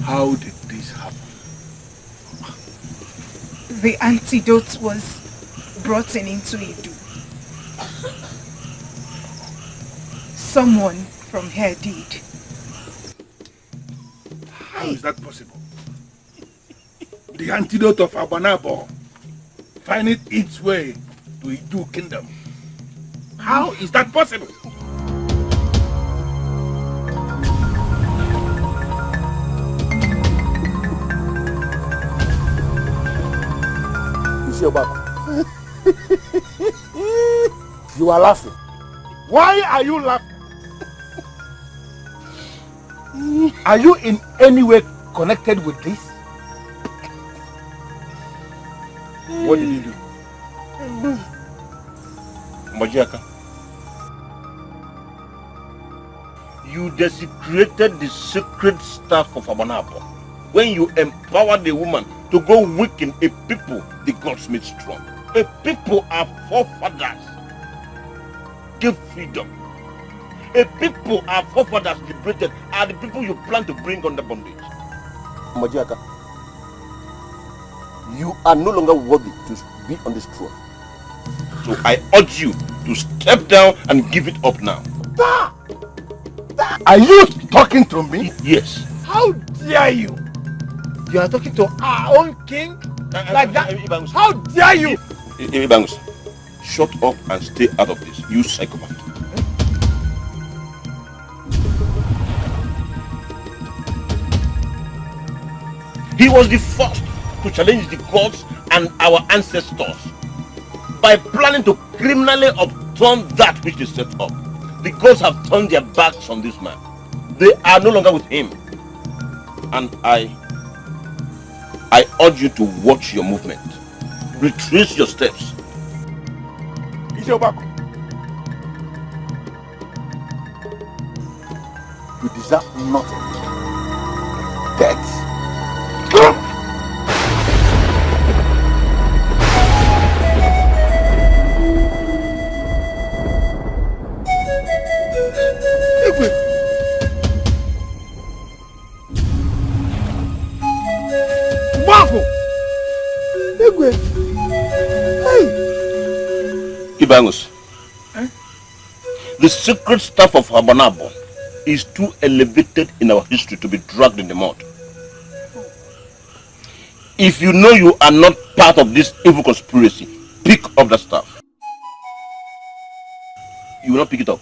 How did this happen? The antidote was brought into Edo. Someone from here did. How is that possible? The antidote of Abanabo finding its way to Edo kingdom. How is that possible? You are laughing. Why are you laughing? Are you in any way connected with this? What did you do? Majiaka, you desecrated the sacred staff of Abanabo when you empowered a woman to go weaken a people the gods made strong. A people our forefathers gave freedom. A people our forefathers liberated are the people you plan to bring under bondage. Majiaka, you are no longer worthy to be on this throne. So I urge you to step down and give it up now. Are you talking to me? Yes. How dare you? You are talking to our own king? Like that? How dare you? Ibangus, shut up and stay out of this, you psychopath. He was the first to challenge the gods and our ancestors by planning to criminally upturn that which they set up. The gods have turned their backs on this man. They are no longer with him. And I urge you to watch your movement. Retrace your steps. Ijeobaku, You deserve nothing. Death. Ibangus, the sacred staff of Abanabo is too elevated in our history to be dragged in the mud. If you know you are not part of this evil conspiracy, pick up that staff. You will not pick it up.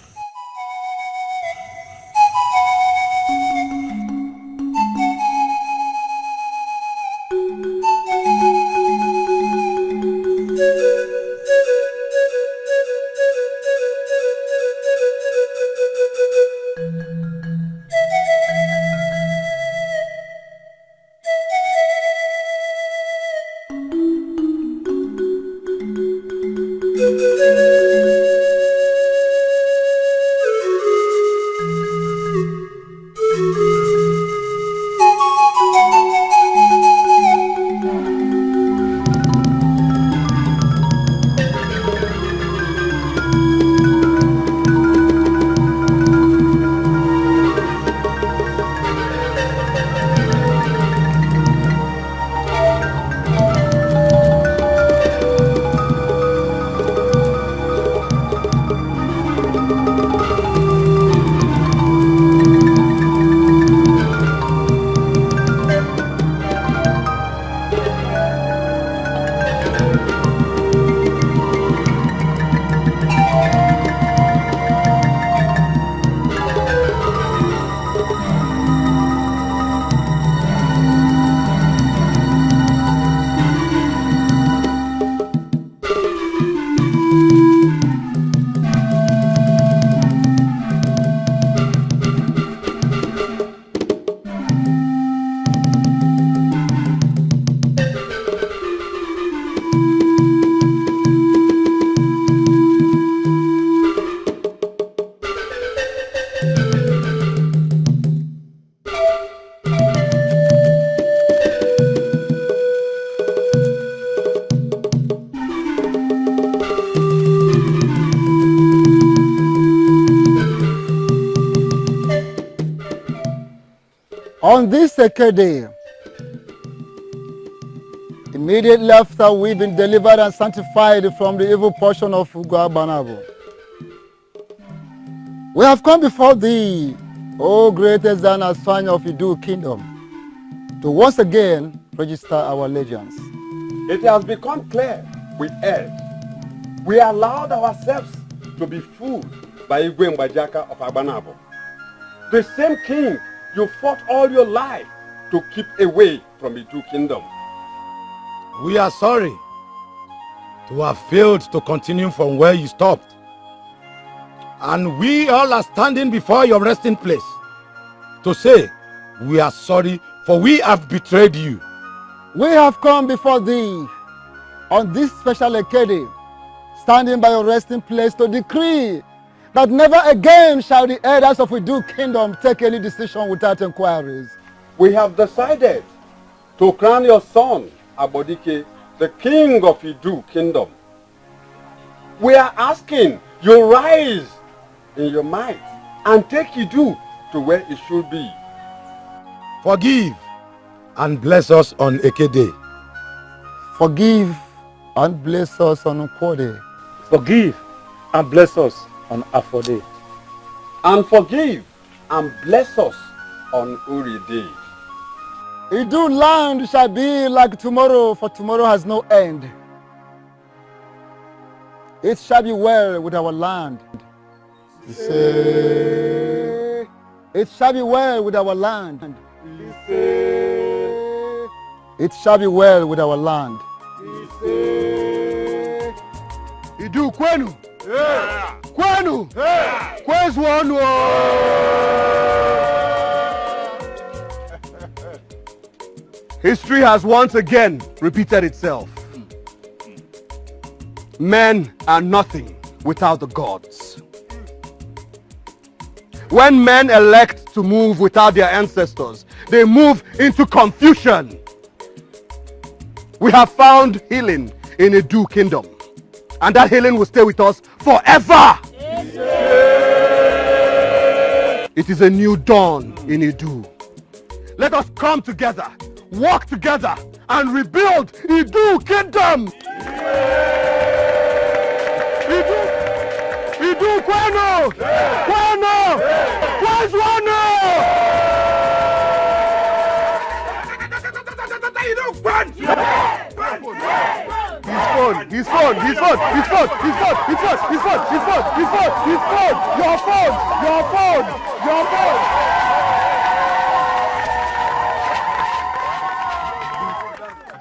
On this second day, immediately after we've been delivered and sanctified from the evil portion of Abanabo, we have come before thee, O greatest and Aswanya of Idu kingdom, to once again register our allegiance. It has become clear we erred. We allowed ourselves to be fooled by Igwe Mbajaka of Abanabo, the same king you fought all your life to keep away from Idu kingdom. We are sorry to have failed to continue from where you stopped. And we all are standing before your resting place to say we are sorry, for we have betrayed you. We have come before thee on this special occasion, standing by your resting place to decree that never again shall the elders of Idu kingdom take any decision without inquiries. We have decided to crown your son, Dikeh, the king of Idu kingdom. We are asking you rise in your might and take Idu to where it should be. Forgive and bless us on Ekede. Forgive and bless us on Ukwode. Forgive and bless us on Afode. And forgive and bless us on Uride. Idu land shall be like tomorrow, for tomorrow has no end. It shall be well with our land. It shall be well with our land. It shall be well with our land. Idu kwenu. Kwenu. Kwezu onu. History has once again repeated itself. Men are nothing without the gods. When men elect to move without their ancestors, they move into confusion. We have found healing in Idu kingdom, and that healing will stay with us forever. It is a new dawn in Idu. Let us come together, work together, and rebuild Idu kingdom. Idu kwenu! Kwenu! Kwezwanu! His phone! Your phone!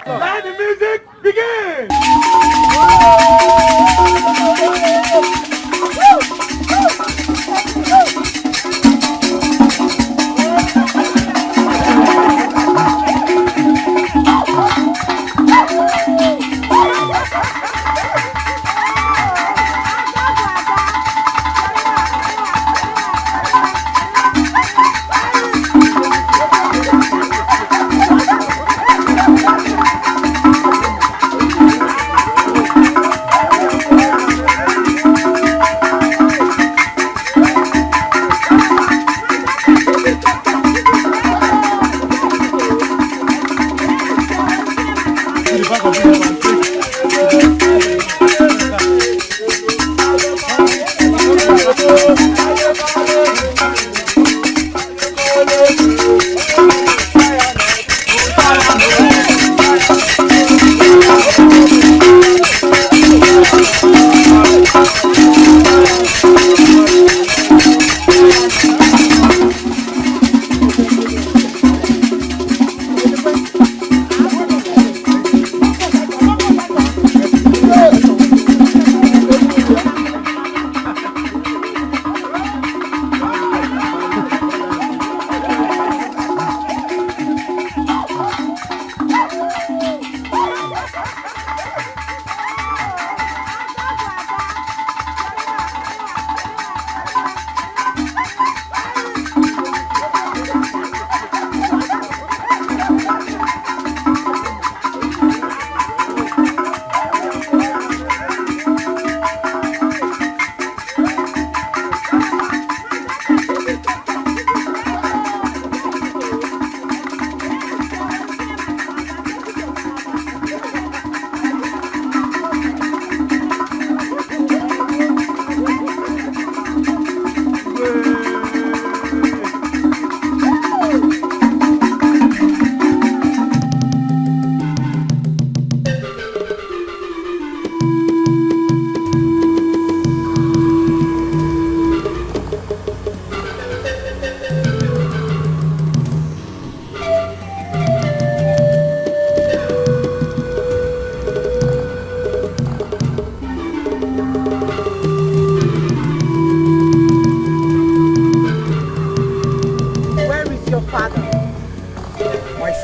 Let the music begin!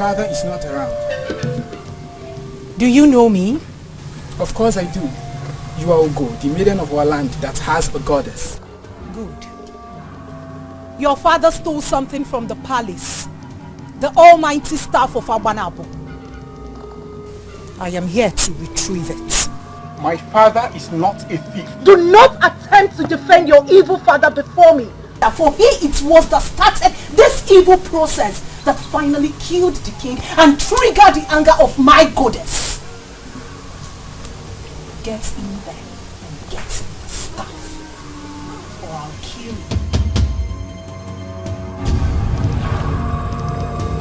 father is not around. Do you know me? Of course I do. You are Ugo, the maiden of our land that has a goddess. Good. Your father stole something from the palace. The almighty staff of Abanabo. I am here to retrieve it. My father is not a thief. Do not attempt to defend your evil father before me. For he it was that started this evil process that finally killed the king and triggered the anger of my goddess. Get in there and get the staff, or I'll kill you.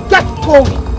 Get going!